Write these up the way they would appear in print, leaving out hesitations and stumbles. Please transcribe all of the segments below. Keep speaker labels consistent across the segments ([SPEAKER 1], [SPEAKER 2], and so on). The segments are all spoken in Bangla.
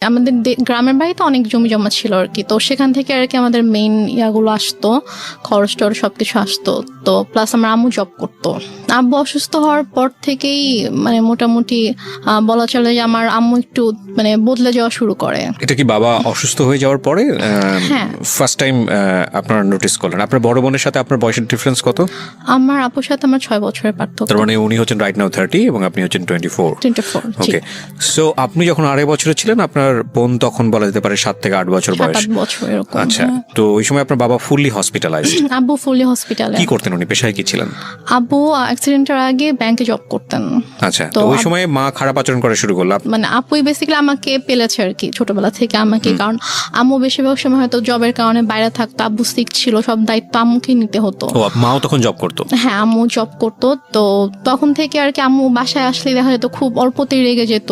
[SPEAKER 1] আমাদের গ্রামের বাড়িতে অনেক জমি জমা ছিল আর কি, তো সেখান থেকে আর কি আমাদের মেইন ইয়াগুলো আসতো, খরচ টরচ সবকিছু আসতো। তো প্লাস আমার আম্মু জব করতো। আব্বু অসুস্থ হওয়ার পর থেকেই মানে মোটামুটি বলা চলে যে আমার আম্মু একটু মানে বদলে যাওয়া শুরু করে।
[SPEAKER 2] এটা কি বাবা অসুস্থ হয়ে যাওয়ার পরে
[SPEAKER 1] হ্যাঁ,
[SPEAKER 2] ফার্স্ট টাইম আপনারা নোটিস করলেন? আপনার বড় বোনের সাথে আপনার বয়সের ডিফারেন্স কত?
[SPEAKER 1] আমার আপুর সাথে আমার 6 বছরের পার্থক্য।
[SPEAKER 2] তার মানে উনি হচ্ছেন রাইট নাও 30 এবং আপনি হচ্ছেন 24।
[SPEAKER 1] 24।
[SPEAKER 2] ওকে, সো আপনি যখন 2.5 বছরের ছিলেন, আপনার বোন তখন বলা যেতে পারে 7 থেকে 8 বছর বয়স।
[SPEAKER 1] 7 বছর এরকম।
[SPEAKER 2] আচ্ছা, তো ওই সময় আপনার বাবা ফুললি হসপিটালাইজড?
[SPEAKER 1] আব্বু ফুললি হসপিটালে।
[SPEAKER 2] কি করতেন উনি, পেশায় কি ছিলেন?
[SPEAKER 1] আব্বু অ্যাক্সিডেন্টের আগে ব্যাংকে জব করতেন।
[SPEAKER 2] আচ্ছা, তো ওই সময় মা খারাপ আচরণ করা শুরু করলো?
[SPEAKER 1] মানে আপুই বেসিক্যালি আমাকে পেলেছে আর কি ছোটবেলা থেকে আমাকে, কারণ আম্মু বেশিরভাগ সময় হয়তো জবের কারণে বাইরে থাকতো, আব্বু সিক ছিল, সব দায়িত্ব আম্মুকে নিতে হতো।
[SPEAKER 2] ও, মাও তখন জব করতো?
[SPEAKER 1] হ্যাঁ, আম্মু জব করতো। তো তখন থেকে আর কি আম্মু বাসায় আসলে দেখা যেত খুব অল্পতেই রেগে যেত,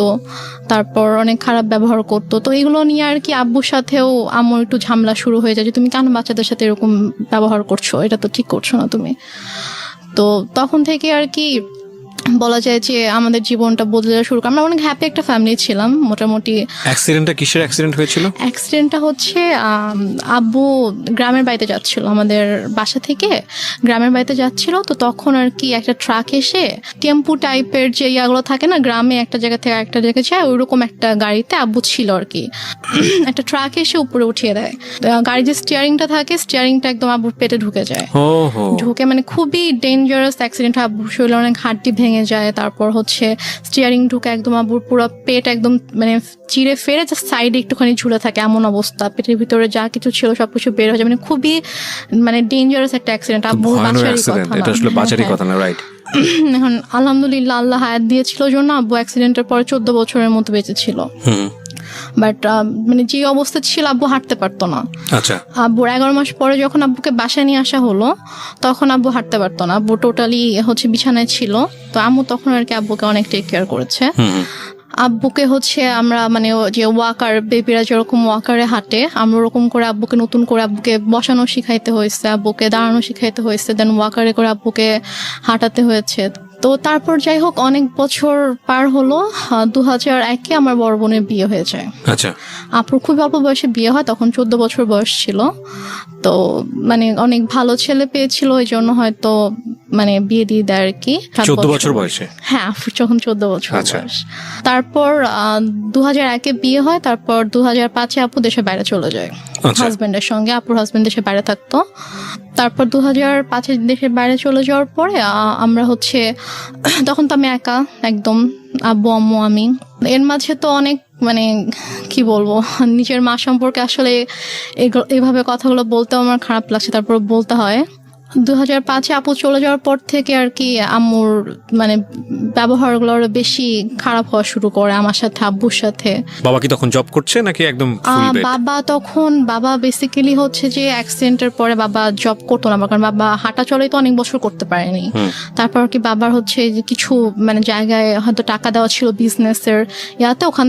[SPEAKER 1] তারপর অনেক খারাপ ব্যবহার করতো। তো এগুলো নিয়ে আর কি আব্বুর সাথেও আম্মুর একটু ঝামেলা শুরু হয়ে যায় যে তুমি কেন বাচ্চাদের সাথে এরকম ব্যবহার করছো, এটা তো ঠিক করছো না তুমি। তো তখন থেকে আর কি বলা যায় যে আমাদের জীবনটা বদলে যাওয়া শুরু করে। আমরা অনেক হ্যাপি একটা ফ্যামিলি ছিলাম মোটামুটি।
[SPEAKER 2] অ্যাক্সিডেন্টটা কিসের অ্যাক্সিডেন্ট হয়েছিল?
[SPEAKER 1] অ্যাক্সিডেন্টটা হচ্ছে আব্বু গ্রামের বাড়িতে যাচ্ছিল, আমাদের বাসা থেকে গ্রামের বাড়িতে যাচ্ছিল। তো তখন আর কি একটা ট্রাক এসে টেম্পু টাইপের যে ইয়াগুলো থাকে না, গ্রামে একটা জায়গা থেকে একটা জায়গায় যায়, ওইরকম একটা গাড়িতে আব্বু ছিল আর কি। একটা ট্রাক এসে উপরে উঠিয়ে দেয়। গাড়ির যে স্টিয়ারিংটা থাকে, স্টিয়ারিংটা একদম আব্বুর পেটে ঢুকে যায়। ঢুকে মানে খুবই ডেঞ্জারাস অ্যাক্সিডেন্ট। আব্বুর শরীরে অনেক হাড্ডি ভেঙে যায়, তারপর হচ্ছে স্টিয়ারিং ঢুকে একদম আব্বুর পুরো পেট একদম মানে চিড়ে ফেরে জাস্ট সাইডে একটুখানি ঝুলে থাকে, এমন অবস্থা। পেটের ভিতরে যা কিছু ছিল সবকিছু বের হয়ে যায়, মানে খুবই মানে ডেঞ্জারাস একটা অ্যাক্সিডেন্ট। আব্বু বাঁচারই কথা না, রাইট? এখন আলহামদুলিল্লাহ আল্লাহ হায়াত দিয়েছিল জন্য আব্বু অ্যাক্সিডেন্টের পরে 14 বছরের মতো বেঁচে ছিল। বাট মানে যে অবস্থা ছিল আব্বু হাঁটতে পারতো না।
[SPEAKER 2] আচ্ছা,
[SPEAKER 1] আব্বুর 11 মাস পরে যখন আব্বুকে বাসায় নিয়ে আসা হলো, তখন আব্বু হাঁটতে পারতো না। আব্বু টোটালি হচ্ছে বিছানায় ছিল। তো আম্মু তখন আর কি আব্বুকে অনেক টেক কেয়ার করেছে। আব্বুকে হচ্ছে আমরা মানে যে ওয়াকার, বেবিরা যেরকম ওয়াকারে হাঁটে, আমরা ওরকম করে আব্বুকে নতুন করে আব্বুকে বসানো শিখাইতে হয়েছে, আব্বুকে দাঁড়ানো শিখাইতে হয়েছে, দেন ওয়াকারে করে আব্বুকে হাঁটাতে হয়েছে। তো তারপর যাই হোক অনেক বছর পার হলো। 2001-এ আমার বড় বোনের বিয়ে হয়ে যায়।
[SPEAKER 2] আচ্ছা,
[SPEAKER 1] আপুর খুব অল্প বয়সে বিয়ে হয়, তখন 14 বছর বয়স ছিল। তো মানে অনেক ভালো ছেলে পেয়েছিল, এই জন্য হয়তো মানে বিয়ে দিয়ে দেয় আর কি।
[SPEAKER 2] 14 বছর বয়সে?
[SPEAKER 1] হ্যাঁ, আপুর যখন 14 বছর
[SPEAKER 2] আচ্ছা।
[SPEAKER 1] বয়স। তারপর 2001-এ বিয়ে হয়। তারপর 2005-এ আপু দেশের বাইরে চলে যায় হাজবেন্ডের সঙ্গে। আপুর হাজবেন্ড দেশের বাইরে থাকতো। তারপর 2005-এ দেশের বাইরে চলে যাওয়ার পরে আমরা হচ্ছে তখন তো আমি একা একদম, আব্বু আম্মু আমি। এর মাঝে তো অনেক মানে কি বলবো, নিজের মা সম্পর্কে আসলে এভাবে কথাগুলো বলতেও আমার খারাপ লাগছে, তারপর বলতে হয়। 2005-এ আপু চলে যাওয়ার পর থেকে আর কি আম্মুর মানে ব্যবহারগুলো আরো বেশি খারাপ হওয়া শুরু করে আমার সাথে, আব্বুর সাথে।
[SPEAKER 2] বাবা কি তখন জব করছে নাকি একদম ফুল বেড?
[SPEAKER 1] বাবা বেসিক্যালি হচ্ছে যে অ্যাক্সিডেন্টের পরে বাবা জব করতো না, কারণ বাবা হাঁটা চলেই তো অনেক বছর করতে পারেনি। তারপর কি বাবার হচ্ছে যে কিছু মানে জায়গায় হয়তো টাকা দেওয়া ছিল বিজনেসের ইয়াতে, ওখান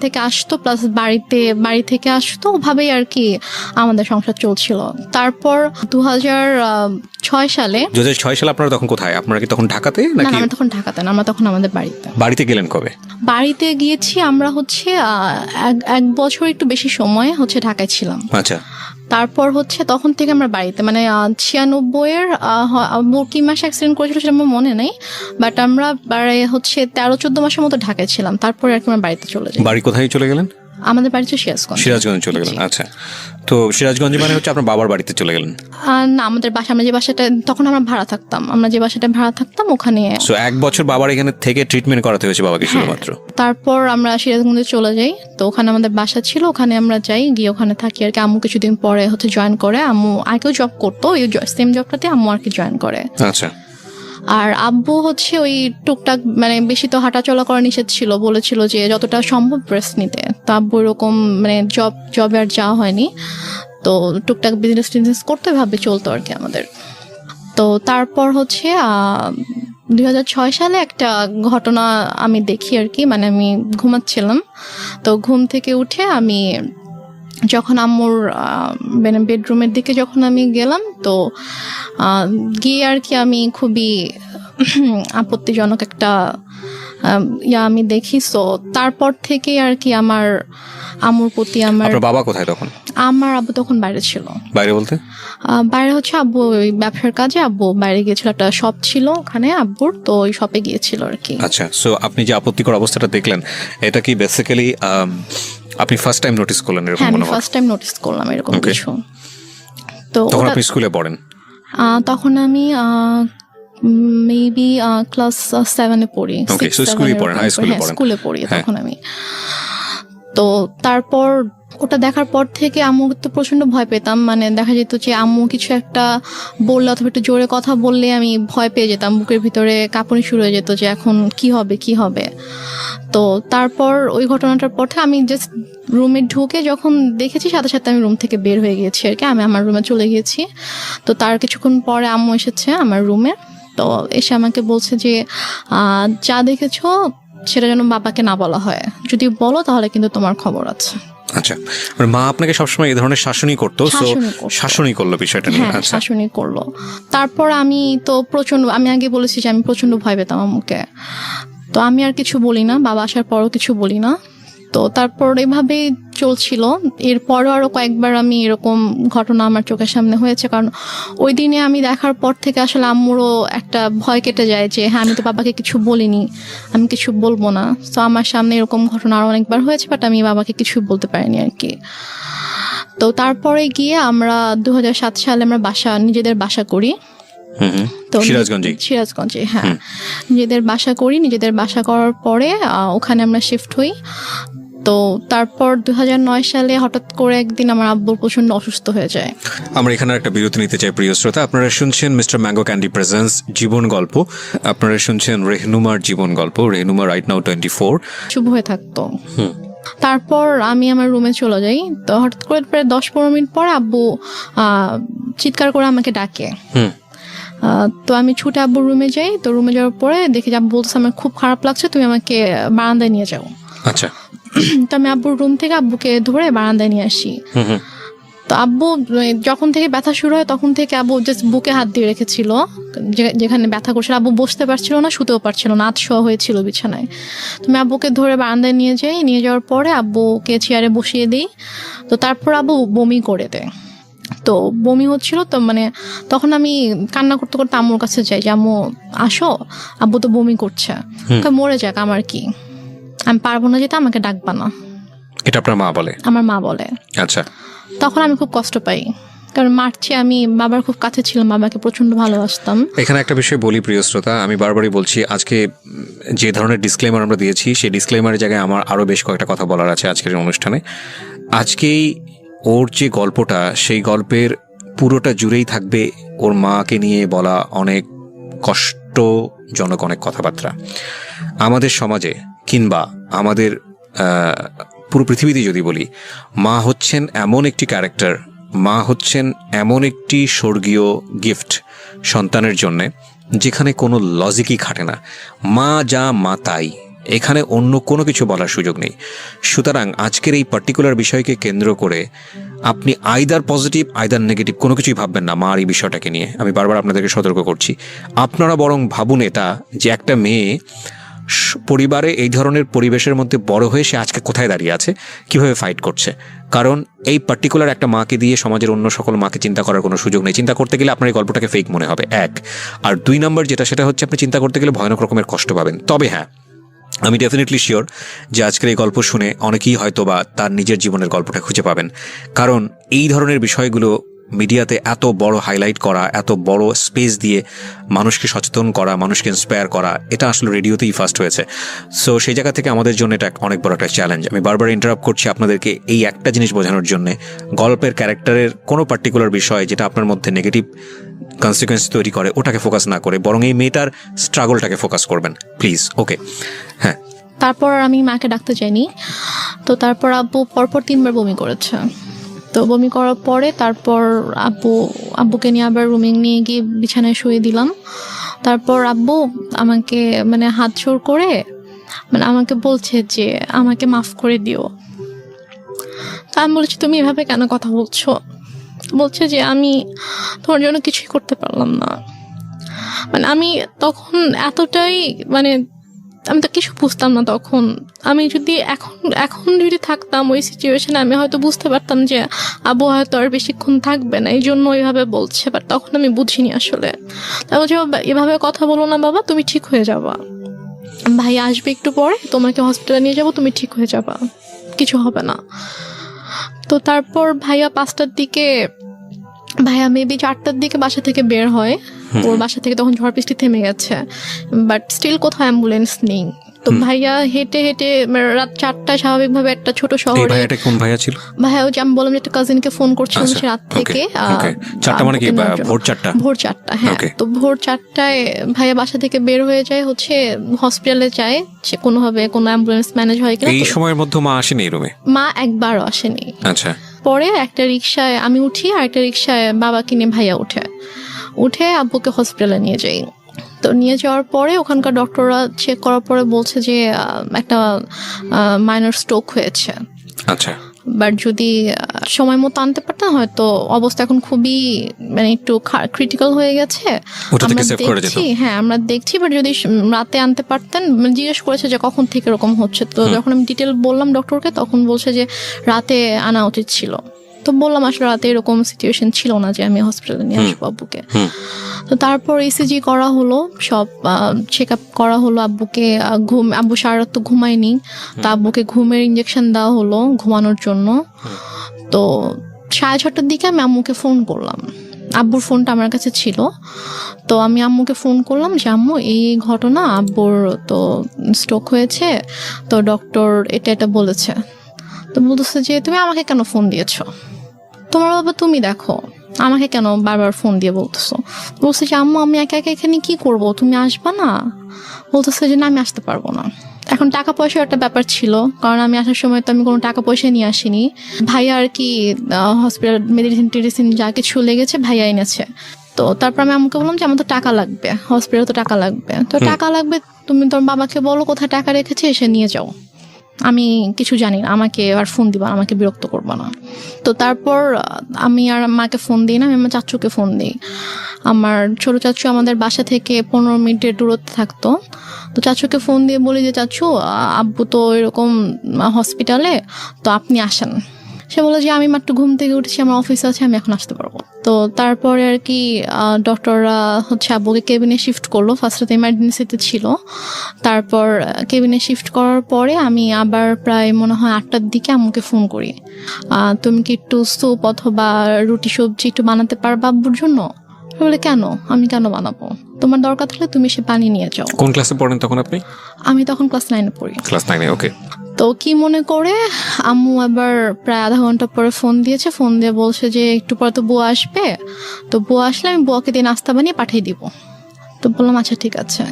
[SPEAKER 1] থেকে আসতো প্লাস বাড়ি থেকে আসতো, ওভাবেই আর কি আমাদের সংসার চলছিল। তারপর 2006 সালে
[SPEAKER 2] আপনারা তখন কোথায়? আপনারা কি তখন ঢাকাতে নাকি?
[SPEAKER 1] আমরা তখন ঢাকাতে না, আমরা তখন আমাদের
[SPEAKER 2] বাড়িতে গেলেন কবে?
[SPEAKER 1] বাড়িতে গিয়েছি আমরা হচ্ছে 1 বছর একটু বেশি সময় হচ্ছে ঢাকায় ছিলাম।
[SPEAKER 2] আচ্ছা,
[SPEAKER 1] তারপর হচ্ছে তখন থেকে আমরা বাড়িতে মানে 96-এর কি মাসে অ্যাক্সিডেন্ট করেছিল সেটা আমার মনে নেই, বাট আমরা হচ্ছে 13-14 মাসের মতো ঢাকায় ছিলাম। তারপরে আর কি আমরা বাড়িতে চলে যাই।
[SPEAKER 2] বাড়ি কোথায় চলে গেলেন?
[SPEAKER 1] আমাদের বাড়ি তো
[SPEAKER 2] সিরাজগঞ্জ চলে গেলেন। আচ্ছা, তো সিরাজগঞ্জে মানে হচ্ছে আপনার বাবার বাড়িতে চলে গেলেন?
[SPEAKER 1] না, আমাদের বাসা, আমরা যে বাসাটা তখন আমরা ভাড়া থাকতাম ওখানে।
[SPEAKER 2] সো 1 বছর বাবার এখানে থেকে ট্রিটমেন্ট করাতে হয়েছে বাবাকে শুধুমাত্র?
[SPEAKER 1] তারপর আমরা সিরাজগঞ্জে চলে যাই। তো ওখানে আমাদের বাসা ছিল, ওখানে আমরা যাই, গিয়ে ওখানে থাকি আর কি। আম্মু কিছুদিন পরে হচ্ছে জয়েন করে। আম্মু আগেও জব করতো, এই সেম জবটাতে আম্মু আর কি জয়েন করে।
[SPEAKER 2] আচ্ছা,
[SPEAKER 1] আর আব্বু হচ্ছে ওই টুকটাক মানে বেশি তো হাঁটাচলা করা নিষেধ ছিল, বলেছিল যে যতটা সম্ভব রেস্ট নিতে। তো আব্বু এরকম মানে জবে আর যাওয়া হয়নি, তো টুকটাক বিজনেস করতে ভাবে চলতো আর কি আমাদের। তো তারপর হচ্ছে 2006 সালে একটা ঘটনা আমি দেখি আর কি, মানে আমি ঘুমাচ্ছিলাম, তো ঘুম থেকে উঠে আমি যখন আম্মুর মানে বেডরুমের দিকে যখন আমি গেলাম, তো গিয়ে আর কি আমি খুবই আপত্তিজনক একটা আমি দেখি। সো তারপর থেকে আর কি আমার আম্মুর প্রতি
[SPEAKER 2] আপনার বাবা কোথায় তখন?
[SPEAKER 1] আমার আব্বু তখন বাইরে ছিল।
[SPEAKER 2] বাইরে বলতে?
[SPEAKER 1] বাইরে হচ্ছে আব্বু ওই ব্যবসার কাজে আব্বু বাইরে গিয়েছিল, একটা শপ ছিল ওখানে আব্বুর, তো ওই শপে গিয়েছিল আর কি।
[SPEAKER 2] আচ্ছা, সো আপনি যে আপত্তিকর অবস্থাটা দেখলেন, এটা কি বেসিক্যালি আপনি ফার্স্ট টাইম নোটিস করলেন এরকম?
[SPEAKER 1] হ্যাঁ, আমি ফার্স্ট টাইম নোটিস করলাম এরকম কিছু। তো
[SPEAKER 2] তখন আপনি স্কুলে পড়েন?
[SPEAKER 1] তখন আমি মেবি ক্লাস 7-এ পড়ি।
[SPEAKER 2] স্কুলে পড়েন, হাই স্কুলে পড়েন?
[SPEAKER 1] স্কুলে পড়ি তখন আমি। তো তারপর ওটা দেখার পর থেকে আম্মু তো প্রচন্ড ভয় পেতাম, মানে দেখা যেত যে আম্মু কিছু একটা বললে অথবা একটু জোরে কথা বললে আমি ভয় পেয়ে যেতাম, বুকের ভিতরে কাঁপুনি শুরু হয়ে যেত যে এখন কি হবে। তো তারপর ওই ঘটনাটার পর থেকে আমি জাস্ট রুমে ঢুকে যখন দেখেছি সাথে সাথে আমি রুম থেকে বের হয়ে গিয়েছি আর কি, আমি আমার রুমে চলে গিয়েছি। তো তার কিছুক্ষণ পরে আম্মু এসেছে আমার রুমে, তো এসে আমাকে বলছে যে যা দেখেছো সেটা যেন বাবাকে না বলা হয়, যদি বলো তাহলে কিন্তু তোমার খবর আছে।
[SPEAKER 2] আচ্ছা, মা আপনাকে সবসময় এই ধরনের শাসনই করতো? শাসনই করলো বিষয়টা নিয়ে?
[SPEAKER 1] হ্যাঁ, শাসনই করলো। তারপর আমি তো আমি আগে বলেছি যে আমি প্রচন্ড ভয় পেতাম আম্মুকে, তো আমি আর কিছু বলি না, বাবা আসার পরও কিছু বলি না। তো তারপর এভাবেই চলছিল। এরপরও আরো কয়েকবার আমি এরকম ঘটনা আমার চোখের সামনে হয়েছে, কারণ ওই দিনে আমি দেখার পর থেকে আসলে আম্মুরও একটা ভয় কেটে যায় যে হ্যাঁ আমি তো বাবাকে কিছু বলিনি, আমি কিছু বলবো না। তো আমার সামনে এরকম ঘটনা আরো অনেকবার হয়েছে, বাট আমি বাবাকে কিছু বলতে পারিনি আর কি। তো তারপরে গিয়ে আমরা 2007 সালে আমরা নিজেদের বাসা করি। তো সিরাজগঞ্জে, হ্যাঁ, নিজেদের বাসা করার পরে ওখানে আমরা শিফট হই। তো তারপর 2009 সালে হঠাৎ করে একদিন আমার আব্বু প্রচন্ড অসুস্থ হয়ে যায়।
[SPEAKER 2] আমরা এখানে একটা বিরতি নিতে চাই প্রিয় শ্রোতা। আপনারা শুনছেন মিস্টার ম্যাঙ্গো ক্যান্ডি প্রেজেন্স জীবন গল্প। আপনারা শুনছেন রেহনুমার জীবন গল্প। রেহনুমা রাইট নাও 24
[SPEAKER 1] শুভ হয়ে থাকতো। তারপর আমি আমার রুমে চলে যাই। তো হঠাৎ করে প্রায় 10-15 মিনিট পর আব্বু চিৎকার করে আমাকে ডাকে। তো আমি ছুটে আব্বুর রুমে যাই। তো রুমে যাওয়ার পরে দেখি যে আব্বু বলছে আমার খুব খারাপ লাগছে, তুমি আমাকে বারান্দায় নিয়ে যাও।
[SPEAKER 2] আচ্ছা।
[SPEAKER 1] তো আমি আব্বুর রুম থেকে আব্বুকে ধরে বারান্দায় নিয়ে আসি। তো আব্বু যখন থেকে ব্যথা শুরু হয় তখন থেকে আব্বু জাস্ট বুকে হাত দিয়ে রেখেছিল, যেখানে ব্যথা করছিল। আব্বু বসতে পারছিল না, শুতেও পারছিল না, শোয়া হয়েছিল বিছানায়। তুমি আব্বুকে ধরে বারান্দায় নিয়ে যাওয়ার পরে আব্বুকে চেয়ারে বসিয়ে দিই। তো তারপর আব্বু বমি করে দেয়। তো বমি হচ্ছিল, তো মানে তখন আমি কান্না করতে করতে আম্মুর কাছে যাই যে আম্মু আসো, আব্বু তো বমি করছে, মরে যাক আমার কি, আমি পারবো না যেতে, আমাকে ডাকবা না।
[SPEAKER 2] এটা আপনার মা বলে? আমার
[SPEAKER 1] মা বলে।
[SPEAKER 2] আচ্ছা।
[SPEAKER 1] তখন আমি খুব কষ্ট পাই, কারণ মার চেয়ে আমি বাবার খুব কাছে ছিলাম, বাবাকে প্রচন্ড ভালোবাসতাম।
[SPEAKER 2] এখানে একটা বিষয় বলি প্রিয় শ্রোতা, আমি বারবারই বলছি, আজকে যে ধরনের ডিসক্লেমার আমরা দিয়েছি সেই ডিসক্লেমারের জায়গায় আমার আরো বেশ কয়েকটা কথা বলার আছে আজকের অনুষ্ঠানে। আজকেই ওর যে গল্পটা, সেই গল্পের পুরোটা জুড়েই থাকবে ওর মাকে নিয়ে বলা অনেক কষ্টজনক অনেক কথাবার্তা। আমাদের সমাজে কিংবা আমাদের পুরো পৃথিবীতে যদি বলি, মা হচ্ছেন এমন একটি ক্যারেক্টার, মা হচ্ছেন এমন একটি স্বর্গীয় গিফট সন্তানের জন্যে, যেখানে কোনো লজিকই খাটে না। মা যা মা তাই, এখানে অন্য কোনো কিছু বলার সুযোগ নেই। সুতরাং আজকের এই পার্টিকুলার বিষয়কে কেন্দ্র করে আপনি আইদার পজিটিভ আইদার নেগেটিভ কোনো কিছুই ভাববেন না মার এই বিষয়টাকে নিয়ে। আমি বারবার আপনাদেরকে সতর্ক করছি। আপনারা বরং ভাবুন এটা, যে একটা মেয়ে পরিবারে এই ধরনের পরিবেশের মধ্যে বড় হয়ে সে আজকে কোথায় দাঁড়িয়ে আছে, কিভাবে ফাইট করছে। কারণ এই পার্টিকুলার একটা মাকে দিয়ে সমাজের অন্য সকল মাকে চিন্তা করার কোনো সুযোগ নেই। চিন্তা করতে গেলে আপনার এই গল্পটাকে ফেক মনে হবে, এক। আর 2 নম্বর সেটা হচ্ছে আপনি চিন্তা করতে গেলে ভয়ানক রকমের কষ্ট পাবেন। তবে হ্যাঁ, আমি ডেফিনেটলি শিওর যে আজকের এই গল্প শুনে অনেকেই হয়তো বা তার নিজের জীবনের গল্পটা খুঁজে পাবেন। কারণ এই ধরনের বিষয়গুলো মিডিয়াতে এত বড় হাইলাইট করা, এত বড় স্পেস দিয়ে মানুষকে সচেতন করা, মানুষকে ইন্সপায়ার করা, এটা আসলে রেডিওতেই ফার্স্ট হয়েছে। সো সেই জায়গা থেকে আমাদের জন্য এটা অনেক বড় একটা চ্যালেঞ্জ। আমি বারবার ইন্টারাপ্ট করছি আপনাদেরকে এই একটা জিনিস বোঝানোর জন্যে, গল্পের ক্যারেক্টারের কোনো পার্টিকুলার বিষয় যেটা আপনার মধ্যে নেগেটিভ কনসিকুয়েন্স তৈরি করে ওটাকে ফোকাস না করে বরং এই মেয়েটার স্ট্রাগলটাকে ফোকাস করবেন প্লিজ। ওকে, হ্যাঁ।
[SPEAKER 1] তারপর আমি মাকে ডাকতে চাইনি। তো তারপর আব্বু পরপর 3বার বমি করেছে। তো বমি করার পরে তারপর আব্বুকে নিয়ে আবার রুমে নিয়ে গিয়ে বিছানায় শুয়ে দিলাম। তারপর আব্বু আমাকে মানে হাত জোর করে মানে আমাকে বলছে যে আমাকে মাফ করে দিও। আমি বলছি তুমি এভাবে কেন কথা বলছো? বলছে যে আমি তোমার জন্য কিছুই করতে পারলাম না। মানে আমি তখন এতটাই মানে আমি তো কিছু বুঝতাম না তখন। আমি যদি এখন যদি থাকতাম ওই সিচুয়েশনে, আমি হয়তো বুঝতে পারতাম যে আবু হয়তো আর বেশিক্ষণ থাকবে না, এই জন্য ওইভাবে বলছে। বাট তখন আমি বুঝিনি আসলে। তারপর যে এভাবে কথা বলো না বাবা, তুমি ঠিক হয়ে যাবা, ভাই আসবে একটু পরে, তোমাকে হসপিটালে নিয়ে যাবো, তুমি ঠিক হয়ে যাবা, কিছু হবে না। তো তারপর ভাইয়া 5টার দিকে, ভাইয়া মেবি 4টার দিকে বাসা থেকে বের হয়। ওর বাসা থেকে তখন ঝড় বৃষ্টি থেমে গেছে, বাট স্টিল কোথাও অ্যাম্বুলেন্স নেই। তো ভাইয়া হেঁটে হেঁটে রাত 4টায় স্বাভাবিকভাবে একটা ছোট শহরে।
[SPEAKER 2] কোন ভাইয়া ছিল?
[SPEAKER 1] ভাইয়া ওই যে আমি বললাম যে একটা কাজিনকে ফোন করছিলাম সে রাত থেকে।
[SPEAKER 2] 4টা মানে কি ভোর 4টা?
[SPEAKER 1] ভোর 4টা, হ্যাঁ। তো ভোর 4টায় ভাইয়া বাসা থেকে বের হয়ে যায়, হচ্ছে হসপিটালে যায়, সে কোনোভাবে কোনো অ্যাম্বুলেন্স ম্যানেজ হয় কিনা।
[SPEAKER 2] এই সময়ের মধ্যে মা আসেনি রুমে?
[SPEAKER 1] মা একবারও আসেনি।
[SPEAKER 2] আচ্ছা।
[SPEAKER 1] পরে একটা রিক্সায় আমি উঠি, আর একটা রিক্সায় বাবাকে নিয়ে ভাইয়া উঠে আব্বুকে হসপিটালে নিয়ে যাই। তো নিয়ে যাওয়ার পরে ওখানকার ডক্টররা চেক করার পরে বলছে যে একটা মাইনর স্ট্রোক হয়েছে।
[SPEAKER 2] আচ্ছা।
[SPEAKER 1] বাট যদি সময় মতো আনতে পারতাম হয়তো অবস্থা এখন খুবই মানে একটু ক্রিটিক্যাল হয়ে গেছে। হ্যাঁ আমরা দেখছি, বাট যদি রাতে আনতে পারতেন। জিজ্ঞেস করেছে যে কখন থেকে এরকম হচ্ছে, তো যখন আমি ডিটেল বললাম ডক্টরকে তখন বলছে যে রাতে আনা উচিত ছিল। তো বললাম আসলে রাতে এরকম সিচুয়েশন ছিল না যে আমি হসপিটালে নিয়ে আসবো আব্বুকে। তো তারপর ইসিজি করা হলো, সব চেক আপ করা হলো আব্বুকে। আব্বু সারা রাত তো ঘুমায়নি, তো আব্বুকে ঘুমের ইঞ্জেকশন দেওয়া হলো ঘুমানোর জন্য। তো 6:30টার দিকে আমি আম্মুকে ফোন করলাম, আব্বুর ফোনটা আমার কাছে ছিল। তো আমি আম্মুকে ফোন করলাম যে আম্মু এই ঘটনা, আব্বুর তো স্ট্রোক হয়েছে, তো ডক্টর এটা বলেছে। তো বলতেছে যে তুমি আমাকে কেন ফোন দিয়েছো, তোমার বাবা তুমি দেখো, আমাকে কেন বারবার ফোন দিয়ে বলতেছো। বলছে যে আম্মু আমি একা একা এখানে কি করব, তুমি আসবা না? বলতেছে যে না আমি আসতে পারবো না। এখন টাকা পয়সার একটা ব্যাপার ছিল, কারণ আমি আসার সময় তো আমি কোনো টাকা পয়সা নিয়ে আসিনি। ভাইয়া আর কি হসপিটাল মেডিসিন যা কিছু লেগেছে ভাইয়া এনেছে। তো তারপর আমি আম্মুকে বললাম যে আমার তো টাকা লাগবে, হসপিটালে তো টাকা লাগবে, তো টাকা লাগবে, তুমি তোর বাবাকে বলো কোথায় টাকা রেখেছে এসে নিয়ে যাও, আমি কিছু জানি না, আমাকে আর ফোন দিবা, আমাকে বিরক্ত করবা না। তো তারপর আমি আর মাকে ফোন দিই না, আমি আমার চাচুকে ফোন দিই। আমার ছোট চাচু আমাদের বাসা থেকে 15 মিনিটের দূরত্বে থাকতো। তো চাচুকে ফোন দিয়ে বলি যে চাচু আব্বু তো এরকম হসপিটালে, তো আপনি আসেন। সে বলে যে আমি মাত্র ঘুম থেকে উঠেছি, আমার অফিস আছে, আমি এখন আসতে পারবো। তো তারপরে আর কি ডক্টররা হচ্ছে আব্বুকে কেবিনে শিফট করলো। ফার্স্টে ইমার্জেন্সিতে ছিল, তারপর কেবিনে শিফট করার পরে আমি আবার প্রায় মনে হয় 8টার দিকে আম্মুকে ফোন করি, তুমি কি একটু স্যুপ অথবা রুটি সবজি একটু বানাতে পারবা আব্বুর জন্য? বলে কেন, আমি কেন বানাবো, তোমার দরকার থাকলে তুমি সে পানি নিয়ে যাও।
[SPEAKER 2] কোন ক্লাসে পড়েন তখন আপনি? আমি
[SPEAKER 1] তখন ক্লাস 9-এ পড়ি।
[SPEAKER 2] ক্লাস 9-এ, ওকে।
[SPEAKER 1] তো কি মনে করে আম্মু আবার প্রায় আধা ঘন্টা পরে ফোন দিয়েছে, ফোন দিয়ে বলছে যে একটু পরে তো বুয়া আসবে, তো বুয়া আসলে আমি বুয়াকে দিয়ে নাস্তা বানিয়ে পাঠিয়ে দিব। তো বললাম আচ্ছা ঠিক আছে।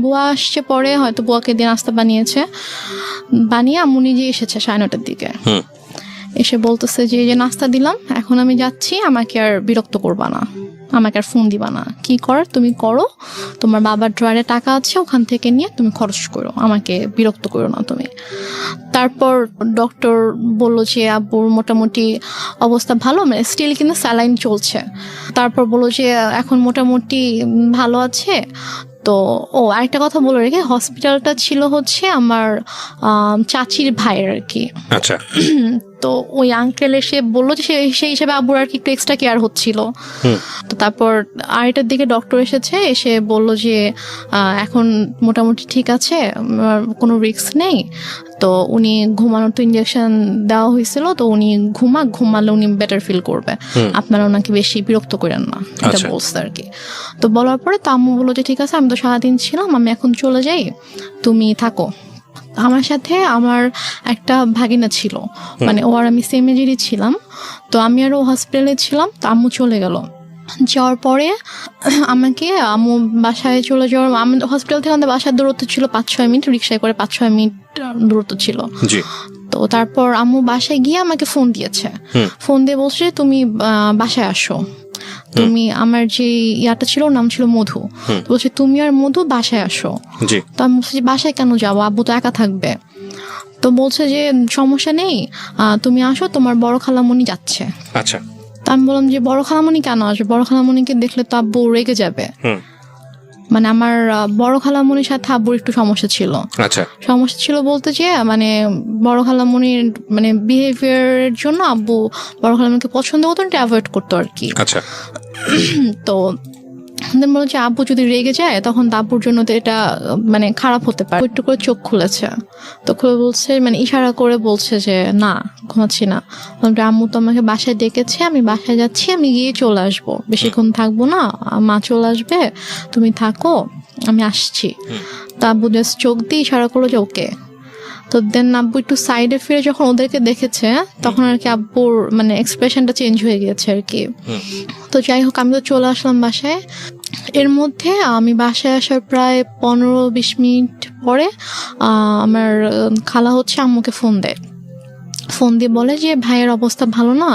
[SPEAKER 1] বুয়া আসছে পরে, হয়তো বুয়াকে দিয়ে নাস্তা বানিয়ে আম্মু নিজে এসেছে 9:30টার দিকে। এসে বলতেছে যে এই যে নাস্তা দিলাম, এখন আমি যাচ্ছি, আমাকে আর বিরক্ত করবা না, আমাকে আর ফোন দিবা না, কি করার তুমি করো, তোমার বাবার ড্রয়ারে টাকা আছে ওখান থেকে নিয়ে তুমি খরচ করো, আমাকে বিরক্ত করো না তুমি। তারপর ডক্টর বললো যে আব্বুর মোটামুটি অবস্থা ভালো, মানে স্টিল কিন্তু স্যালাইন চলছে। তারপর বললো যে এখন মোটামুটি ভালো আছে। তো আরেকটা কথা বলে রেখে, হসপিটালটা ছিল হচ্ছে আমার চাচির ভাইয়ের আর কি।
[SPEAKER 2] আচ্ছা।
[SPEAKER 1] তো ওই আঙ্কেল এসে বললো যে সেই হিসেবে আব্বুর আর কি একটু এক্সট্রা কেয়ার হচ্ছিল। তো তারপর 8টার দিকে ডক্টর এসে বললো যে এখন মোটামুটি ঠিক আছে, কোনো রিস্ক নেই। তো উনি ঘুমানোর তো ইঞ্জেকশন দেওয়া হয়েছিল, তো উনি ঘুমালে উনি বেটার ফিল করবে, আপনারা ওনাকে বেশি বিরক্ত করেন না, এটা বলছে আর কি। তো বলার পরে তো আম্মু বললো যে ঠিক আছে, আমি তো সারাদিন ছিলাম, আমি এখন চলে যাই, তুমি থাকো। আমার সাথে আমার একটা ভাগিনা ছিল, মানে ও আর আমি সেম এজেরই ছিলাম। তো আমি আর ও হসপিটালে ছিলাম, তো আম্মু চলে গেল। যাওয়ার পরে আমাকে আম্মু বাসায় চলে যাওয়ার, আমাদের হসপিটাল থেকে আমাদের বাসার দূরত্ব ছিল 5-6 মিনিট, রিক্সায় করে 5-6 মিনিট দূরত্ব ছিল। তো তারপর আম্মু বাসায় গিয়ে আমাকে ফোন দিয়েছে, ফোন দিয়ে বলছে তুমি বাসায় আসো, তুমি আমার যে ইয়াটা ছিল নাম ছিল মধু, বলছে তুমি আর মধু বাসায় আসো। তো আমি বলছি যে বাসায় কেন যাবো, আব্বু তো একা থাকবে। তো বলছে যে সমস্যা নেই, তুমি আসো, তোমার বড় খালামণি যাচ্ছে।
[SPEAKER 2] আচ্ছা।
[SPEAKER 1] তো আমি বললাম যে বড় খালামণি কেন আসবে, বড় খালামণিকে দেখলে তো আব্বু রেগে যাবে। মানে আমার বড় খালামণির সাথে আব্বুর একটু সমস্যা ছিল।
[SPEAKER 2] আচ্ছা,
[SPEAKER 1] সমস্যা ছিল বলতে যে মানে বড় খালামণির মানে বিহেভিয়ারের জন্য আব্বু বড় খালামণিকে পছন্দ করতো, এটা অ্যাভয়েড করতো আর কি।
[SPEAKER 2] আচ্ছা,
[SPEAKER 1] তো বলো যে আব্বু যদি রেগে যায় তখন আব্বুর জন্য তো এটা মানে খারাপ হতে পারে। একটু করে চোখ খুলেছে, তো খুলে বলছে মানে ইশারা করে বলছে যে না ঘুমাচ্ছি না। আম্মু তো আমাকে বাসায় ডেকেছে, আমি বাসায় যাচ্ছি, আমি গিয়ে চলে আসবো, বেশিক্ষণ থাকবো না, মা চলে আসবে, তুমি থাকো, আমি আসছি। তো আব্বু জাস্ট চোখ দিয়ে ইশারা করলো যে ওকে। তো দেন আব্বু একটু সাইডে ফিরে যখন ওদেরকে দেখেছে তখন আর কি আব্বুর মানে এক্সপ্রেশনটা চেঞ্জ হয়ে গিয়েছে আর কি। তো যাই হোক আমি তো চলে আসলাম বাসায়। এর মধ্যে আমি বাসায় আসার প্রায় 15-20 মিনিট পরে আমার খালা হচ্ছে আম্মুকে ফোন দেয়। ফোন দিয়ে বলে যে ভাইয়ের অবস্থা ভালো না,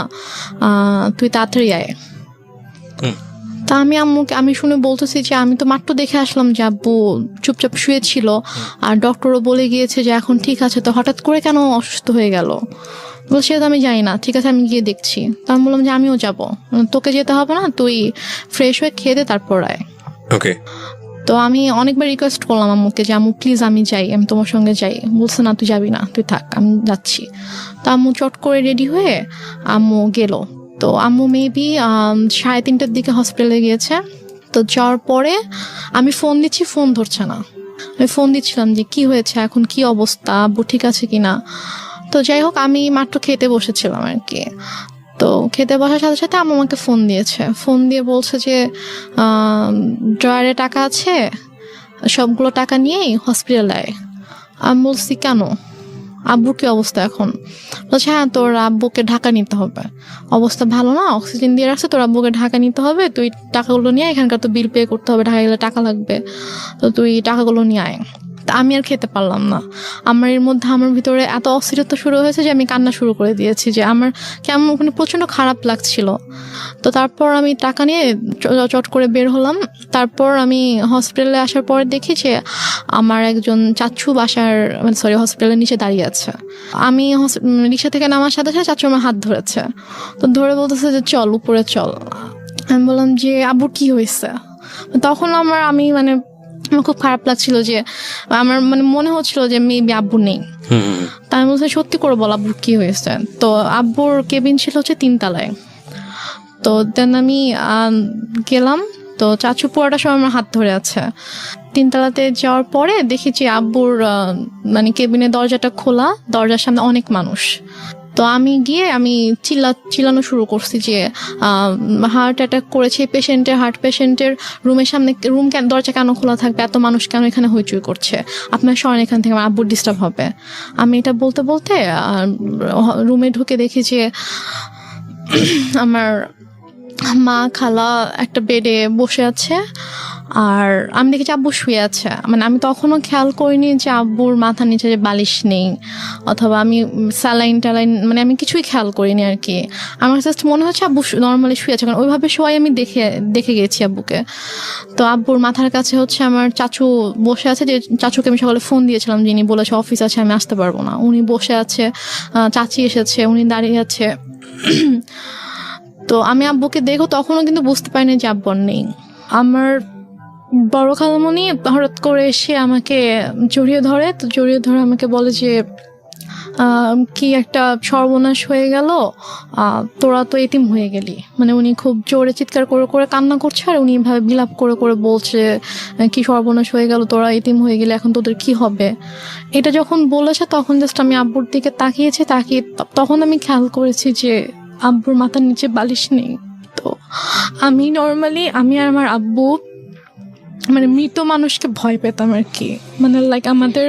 [SPEAKER 1] তুই তাড়াতাড়ি আয়। তা আমি শুনে বলতেছি যে আমি তো মাত্র দেখে আসলাম যে আব্বু চুপচাপ শুয়েছিল, আর ডক্টরও বলে গিয়েছে যে এখন ঠিক আছে, তো হঠাৎ করে কেন অসুস্থ হয়ে গেল? বলছে তো আমি জানি না, ঠিক আছে আমি গিয়ে দেখছি। তা আমি বললাম যে আমিও যাব, তোকে যেতে হবে না, তুই ফ্রেশ হয়ে খেয়ে দে তারপর আয়।
[SPEAKER 2] ওকে।
[SPEAKER 1] তো আমি অনেকবার রিকোয়েস্ট করলাম আম্মুকে যে আম্মু প্লিজ আমি যাই, আমি তোমার সঙ্গে যাই। বলছে না তুই যাবি না, তুই থাক, আমি যাচ্ছি। তো আম্মু চট করে রেডি হয়ে আম্মু গেল। তো আম্মু মেবি 3:30টার দিকে হসপিটালে গিয়েছে। তো যাওয়ার পরে আমি ফোন দিচ্ছি, ফোন ধরছে না। আমি ফোন দিচ্ছিলাম যে কি হয়েছে, এখন কি অবস্থা, আব্বু ঠিক আছে কিনা। তো যাই হোক আমি মাত্র খেতে বসেছিলাম আর কি। তো খেতে বসার সাথে সাথে আম্মু আমাকে ফোন দিয়েছে, ফোন দিয়ে বলছে যে ড্রয়ারে টাকা আছে, সবগুলো টাকা নিয়েই হসপিটালে আয়। আমি বলছি কেন, আব্বুর কি অবস্থা এখন? বলছে হ্যাঁ তোর আব্বুকে ঢাকা নিতে হবে, অবস্থা ভালো না, অক্সিজেন দিয়ে রাখছে, তোর আব্বুকে ঢাকা নিতে হবে, তুই টাকাগুলো নিয়ে আয়, এখানকার তো বিল পে করতে হবে, ঢাকা গেলে টাকা লাগবে, তো তুই টাকাগুলো নিয়ে আয়। আমি আর খেতে পারলাম না। আমার এর মধ্যে আমার ভিতরে এত অস্থিরতা শুরু হয়েছে যে আমি কান্না শুরু করে দিয়েছি, যে আমার কেমন ওখানে প্রচণ্ড খারাপ লাগছিল। তো তারপর আমি টাকা নিয়ে চট করে বের হলাম। তারপর আমি হসপিটালে আসার পর দেখি যে আমার একজন চাচু বাসার হসপিটালের নিচে দাঁড়িয়ে আছে। আমি রিক্সা থেকে নামার সাথে সাথে চাচু আমার হাত ধরেছে, তো ধরে বলতেছে যে চল উপরে চল। আমি বললাম যে আব্বুর কি হয়েছে? তখন আমার খুব খারাপ লাগছিল, যে আমার মানে মনে হচ্ছিল যে মেবি আব্বু নেই। তাই আমি বলছি সত্যি করে বল আব্বুর কি হয়েছে। তো আব্বুর কেবিন ছিল হচ্ছে 3 তলায়। তো দেন আমি গেলাম, তো চাচু পুরোটা সময় আমার হাত ধরে আছে। 3 তলাতে যাওয়ার পরে দেখেছি আব্বুর মানে কেবিনের দরজাটা খোলা, দরজার সামনে অনেক মানুষ। তো আমি গিয়ে চিল্লানো শুরু করছি যে হার্ট অ্যাটাক করেছে হার্ট পেশেন্টের রুমের সামনে, দরজা কেন খোলা থাকবে, এত মানুষ কেন এখানে হইচই করছে, আপনার সরেন এখান থেকে, আমার আব্বুর ডিস্টার্ব হবে। আমি এটা বলতে বলতে রুমে ঢুকে দেখি যে আমার মা খালা একটা বেডে বসে আছে, আর আমি দেখেছি আব্বু শুয়ে আছে। মানে আমি তখনও খেয়াল করিনি যে আব্বুর মাথার নিচে যে বালিশ নেই, অথবা আমি স্যালাইন মানে আমি কিছুই খেয়াল করিনি আর কি। আমার জাস্ট মনে হচ্ছে আব্বু নর্মালি শুয়ে আছে, কারণ ওইভাবে শোয়াই আমি দেখে গেছি আব্বুকে। তো আব্বুর মাথার কাছে হচ্ছে আমার চাচু বসে আছে, যে চাচুকে আমি সকালে ফোন দিয়েছিলাম, যিনি বলেছে অফিস আছে আমি আসতে পারবো না, উনি বসে আছে। চাচি এসেছে, উনি দাঁড়িয়ে আছে। তো আমি আব্বুকে দেখো তখনও কিন্তু বুঝতে পারিনি যে আব্বু নেই। আমার বড় খালামণি হঠাৎ করে এসে আমাকে জড়িয়ে ধরে, তো জড়িয়ে ধরে আমাকে বলে যে কি একটা সর্বনাশ হয়ে গেল, তোরা তো এতিম হয়ে গেলি। মানে উনি খুব জোরে চিৎকার করে করে কান্না করছে, আর উনি এভাবে বিলাপ করে করে বলছে কি সর্বনাশ হয়ে গেল, তোরা এতিম হয়ে গেলে এখন তোদের কি হবে। এটা যখন বলেছে তখন জাস্ট আমি আব্বুর দিকে তাকিয়ে তখন আমি খেয়াল করেছি যে আব্বুর মাথার নিচে বালিশ নেই। তো আমি নর্মালি আমি আর আমার আব্বু মানে মৃত মানুষকে ভয় পেতাম আর কি। মানে লাইক আমাদের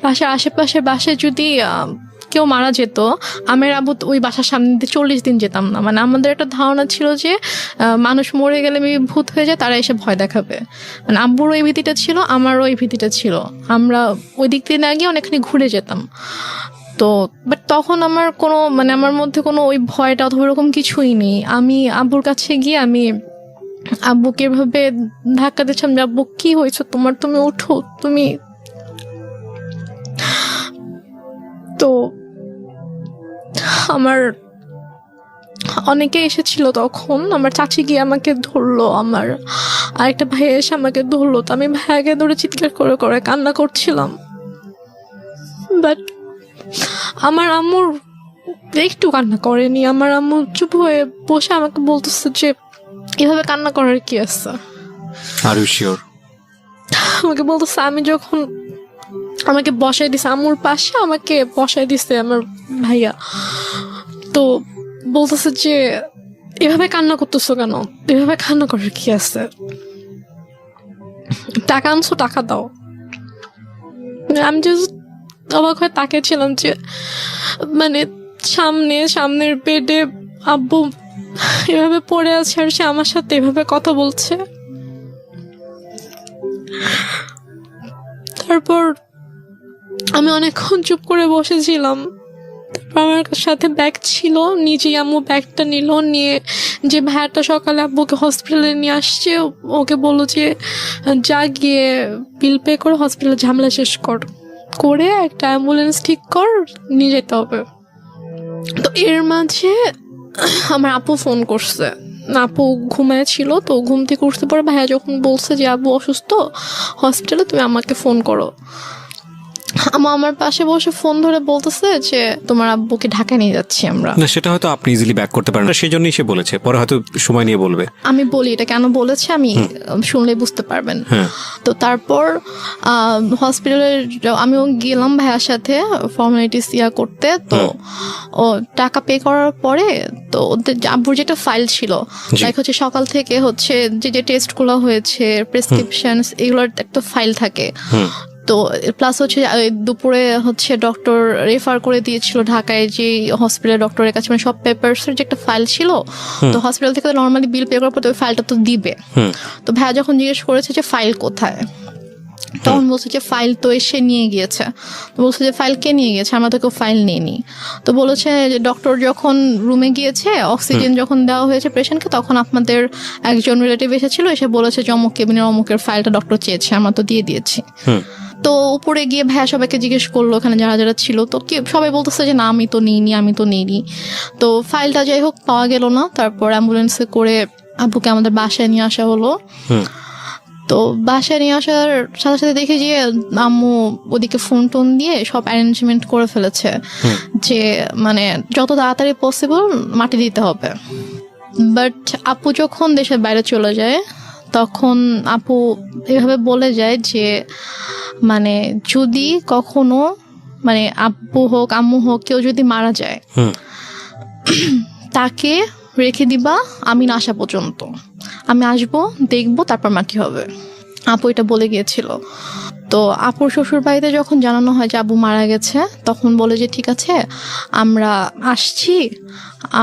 [SPEAKER 1] বাসার আশেপাশে বাসায় যদি কেউ মারা যেত, আমের আব্বু ওই বাসার সামনে দিয়ে 40 দিন যেতাম না। মানে আমাদের একটা ধারণা ছিল যে মানুষ মরে গেলে ভূত হয়ে যায়, তারা এসে ভয় দেখাবে। মানে আব্বুর ওই ভীতিটা ছিল, আমারও ওই ভীতিটা ছিল। আমরা ওই দিক দিয়ে না গিয়ে অনেকখানি ঘুরে যেতাম। তো বাট তখন আমার কোনো মানে আমার মধ্যে কোনো ওই ভয়টা অথবা ওরকম কিছুই নেই। আমি আব্বুর কাছে গিয়ে আমি আব্বুকে এভাবে ধাক্কা দিচ্ছিলাম যে আব্বু কি হয়েছে তোমার, তুমি ওঠো তুমি। তো আমার
[SPEAKER 3] অনেকে এসেছিল তখন, আমার চাচি গিয়ে আমাকে ধরলো, আমার আরেকটা ভাই এসে আমাকে ধরলো, তো আমি ভাইয়াকে ধরে চিৎকার করে করে কান্না করছিলাম। বাট আমার আম্মুর একটু কান্না করেনি, আমার আম্মু চুপ হয়ে বসে আমাকে বলতেছে যে এভাবে কান্না করার কি আছে।
[SPEAKER 2] Are you sure?
[SPEAKER 3] আমাকে বলতেছে, আমি যখন আমাকে বসাই দিছে আম্মুর পাশে, আমাকে বসাই দিছে আমার ভাইয়া, তো বলতেছে যে এভাবে কান্না করতেছো কেন, এভাবে কান্না করার কি আছে, টাকা আনছো টাকা দাও। আমি জাস্ট অবাক হয়ে তাকিয়েছিলাম যে মানে সামনের বেডে আব্বু এভাবে পড়ে আছে আর সে আমার সাথে এভাবে কথা বলছে। তারপর আমি অনেকক্ষণ চুপ করে বসেছিলাম। তারপর আমার সাথে ব্যাগ ছিল, নিজেই আম্মু ব্যাগটা নিল, নিয়ে যে ভাইয়াটা সকালে আব্বুকে হসপিটালে নিয়ে আসছে ওকে বললো যে যা গিয়ে বিল পে করে হসপিটালে ঝামেলা শেষ করে একটা অ্যাম্বুলেন্স ঠিক কর, নিয়ে যেতে হবে। তো এর মাঝে আমার আপু ফোন করছে, আপু ঘুমায় ছিল, তো ঘুম থেকে উঠতে পরে ভাইয়া যখন বলছে যে আব্বু অসুস্থ হসপিটালে, তুমি আমাকে ফোন করো। আমার পাশে বসে ফোন ধরে বলতেছে যে তোমার আব্বুকে ঢাকায় নিয়ে যাচ্ছি আমরা।
[SPEAKER 2] না, সেটা হয়তো আপনি ইজিলি ব্যাক করতে পারেন, সেই জন্যই সে বলেছে, পরে হয়তো সময় নিয়ে বলবে।
[SPEAKER 1] আমি বলি এটা কেন বলেছে, আমি শুনলেই বুঝতে পারবেন। তো তারপর হসপিটালে আমিও গেলাম ভাইয়ার সাথে ফর্মালিটিস করতে। তো ও টাকা পে করার পরে তো ওদের আব্বুর যেটা ফাইল ছিল, লাইক হচ্ছে সকাল থেকে হচ্ছে যে টেস্টগুলো হয়েছে, প্রেসক্রিপশন, এগুলোর একটা ফাইল থাকে। তো প্লাস হচ্ছে দুপুরে হচ্ছে ডক্টর রেফার করে দিয়েছিল ঢাকায় যে হসপিটাল ডক্টরের কাছে, মানে সব পেপারসের যে একটা ফাইল ছিল। তো হসপিটাল থেকে নর্মালি বিল পে করার পর ওই ফাইলটা তো দিবে। তো ভাইয়া যখন জিজ্ঞেস করেছে যে ফাইল কোথায়, তখন বলছে যে ফাইল তো এসে নিয়ে গিয়েছে। তো বলছে যে ফাইল কে নিয়ে গিয়েছে, আমরা তো কেউ ফাইল নিইনি। তো বলেছে যে ডক্টর যখন রুমে গিয়েছে, অক্সিজেন যখন দেওয়া হয়েছে পেশেন্টকে, তখন আপনাদের একজন রিলেটিভ এসেছিল, এসে বলেছে যে অমুক কেবিনের অমুকের ফাইলটা ডক্টর চেয়েছে, আমরা তো দিয়ে দিয়েছি। তো উপরে গিয়ে ভাইয়া সবাইকে জিজ্ঞেস করলো ওখানে যারা যারা ছিল, তো কি সবাই বলতেছে যে না আমি তো নিইনি। তো ফাইলটা যাই হোক পাওয়া গেল না। তারপর অ্যাম্বুলেন্সে করে আব্বুকে আমাদের বাসায় নিয়ে আসা হলো। তো বাসায় নিয়ে আসার সাথে সাথে দেখি যে আম্মু ওদিকে ফোন টোন দিয়ে সব অ্যারেঞ্জমেন্ট করে ফেলেছে যে মানে যত তাড়াতাড়ি পসিবল মাটি দিতে হবে। বাট আপু যখন দেশের বাইরে চলে যায়, তখন আপু এভাবে বলে যায় যে মানে যদি কখনো মানে আব্বু হোক আম্মু হোক কেউ যদি মারা যায়, তাকে রেখে দিবা আমি না আসা পর্যন্ত, আমি আসবো দেখবো তারপর মাটি হবে। আপু এটা বলে গিয়েছিল। তো আপুর শ্বশুর বাড়িতে যখন জানানো হয় যে আব্বু মারা গেছে, তখন বলে যে ঠিক আছে আমরা আসছি,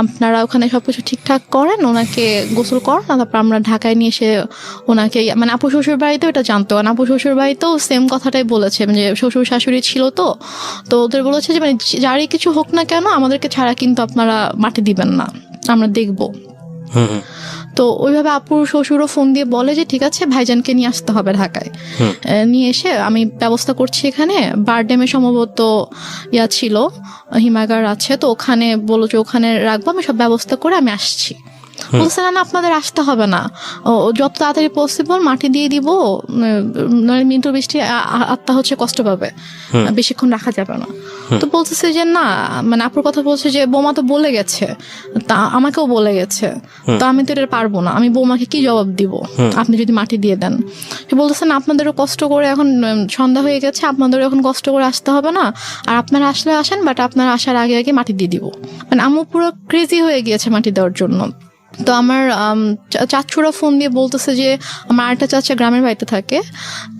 [SPEAKER 1] আপনারা ওখানে সবকিছু ঠিকঠাক করেন, ওনাকে গোসল করেন, তারপর আমরা ঢাকায় নিয়ে এসে ওনাকে মানে আপু শ্বশুর বাড়িতেও এটা জানতো, কারণ আপু শ্বশুর বাড়িতেও সেম কথাটাই বলেছে যে শ্বশুর শাশুড়ি ছিল, তো ওদের বলেছে যে মানে যারই কিছু হোক না কেন আমাদেরকে ছাড়া কিন্তু আপনারা মাটি দিবেন না, আমরা দেখবো। তো ওইভাবে আপুর শ্বশুরও ফোন দিয়ে বলে যে ঠিক আছে ভাইজানকে নিয়ে আসতে হবে ঢাকায়, নিয়ে এসে আমি ব্যবস্থা করছি। এখানে বারডেমে সম্ভবত ছিল, হিমাগার আছে, তো ওখানে বলো যে ওখানে রাখবো, আমি সব ব্যবস্থা করে আমি আসছি। বলছে না আপনাদের আসতে হবে না, যত তাড়াতাড়ি পসিবল মাটি দিয়ে দিব, মিন্টু বৃষ্টি আত্মা হচ্ছে কষ্ট পাবে, বেশিক্ষণ রাখা যাবে না। তো বলতেছে যে না, মানে আপুর কথা বলছে যে বৌমা তো বলে গেছে, তা আমাকেও বলে গেছে, তো আমি তো এটা পারবো না, আমি বৌমাকে কি জবাব দিব আপনি যদি মাটি দিয়ে দেন। সে বলতেছে না আপনাদেরও কষ্ট করে, এখন সন্ধ্যা হয়ে গেছে, আপনাদেরও এখন কষ্ট করে আসতে হবে না, আর আপনারা আসলে আসেন, বাট আপনারা আসার আগে আগে মাটি দিয়ে দিব। মানে আম্মু পুরো ক্রেজি হয়ে গিয়েছে মাটি দেওয়ার জন্য। তো আমার চাচুরা ফোন দিয়ে বলতেছে যে আমার আরেকটা চাচা গ্রামের বাড়িতে থাকে,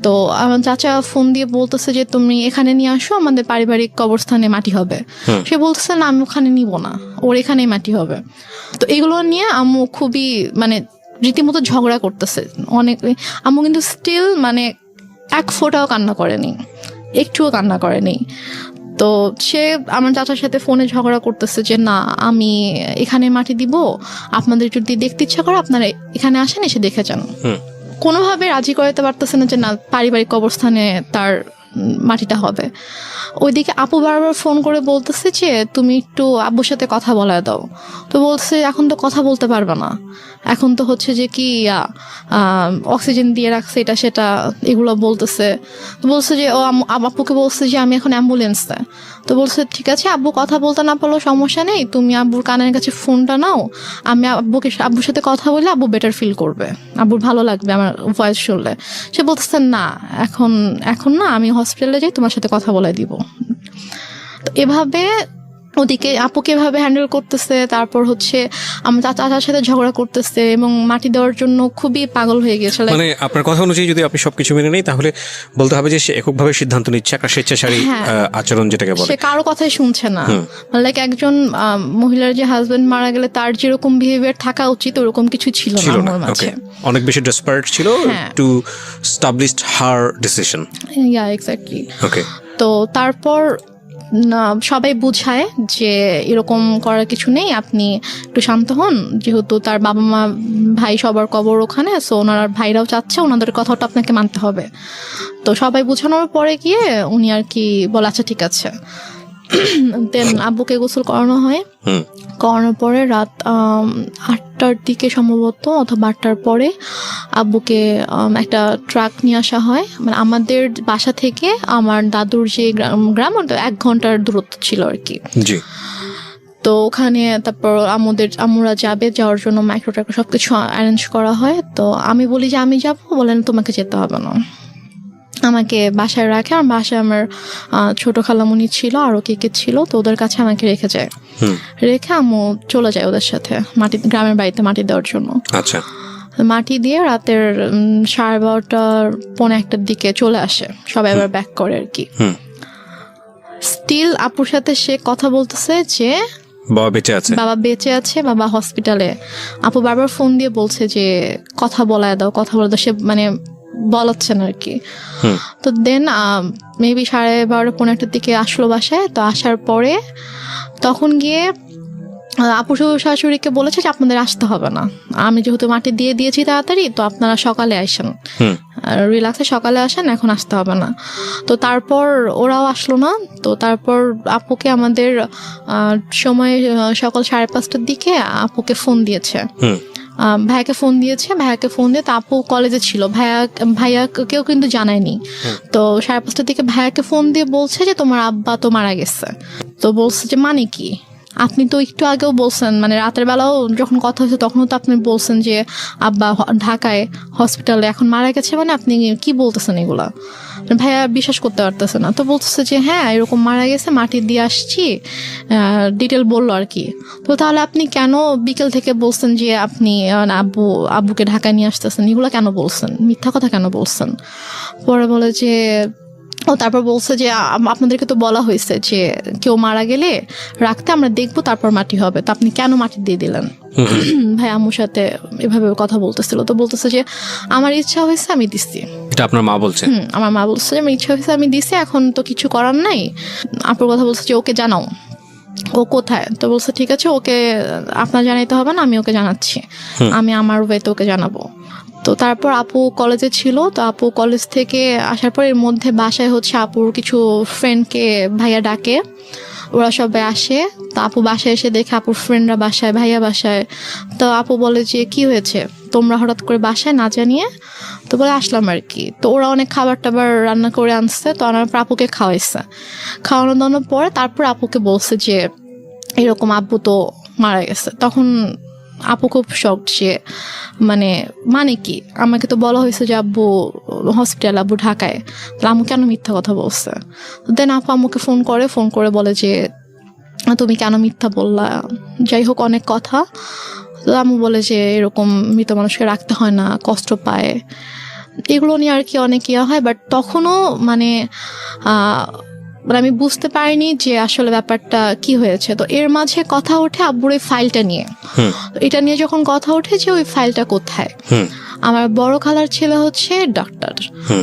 [SPEAKER 1] তো আমার চাচা ফোন দিয়ে বলতেছে যে তুমি এখানে নিয়ে আসো, আমাদের পারিবারিক কবরস্থানে মাটি হবে। সে বলতেছে না আমি ওখানে নিব না, ওর এখানেই মাটি হবে। তো এগুলো নিয়ে আম্মু খুবই মানে রীতিমতো ঝগড়া করতেছে অনেক। আম্মু কিন্তু স্টিল মানে এক ফোঁটাও কান্না করেনি, একটুও কান্না করেনি। তো সে আমার চাচার সাথে ফোনে ঝগড়া করতেছে যে না আমি এখানে মাটি দিব, আপনাদের যদি দেখতে ইচ্ছা করে আপনারা এখানে আসেন, এসে দেখে যান। কোনোভাবে রাজি করাতে পারতেছে না যে না পারিবারিক কবরস্থানে তার মাটিটা হবে। ওইদিকে আপু বারবার ফোন করে বলতেছে যে তুমি একটু আব্বুর সাথে কথা বলায় দাও। তো বলছে এখন তো কথা বলতে পারবে না, এখন তো হচ্ছে যে কি অক্সিজেন দিয়ে রাখছে এটা সেটা এগুলো বলতেছে। তো বলছে যে ও আপুকে বলছে যে আমি এখন অ্যাম্বুলেন্সে। তো বলছে ঠিক আছে, আব্বু কথা বলতে না পারলেও সমস্যা নেই, তুমি আব্বুর কানের কাছে ফোনটা নাও, আমি আব্বুর সাথে কথা বললে আব্বু বেটার ফিল করবে, আব্বুর ভালো লাগবে আমার ভয়েস শুনলে। সে বলতেছে না এখন না, আমি হসপিটালে যাই, তোমার সাথে কথা বলে দিব। তো এভাবে ওদিকে আপুকে এভাবে হ্যান্ডেল করতেছে, তারপর হচ্ছে আমার চাচার সাথে ঝগড়া করতেছে এবং মাটি দেওয়ার জন্য খুবই পাগল হয়ে গেছে।
[SPEAKER 2] মানে আপনার কথা অনুযায়ী যদি আপনি সবকিছু মেনে নেই তাহলে বলতে হবে যে সে এককভাবে সিদ্ধান্ত নিচ্ছে, একটা স্বেচ্ছাচারী আচরণ যেটাকে বলে।
[SPEAKER 1] সে কারো কথাই শুনছে না। লাইক একজন মহিলার যে হাজবেন্ড মারা গেলে তার যেরকম বিহেভিয়ার থাকা উচিত ওরকম কিছু ছিল না আমার মাঝে।
[SPEAKER 2] অনেক বেশি ডেসপারেট ছিল to establish her decision.
[SPEAKER 1] Yeah exactly.
[SPEAKER 2] Okay.
[SPEAKER 1] তো তারপর সবাই বুঝায় যে এরকম করার কিছু নেই, আপনি একটু শান্ত হন, যেহেতু তার বাবা মা ভাই সবার কবর ওখানে, সো ওনার ভাইরাও চাচ্ছে, ওনাদের কথাটা আপনাকে মানতে হবে। তো সবাই বোঝানোর পরে গিয়ে উনি আর কি বলে আচ্ছা ঠিক আছে। দেন আব্বুকে গোসল করানো হয়, করানোর পরে রাত 8টার দিকে সম্ভবত অথবা 8টার পরে আব্বুকে একটা ট্রাক নিয়ে আসা হয়। মানে আমাদের বাসা থেকে আমার দাদুর যে গ্রাম ওটা 1 ঘন্টার দূরত্ব ছিল আর কি।
[SPEAKER 2] জি।
[SPEAKER 1] তো ওখানে তারপর আমরা যাওয়ার জন্য মাইক্রো ট্রাক সবকিছু অ্যারেঞ্জ করা হয়। তো আমি বলি যে আমি যাবো, বলেন তোমাকে যেতে হবে না, আমাকে বাসায় রাখে। আর বাসায় আমার ছোট খালামুনি ছিল, আরো কে ছিল, তো ওদের কাছে আমাকে রেখে যায়। রেখে আম্মু চলে যায় ওদের সাথে গ্রামের বাড়িতে মাটি দেওয়ার জন্য।
[SPEAKER 2] আচ্ছা।
[SPEAKER 1] মাটি দিয়ে রাতের 12:30 পৌনে 1টার দিকে চলে আসে, সবাই আবার ব্যাক করে আর কি। স্টিল আপুর সাথে সে কথা বলতেছে যে বাবা বেঁচে আছে, বাবা হসপিটালে। আপু বারবার ফোন দিয়ে বলছে যে কথা বলায় দাও। সে মানে বলাচ্ছেন আর কি। তো দেন মেবি 12:30 পৌনে 1টার দিকে আসলো বাসায়। তো আসার পরে তখন গিয়ে আপু শাশুড়িকে বলেছে যে আপনাদের আসতে হবে না, আমি যেহেতু মাটি দিয়ে দিয়েছি তাড়াতাড়ি, তো আপনারা সকালে আসেন, রিল্যাক্সে সকালে আসেন, এখন আসতে হবে না। তো তারপর ওরাও আসলো না। তো তারপর আপুকে আমাদের সময় সকাল 5:30টার দিকে আপুকে ফোন দিয়েছে, ভাইয়াকে ফোন দিয়ে তো আপু কলেজে ছিল, ভাইয়াকেও কিন্তু জানায়নি। তো 5:30টার দিকে ভাইয়াকে ফোন দিয়ে বলছে যে তোমার আব্বা তো মারা গেছে। তো বলছে যে মানে কি, আপনি তো একটু আগেও বলছেন, মানে রাতের বেলাও যখন কথা হয়েছে তখনও তো আপনি বলছেন যে আব্বা ঢাকায় হসপিটালে, এখন মারা গেছে, মানে আপনি কি বলতেছেন এগুলা? ভাইয়া বিশ্বাস করতে পারতেছে না। তো বলতেছে যে হ্যাঁ এরকম মারা গেছে, মাটি দিয়ে আসছি, ডিটেল বললো আর কি। তো তাহলে আপনি কেন বিকেল থেকে বলছেন যে আপনি আব্বুকে ঢাকায় নিয়ে আসতেছেন, এগুলো কেন বলছেন, মিথ্যা কথা কেন বলছেন? পরে বলে যে তারপর বলছে যে আপনাদেরকে তো বলা হয়েছে যে কেউ মারা গেলে রাখতে, আমরা দেখবো তারপর মাটি হবে, তো আপনি কেন মাটি দিয়ে দিলেন? ভাই আম্মুর সাথে এভাবে কথা বলতেছিল। তো বলতেছে যে আমার ইচ্ছা হয়েছে আমি দিচ্ছি।
[SPEAKER 2] এটা আপনার মা বলছে?
[SPEAKER 1] আমার মা বলছে যে আমার ইচ্ছা হয়েছে আমি দিছি, এখন তো কিছু করার নাই। আপুর কথা বলছে যে ওকে জানাও, ও কোথায়? তো বলছে ঠিক আছে, ওকে আপনার জানাইতে হবে না, আমি ওকে জানাচ্ছি, আমি আমার ওয়েতে ওকে জানাবো। তো তারপর আপু কলেজে ছিল। তো আপু কলেজ থেকে আসার পর এর মধ্যে বাসায় হচ্ছে আপুর কিছু ফ্রেন্ডকে ভাইয়া ডাকে, ওরা সবাই আসে। তো আপু বাসায় এসে দেখে আপুর ফ্রেন্ডরা বাসায়, ভাইয়া বাসায়। তো আপু বলে যে কি হয়েছে তোমরা হঠাৎ করে বাসায় না জানিয়ে? তো বলে আসলাম আর কি। তো ওরা অনেক খাবার টাবার রান্না করে আনছে, তো আনার পর আপুকে খাওয়ানো দাওয়ানোর পরে তারপর আপুকে বলছে যে এরকম আব্বু তো মারা গেছে। তখন আপু খুব শকড, সে মানে কি, আমাকে তো বলা হয়েছে যে আব্বু হসপিটাল, আব্বু ঢাকায়, তাহলে আম্মু কেন মিথ্যা কথা বলছে? দেন আপু আম্মুকে ফোন করে বলে যে তুমি কেন মিথ্যা বললা, যাই হোক অনেক কথা। তো আম্মু বলে যে এরকম মৃত মানুষকে রাখতে হয় না, কষ্ট পায়, এগুলো নিয়ে আর কি অনেক ইয়ে হয়। বাট তখনও আমি বুঝতে পারিনি যে আসলে ব্যাপারটা কি হয়েছে। তো এর মাঝে কথা ওঠে আব্বুর এই ফাইলটা নিয়ে। এটা নিয়ে যখন কথা ওঠে যে ওই ফাইলটা কোথায়, আমার বড় খালার ছেলে হচ্ছে ডাক্তার।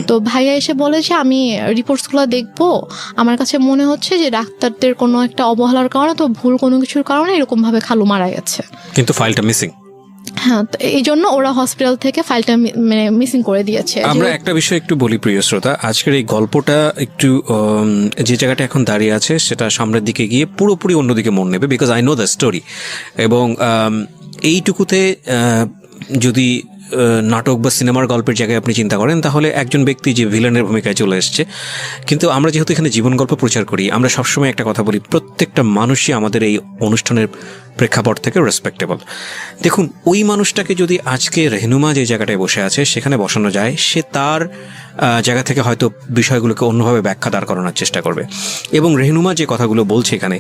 [SPEAKER 1] তো ভাইয়া এসে বলে যে আমি রিপোর্টসগুলো দেখবো, আমার কাছে মনে হচ্ছে যে ডাক্তারদের কোনো একটা অবহেলার কারণে, তো ভুল কোনো কিছুর কারণে এরকম ভাবে খালু মারা গেছে,
[SPEAKER 2] কিন্তু ফাইলটা মিসিং।
[SPEAKER 1] হ্যাঁ, তো এই জন্য ওরা হসপিটাল থেকে ফাইলটা মানে মিসিং করে দিয়েছে।
[SPEAKER 2] আমরা একটা বিষয় একটু বলি প্রিয় শ্রোতা, আজকের এই গল্পটা একটু যে জায়গাটা এখন দাঁড়িয়ে আছে সেটা সামনের দিকে গিয়ে পুরোপুরি অন্যদিকে মন নেবে, because I know the story. এবং এইটুকুতে যদি নাটক বা সিনেমার গল্পের জায়গায় আপনি চিন্তা করেন তাহলে একজন ব্যক্তি যে ভিলেনের ভূমিকায় চলে এসছে, কিন্তু আমরা যেহেতু এখানে জীবন গল্প প্রচার করি, আমরা সবসময় একটা কথা বলি, প্রত্যেকটা মানুষই আমাদের এই অনুষ্ঠানের প্রেক্ষাপট থেকে রেসপেক্টেবল। দেখুন, ওই মানুষটাকে যদি আজকে রেহনুমা যে জায়গাটায় বসে আছে সেখানে বসানো যায়, সে তার জায়গা থেকে হয়তো বিষয়গুলোকে অন্যভাবে ব্যাখ্যা দাঁড় করানোর চেষ্টা করবে। এবং রেহনুমা যে কথাগুলো বলছে এখানে,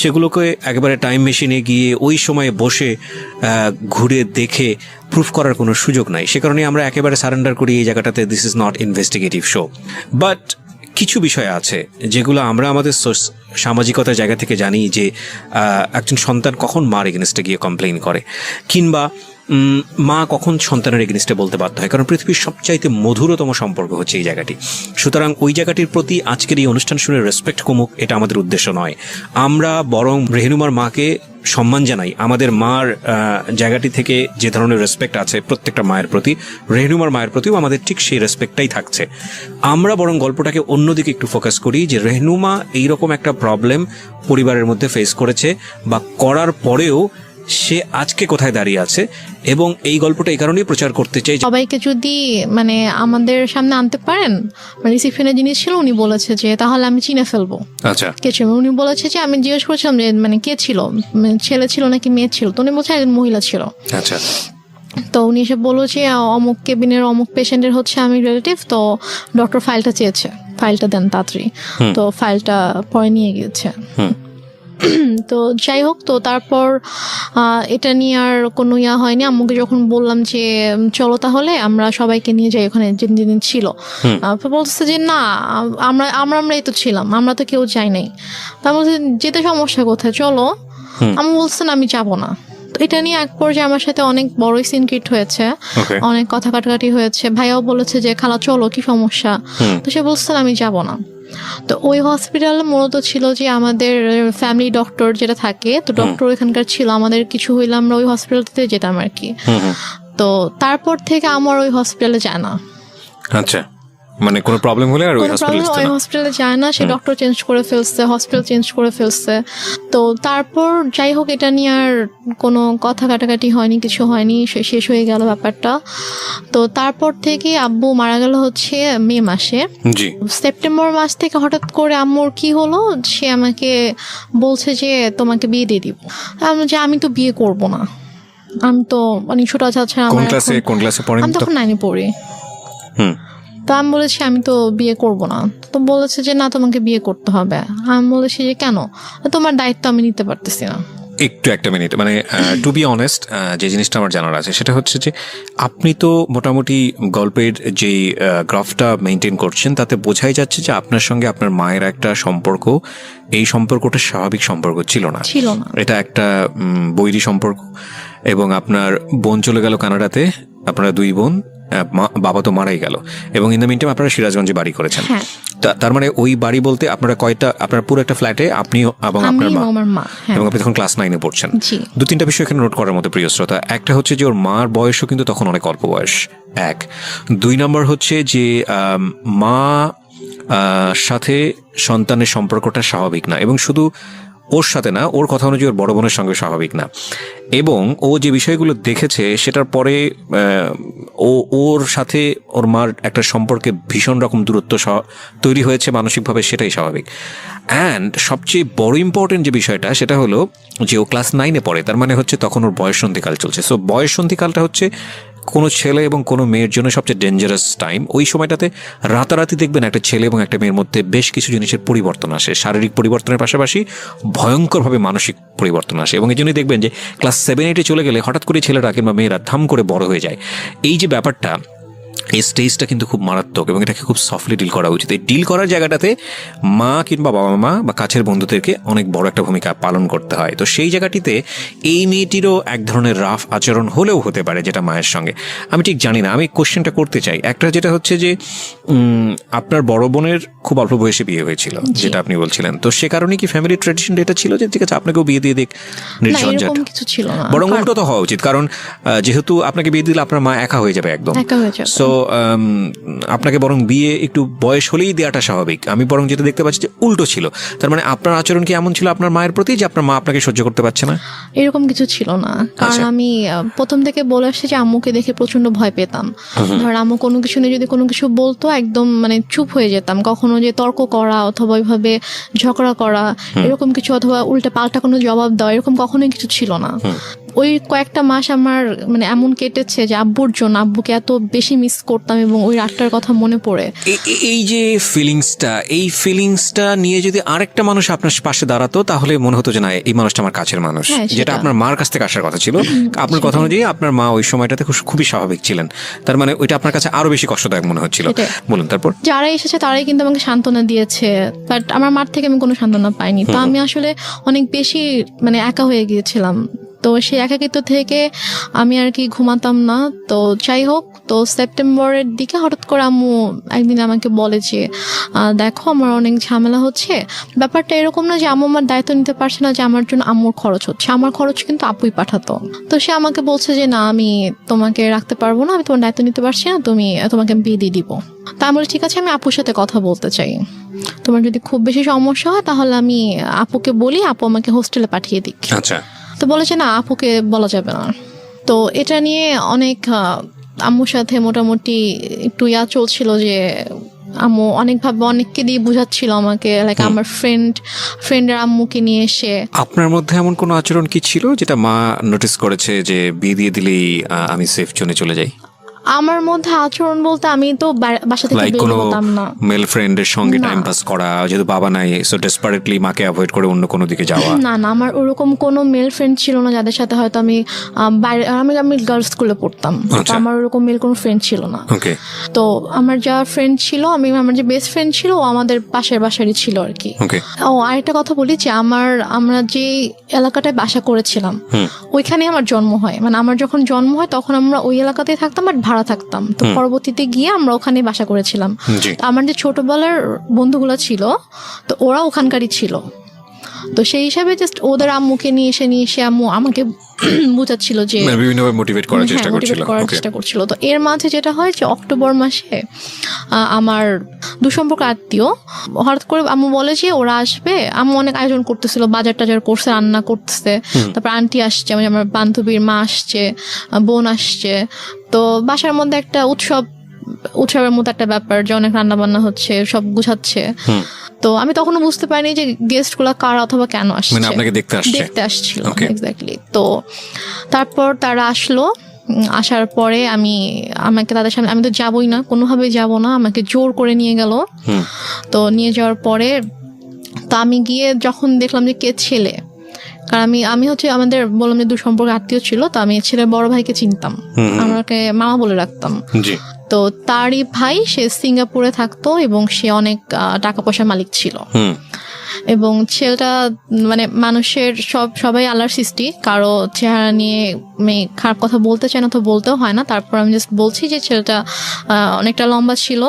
[SPEAKER 2] সেগুলোকে একেবারে টাইম মেশিনে গিয়ে ওই সময়ে বসে ঘুরে দেখে প্রুফ করার কোনো সুযোগ নাই। সে কারণে আমরা একেবারে সারেন্ডার করি এই জায়গাটাতে, this is not investigative show. But কিছু বিষয় আছে যেগুলো আমরা আমাদের সামাজিকতার জায়গা থেকে জানি, যে একজন সন্তান কখন মার এগেনস্টে গিয়ে কমপ্লেইন করে, কিংবা মা কখন সন্তানের এগেনস্টে বলতে বাধ্য হয়, কারণ পৃথিবীর সবচাইতে মধুরতম সম্পর্ক হচ্ছে এই জায়গাটি। সুতরাং ওই জায়গাটির প্রতি আজকের এই অনুষ্ঠান শুনে রেসপেক্ট কমুক, এটা আমাদের উদ্দেশ্য নয়। আমরা বরং রেহনুমার মাকে সম্মান জানাই। আমাদের মার জায়গাটি থেকে যে ধরনের রেসপেক্ট আছে প্রত্যেকটা মায়ের প্রতি, রেহনুমার মায়ের প্রতিও আমাদের ঠিক সেই রেসপেক্টটাই থাকছে। আমরা বরং গল্পটাকে অন্যদিকে একটু ফোকাস করি, যে রেহনুমা এইরকম একটা প্রবলেম পরিবারের মধ্যে ফেস করেছে, বা করার পরেও সে আজকে কোথায় দাঁড়িয়ে আছে। এবং এই গল্পটা এই কারণেই প্রচার করতে চাই,
[SPEAKER 1] সবাইকে যদি মানে আমাদের সামনে আনতে পারেন, রিসিপশনের জিনিস ছিল, উনি বলেছে যে তাহলে আমি চিনে ফেলবো।
[SPEAKER 2] আচ্ছা,
[SPEAKER 1] কে ছিল উনি বলেছে যে, আমি জিজ্ঞেস করছিলাম যে মানে কে ছিল, ছেলে ছিল নাকি মেয়ে ছিল, তো উনি বলছে একজন মহিলা ছিল।
[SPEAKER 2] আচ্ছা,
[SPEAKER 1] তো উনি এসে বললো যে অমুক কেবিনের অমুক পেশেন্টের হচ্ছে আমি রিলেটিভ, তো ডক্টর ফাইলটা চেয়েছে, ফাইলটা দেন তাড়াতাড়ি। তো ফাইলটা পরে নিয়ে গিয়েছে। তো যাই হোক, তো তারপর এটা নিয়ে আর কোনো ইয়া হয়নি। আম্মুকে যখন বললাম যে চলো তাহলে আমরা সবাইকে নিয়ে যাই ওখানে যেদিন ছিল, বলছে যে না, আমরাই তো ছিলাম, আমরা তো কেউ যাই নাই। তার মধ্যে যেতে সমস্যা কোথায়, চলো। আম্মু বলছেন আমি যাবো না। তো এটা নিয়ে এক পর্যায়ে আমার সাথে অনেক বড়ই সিন ক্রিয়েট হয়েছে, অনেক কথা কাটাকাটি হয়েছে। ভাইয়াও বলেছে যে খালা চলো, কি সমস্যা, তো সে বলছেন আমি যাব না। তো ওই হসপিটাল মূলত ছিল যে আমাদের ফ্যামিলি ডক্টর যেটা থাকে, তো ডক্টর এখানকার ছিল, আমাদের কিছু হইলে আমরা ওই হসপিটালতে যেতাম আর কি। তো তারপর থেকে আমার ওই হসপিটালে যায় না।
[SPEAKER 2] আচ্ছা, মানে কোনো প্রবলেম হলে আর ওই
[SPEAKER 1] হসপিটালে যায় না, সে ডক্টর চেঞ্জ করে ফেলছে, হসপিটাল চেঞ্জ করে ফেলছে। তো তারপর যাই হোক, এটা নিয়ে আর কোনো কথা কাটাকাটি হয়নি, কিছু হয়নি, শেষ হয়ে গেল ব্যাপারটা। তো তারপর থেকে আব্বু মারা গেল হচ্ছে মে মাসে। সেপ্টেম্বর মাস থেকে হঠাৎ করে আম্মুর কি হলো, সে আমাকে বলছে যে তোমাকে বিয়ে দিয়ে দিব। যে আমি তো বিয়ে করব না, আমি তো অনেক ছোট আছে, আমি তখন 9-এ পড়ি। তো আমি বলেছি আমি তো বিয়ে করব না। তো বলেছে যে না, তোমাকে বিয়ে করতে হবে। আমি বলেছি যে কেন, তোমার দায়িত্ব আমি নিতে পারতেছি না।
[SPEAKER 2] একটু একটা মিনিট, মানে টু বি অনেস্ট, যে জিনিসটা আমার জানার আছে সেটা হচ্ছে যে আপনি তো মোটামুটি গল্পের যে গ্রাফটা মেনটেন করছেন তাতে বোঝাই যাচ্ছে যে আপনার সঙ্গে আপনার মায়ের একটা সম্পর্ক, এই সম্পর্কটা স্বাভাবিক সম্পর্ক ছিল না, এটা একটা বৈরী সম্পর্ক। এবং আপনার বোন চলে গেল কানাডাতে, আপনারা দুই বোন, বাবা তো মারাই গেল, এবং ইন দ্য মিন টাইম আপনারা সিরাজগঞ্জে বাড়ি করেছেন। তার মানে ওই বাড়ি বলতে আপনারা কয়টা, আপনার পুরো একটা ফ্ল্যাটে আপনি এবং আপনার মা, এবং আপনি তখন ক্লাস 9-এ পড়ছেন। 2-3টা বিষয় এখানে নোট করার মতো প্রিয় শ্রোতা। একটা হচ্ছে যে ওর মার বয়সও কিন্তু তখন অনেক অল্প বয়স, 1। 2 নম্বর হচ্ছে যে মা সাথে সন্তানের সম্পর্কটা স্বাভাবিক না, এবং শুধু ওর সাথে না, ওর কথা অনুযায়ী ওর বড় বোনের সঙ্গে স্বাভাবিক না। এবং ও যে বিষয়গুলো দেখেছে সেটার পরে ওর সাথে ওর মার একটা সম্পর্কে ভীষণ রকম দূরত্ব তৈরি হয়েছে মানসিকভাবে, সেটাই স্বাভাবিক। অ্যান্ড সবচেয়ে বড় ইম্পর্টেন্ট যে বিষয়টা সেটা হলো যে ও ক্লাস 9-এ পড়ে, তার মানে হচ্ছে তখন ওর বয়ঃসন্ধিকাল চলছে। সো বয়ঃসন্ধিকালটা হচ্ছে কোনো ছেলে এবং কোনো মেয়ের জন্য সবচেয়ে ডেঞ্জারাস টাইম। ওই সময়টাতে রাতারাতি দেখবেন একটা ছেলে এবং একটা মেয়ের মধ্যে বেশ কিছু জিনিসের পরিবর্তন আসে, শারীরিক পরিবর্তনের পাশাপাশি ভয়ঙ্করভাবে মানসিক পরিবর্তন আসে। এবং এই জন্যই দেখবেন যে ক্লাস 7-8-এ চলে গেলে হঠাৎ করে ছেলেরা কিংবা মেয়েরা ধাম করে বড় হয়ে যায়। এই যে ব্যাপারটা, এই স্টেজটা কিন্তু খুব মারাত্মক, এবং এটাকে খুব সফটলি ডিল করা উচিত। এই ডিল করার জায়গাটাতে মা কিংবা বাবা মা বা কাছের বন্ধুদেরকে অনেক বড় একটা ভূমিকা পালন করতে হয়। তো সেই জায়গাটিতে এই মেয়েটিরও এক ধরনের রাফ আচরণ হলেও হতে পারে, যেটা মায়ের সঙ্গে আমি ঠিক জানি না। আমি কোশ্চেনটা করতে চাই একটা, যেটা হচ্ছে যে আপনার বড় বোনের খুব অল্প বয়সে বিয়ে হয়েছিল যেটা আপনি বলছিলেন, তো সে কারণে কি ফ্যামিলি ট্রেডিশন এটা ছিল যে ঠিক আছে আপনাকেও বিয়ে দিয়ে দিক
[SPEAKER 1] না
[SPEAKER 2] নির্ঝঞ্ঝাট?
[SPEAKER 1] এরকম কিছু ছিল না,
[SPEAKER 2] বরং উল্টো তো হওয়া উচিত, কারণ যেহেতু আপনাকে বিয়ে দিলে আপনার মা একা হয়ে যাবে একদম,
[SPEAKER 1] একা হয়ে যাবে।
[SPEAKER 2] সো আপনাকে বরং বিয়ে একটু বয়স হলেই দেওয়াটা স্বাভাবিক। আমি বরং যেটা দেখতে পাচ্ছি যে উল্টো ছিল, তার মানে আপনার আচরণ কি এমন ছিল আপনার মায়ের প্রতি যে আপনার মা আপনাকে সহ্য করতে পারছে না?
[SPEAKER 1] এরকম কিছু ছিল না, কারণ
[SPEAKER 2] আচ্ছা।
[SPEAKER 1] আমি প্রথম থেকে বলে আসছি যে আম্মুকে দেখে প্রচন্ড ভয় পেতাম। ধর আম্মু কোনো কিছু নিয়ে যদি কোনো কিছু বলতো একদম মানে চুপ হয়ে যেতাম, কখনো যে তর্ক করা অথবা ওইভাবে ঝগড়া করা এরকম কিছু, অথবা উল্টে পাল্টা কোনো জবাব দেওয়া এরকম কখনোই কিছু ছিল না। ওই কয়েকটা মাস আমার মানে এমন কেটেছে যে আব্বুর জন্য আব্বুকে এত বেশি মিস করতাম এবং ওই রাতটার কথা মনে পড়ে।
[SPEAKER 2] এই যে এই ফিলিংসটা নিয়ে যদি আরেকটা মানুষ আপনার পাশে দাঁড়াতো তাহলে মনে হতো যে না এই মানুষটা আমার কাছের মানুষ,
[SPEAKER 1] হ্যাঁ, সেটা।
[SPEAKER 2] যেটা আপনার মার কাছ থেকে আসার কথা ছিল। আপনার কথা অনুযায়ী আপনার মা ওই সময়টাতে খুবই স্বাভাবিক ছিলেন, তার মানে ওইটা আপনার কাছে আরো বেশি কষ্টদায়ক মনে হচ্ছিল।
[SPEAKER 1] সেটাই।
[SPEAKER 2] বলুন তারপর।
[SPEAKER 1] যারা এসেছে তারাই কিন্তু আমাকে সান্ত্বনা দিয়েছে, বাট আমার মার থেকে আমি কোনো সান্ত্বনা পাইনি। তো আমি আসলে অনেক বেশি মানে একা হয়ে গিয়েছিলাম। তো সেই একাকিত্ব থেকে আমি আর কি ঘুমাতাম না। তো যাই হোক, তো সেপ্টেম্বরের দিকে হঠাৎ করে আম্মু একদিন আমাকে বলে যে দেখো আমার অনেক ঝামেলা হচ্ছে। ব্যাপারটা এরকম না যে আম্মু আমার দায়িত্ব নিতে পারছে না, যে আমার জন্য আম্মুর খরচ হচ্ছে, আমার খরচ কিন্তু আপুই পাঠাতো। তো সে আমাকে বলছে যে না আমি তোমাকে রাখতে পারবো না, আমি তোমার দায়িত্ব নিতে পারছি না, তোমাকে বিয়ে দিয়ে দিব। তা আমি বলি ঠিক আছে, আমি আপুর সাথে কথা বলতে চাই, তোমার যদি খুব বেশি সমস্যা হয় তাহলে আমি আপুকে বলি, আপু আমাকে হোস্টেলে পাঠিয়ে দিক।
[SPEAKER 2] আচ্ছা।
[SPEAKER 1] তো বলেছে না আপুকে বলা যাবে না। তো এটা নিয়ে অনেক আম্মুর সাথে মোটামুটি একটু চলছিল যে আম্মু অনেকভাবে অনেককে দিয়ে বুঝাচ্ছিল আমাকে, লাইক আমার ফ্রেন্ডের আম্মুকে নিয়ে এসে।
[SPEAKER 2] আপনার মধ্যে এমন কোনো আচরণ কি ছিল যেটা মা নোটিস করেছে যে বিয়ে দিয়ে দিলেই আমি সেফ জোনে চলে যাই?
[SPEAKER 1] আমার মধ্যে আচরণ বলতে আমি তো বাসা থেকে
[SPEAKER 2] লাইক
[SPEAKER 1] বের
[SPEAKER 2] কোনো
[SPEAKER 1] হতাম না।
[SPEAKER 2] মেল ফ্রেন্ডের সঙ্গে
[SPEAKER 1] না।
[SPEAKER 2] টাইম পাস করা, যেহেতু বাবা নাই সো ডেসপারেটলি মাকে অ্যাভয়েড করে অন্য কোনো দিকে যাওয়া?
[SPEAKER 1] না না, আমার ওরকম কোনো মেল ফ্রেন্ড ছিল না যাদের সাথে হয়তো আমি বাইরে, আমি গার্লস স্কুলে পড়তাম, তো
[SPEAKER 2] আচ্ছা।
[SPEAKER 1] আমার ওরকম মেল কোনো ফ্রেন্ড ছিল না।
[SPEAKER 2] ওকে।
[SPEAKER 1] তো আমার যা ফ্রেন্ড ছিল, আমার যে বেস্ট ফ্রেন্ড ছিল ও আমাদের পাশের বাসারই ছিল আর কি।
[SPEAKER 2] ওকে।
[SPEAKER 1] ও আরেকটা কথা বলি যে আমরা যে এলাকাটায় বাসা করেছিলাম ওইখানে আমার জন্ম হয়, মানে আমার যখন জন্ম হয় তখন আমরা ওই এলাকাতেই থাকতাম, বাট ভাড়া থাকতাম। তো পরবর্তীতে গিয়ে আমরা ওখানে বাসা করেছিলাম।
[SPEAKER 2] জি।
[SPEAKER 1] তো আমার যে ছোটবেলার বন্ধুগুলো ছিল তো ওরা ওখানকারই ছিল। তো সেই হিসাবে জাস্ট ওদের আম্মুকে নিয়ে এসে আম্মু আমাকে বুঝাচ্ছিল যে
[SPEAKER 2] মানে বিভিন্নভাবে মোটিভেট করার চেষ্টা
[SPEAKER 1] হ্যাঁ,
[SPEAKER 2] করছিল।
[SPEAKER 1] motivate করার
[SPEAKER 2] ওকে।
[SPEAKER 1] চেষ্টা করছিল। তো এর মাঝে যেটা হয় যে অক্টোবর মাসে আমার দুসম্পর্ক আত্মীয় হঠাৎ করে আম্মু বলে যে ওরা আসবে। আম্মু অনেক আয়োজন করতেছিল, বাজার টাজার করছে, রান্না করতেছে, তারপর আন্টি আসছে, মানে আমার বান্ধবীর মা আসছে, বোন আসছে। তো বাসার মধ্যে একটা উৎসবের মতো একটা ব্যাপার যে অনেক রান্না বান্না হচ্ছে, সব গুছাচ্ছে। তো আমি তখনও বুঝতে পারিনি যে গেস্ট গুলা কার অথবা কেন আসছে,
[SPEAKER 2] মানে আপনাকে দেখতে
[SPEAKER 1] আসছিল।
[SPEAKER 2] Okay.
[SPEAKER 1] এক্স্যাক্টলি। তো তারপর তারা আসলো, আসার পরে আমাকে তাদের সামনে, আমি তো যাবোই না, কোনোভাবেই যাব না, আমাকে জোর করে নিয়ে গেল। তো নিয়ে যাওয়ার পরে তো আমি গিয়ে যখন দেখলাম যে কে ছেলে, কারণ আমি হচ্ছে আমাদের বললাম যে দুসম্পর্ক আত্মীয় ছিল, তো আমি ছেলের বড় ভাইকে চিনতাম, আমাকে মামা বলে রাখতাম।
[SPEAKER 2] জি।
[SPEAKER 1] তো তারই ভাই, সে সিঙ্গাপুরে থাকতো এবং সে অনেক টাকা পয়সার মালিক ছিল। এবং ছেলেটা মানে মানুষের সবাই আল্লাহর সৃষ্টি, কারো চেহারা নিয়ে আমি খারাপ কথা বলতে চাই না, তো বলতেও হয় না। তারপর আমি জাস্ট বলছি যে ছেলেটা অনেকটা লম্বা ছিল,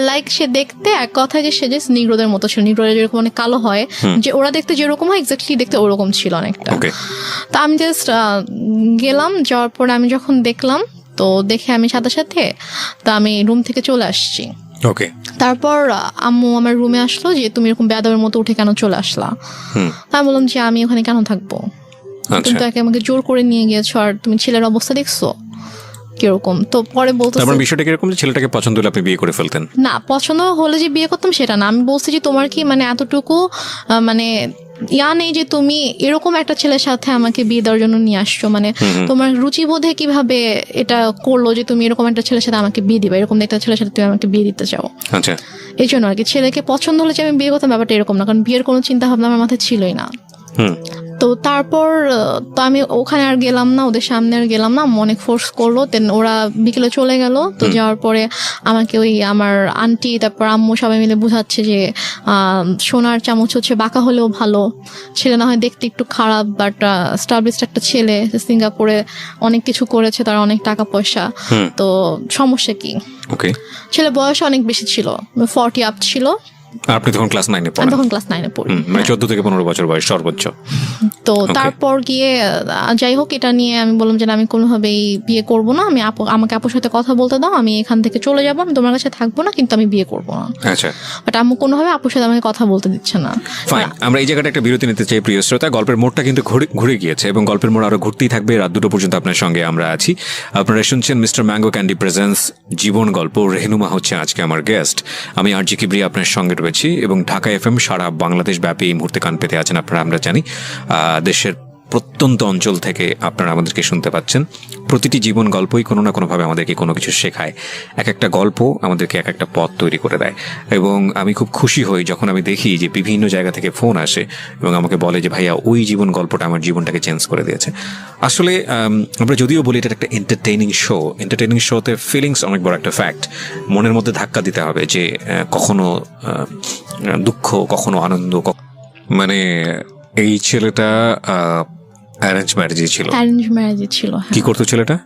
[SPEAKER 1] লাইক সে দেখতে এক কথায় যে সে যে নিগ্রোদের মতো ছিল, নিগ্রোদের যেরকম অনেক কালো হয়, যে ওরা দেখতে যেরকম হয় এক্স্যাক্টলি দেখতে ওরকম ছিল অনেকটা। তো আমি জাস্ট গেলাম, যাওয়ার পরে আমি যখন দেখলাম, তো দেখে আমি সাথে সাথে তো আমি রুম থেকে চলে আসছি।
[SPEAKER 2] ওকে।
[SPEAKER 1] তারপর আম্মু আমার রুমে আসলো যে তুমি এরকম বেয়াদবের মতো উঠে কেন চলে আসলা। আমি বললাম যে আমি ওখানে কেন থাকবো, তুমি তো আমাকে জোর করে নিয়ে গিয়েছো, আর তুমি ছেলের অবস্থা দেখছো কিরকম। তো পরে বলতে
[SPEAKER 2] বিষয়টা কিরকম, ছেলেটাকে পছন্দ হলে আপনি বিয়ে করে ফেলতেন?
[SPEAKER 1] না, পছন্দ হলে যে বিয়ে করতাম সেটা না, আমি বলছি যে তোমার কি মানে এতটুকু মানে নেই যে তুমি এরকম একটা ছেলের সাথে আমাকে বিয়ে দেওয়ার জন্য নিয়ে আসছো, মানে তোমার রুচিবোধে কিভাবে এটা করলো যে তুমি এরকম একটা ছেলের সাথে আমাকে বিয়ে দিবা, এরকম একটা ছেলের সাথে তুমি আমাকে বিয়ে দিতে চাও।
[SPEAKER 2] আচ্ছা।
[SPEAKER 1] এই জন্য আর কি ছেলেকে পছন্দ হলে যে আমি বিয়ে করতাম, ব্যাপারটা এরকম না, কারণ বিয়ের কোনো চিন্তা ভাবনা আমার মাথায় ছিলই না। তো তারপর তো আমি ওখানে আর গেলাম না, ওদের সামনে আর গেলাম না, আম্মু অনেক ফোর্স করলো। দেন ওরা বিকেলে চলে গেল। তো যাওয়ার পরে আমাকে ওই আমার আন্টি তারপর আম্মু সবাই মিলে বোঝাচ্ছে যে সোনার চামচ হচ্ছে বাঁকা হলেও ভালো, ছেলে না হয় দেখতে একটু খারাপ বাট স্টাবলিশড একটা ছেলে, সিঙ্গাপুরে অনেক কিছু করেছে, তার অনেক টাকা পয়সা, তো সমস্যা কি?
[SPEAKER 2] ওকে,
[SPEAKER 1] ছেলে বয়স অনেক বেশি ছিল, 40 আপ ছিল।
[SPEAKER 2] আপনি তখন ক্লাস 9 এ
[SPEAKER 1] আমি
[SPEAKER 2] পড়েন?
[SPEAKER 1] তখন ক্লাস 9 এ পড়ি।
[SPEAKER 2] মানে 14 থেকে 15 বছর বয়স সর্বোচ্চ।
[SPEAKER 1] তো তারপর গিয়ে যাই হোক, এটা নিয়ে আমি বললাম যে আমি কোনোভাবেই বিয়ে করব না, আমি আমাকে আপুর সাথে কথা বলতে দাও, আমি এখান থেকে চলে যাবো, আমি তোমার কাছে থাকবো না, কিন্তু আমি বিয়ে করবো না।
[SPEAKER 2] আচ্ছা,
[SPEAKER 1] বাট আম্মু কোনোভাবে আপুর সাথে আমাকে কথা বলতে দিচ্ছে না।
[SPEAKER 2] ফাইন, আমরা এই জায়গাটা একটা বিরতি নিতে চাই প্রিয় শ্রোতা। গল্পের মোড়টা কিন্তু ঘুরে গিয়েছে এবং গল্পের মোড় আরো ঘুরতেই থাকবে। রাত 2টো পর্যন্ত আপনার সঙ্গে আমরা আছি। আপনারা শুনছেন মিস্টার ম্যাঙ্গো ক্যান্ডি প্রেজেন্স জীবন গল্প। রেহনুমা হচ্ছে আজকে আমার গেস্ট। আমি আরজি কিবরিয়া আপনার সঙ্গে রয়েছি এবং ঢাকা এফএম সারা বাংলাদেশ ব্যাপী এই মুহূর্তে কান পেতে আছেন আপনারা, আমরা জানি। দেশের প্রত্যন্ত অঞ্চল থেকে আপনারা আমাদেরকে শুনতে পাচ্ছেন। প্রতিটি জীবন গল্পই কোনো না কোনোভাবে আমাদেরকে কোনো কিছু শেখায়। এক একটা গল্প আমাদেরকে এক একটা পথ তৈরি করে দেয় এবং আমি খুব খুশি হই যখন আমি দেখি যে বিভিন্ন জায়গা থেকে ফোন আসে এবং আমাকে বলে যে ভাইয়া ওই জীবন গল্পটা আমার জীবনটাকে চেঞ্জ করে দিয়েছে। আসলে আমরা যদিও বলি এটা একটা এন্টারটেইনিং শোতে ফিলিংস অনেক বড় একটা ফ্যাক্ট। মনের মধ্যে ধাক্কা দিতে হবে যে কখনো দুঃখ, কখনো আনন্দ। মানে এই ছেলেটা অ্যারেঞ্জ ম্যারেজই ছিল?
[SPEAKER 1] অ্যারেঞ্জ ম্যারেজই ছিল।
[SPEAKER 2] কি করতো ছেলেটা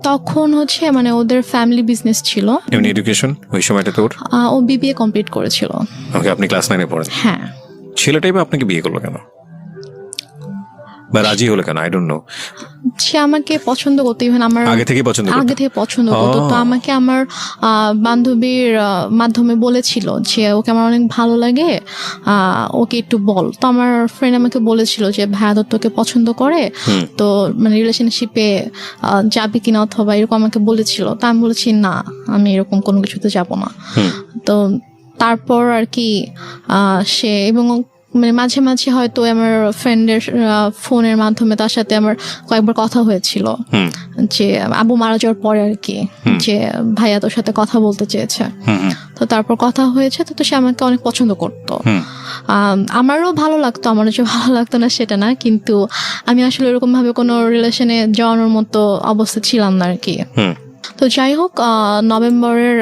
[SPEAKER 1] তখন? হচ্ছে মানে ওদের ফ্যামিলি বিজনেস ছিল।
[SPEAKER 2] এমনি এডুকেশন ওই সময়টা তোর?
[SPEAKER 1] ও বিবিএ কমপ্লিট করেছিল।
[SPEAKER 2] ওকে, আপনি ক্লাস 9 এ পড়েন?
[SPEAKER 1] হ্যাঁ।
[SPEAKER 2] ছেলেটাই বা আপনাকে বিয়ে করলো কেন বা রাজি হলো কেন? I don't know.
[SPEAKER 1] সে আমাকে পছন্দ করতো, ইভেন আমার
[SPEAKER 2] আগে থেকে পছন্দ
[SPEAKER 1] করতো। তো আমাকে আমার বান্ধবীর মাধ্যমে বলেছিল যে ওকে আমার অনেক ভালো লাগে, ওকে একটু বল। তো আমার ফ্রেন্ড আমাকে বলেছিল যে ভাইয়া তো তোকে পছন্দ করে, তো মানে রিলেশনশিপে যাবি কিনা অথবা এরকম আমাকে বলেছিল। তো আমি বলেছি না, আমি এরকম কোনো কিছুতে যাব না। তো তারপর আর কি সে এবং মানে মাঝে মাঝে হয়তো আমার ফ্রেন্ডের ফোনের মাধ্যমে তার সাথে আমার কয়েকবার কথা হয়েছিল যে আবু মারা যাওয়ার পরে আর কি, যে ভাইয়া তোর সাথে কথা বলতে চেয়েছে। তো তারপর কথা হয়েছে। তো সে আমাকে অনেক পছন্দ করতো। আমারও ভালো লাগতো, আমারও যে ভালো লাগতো না সেটা না, কিন্তু আমি আসলে এরকম ভাবে কোনো রিলেশনে যাওয়ানোর মতো অবস্থা ছিলাম না আর কি। তো যাই হোক, নভেম্বরের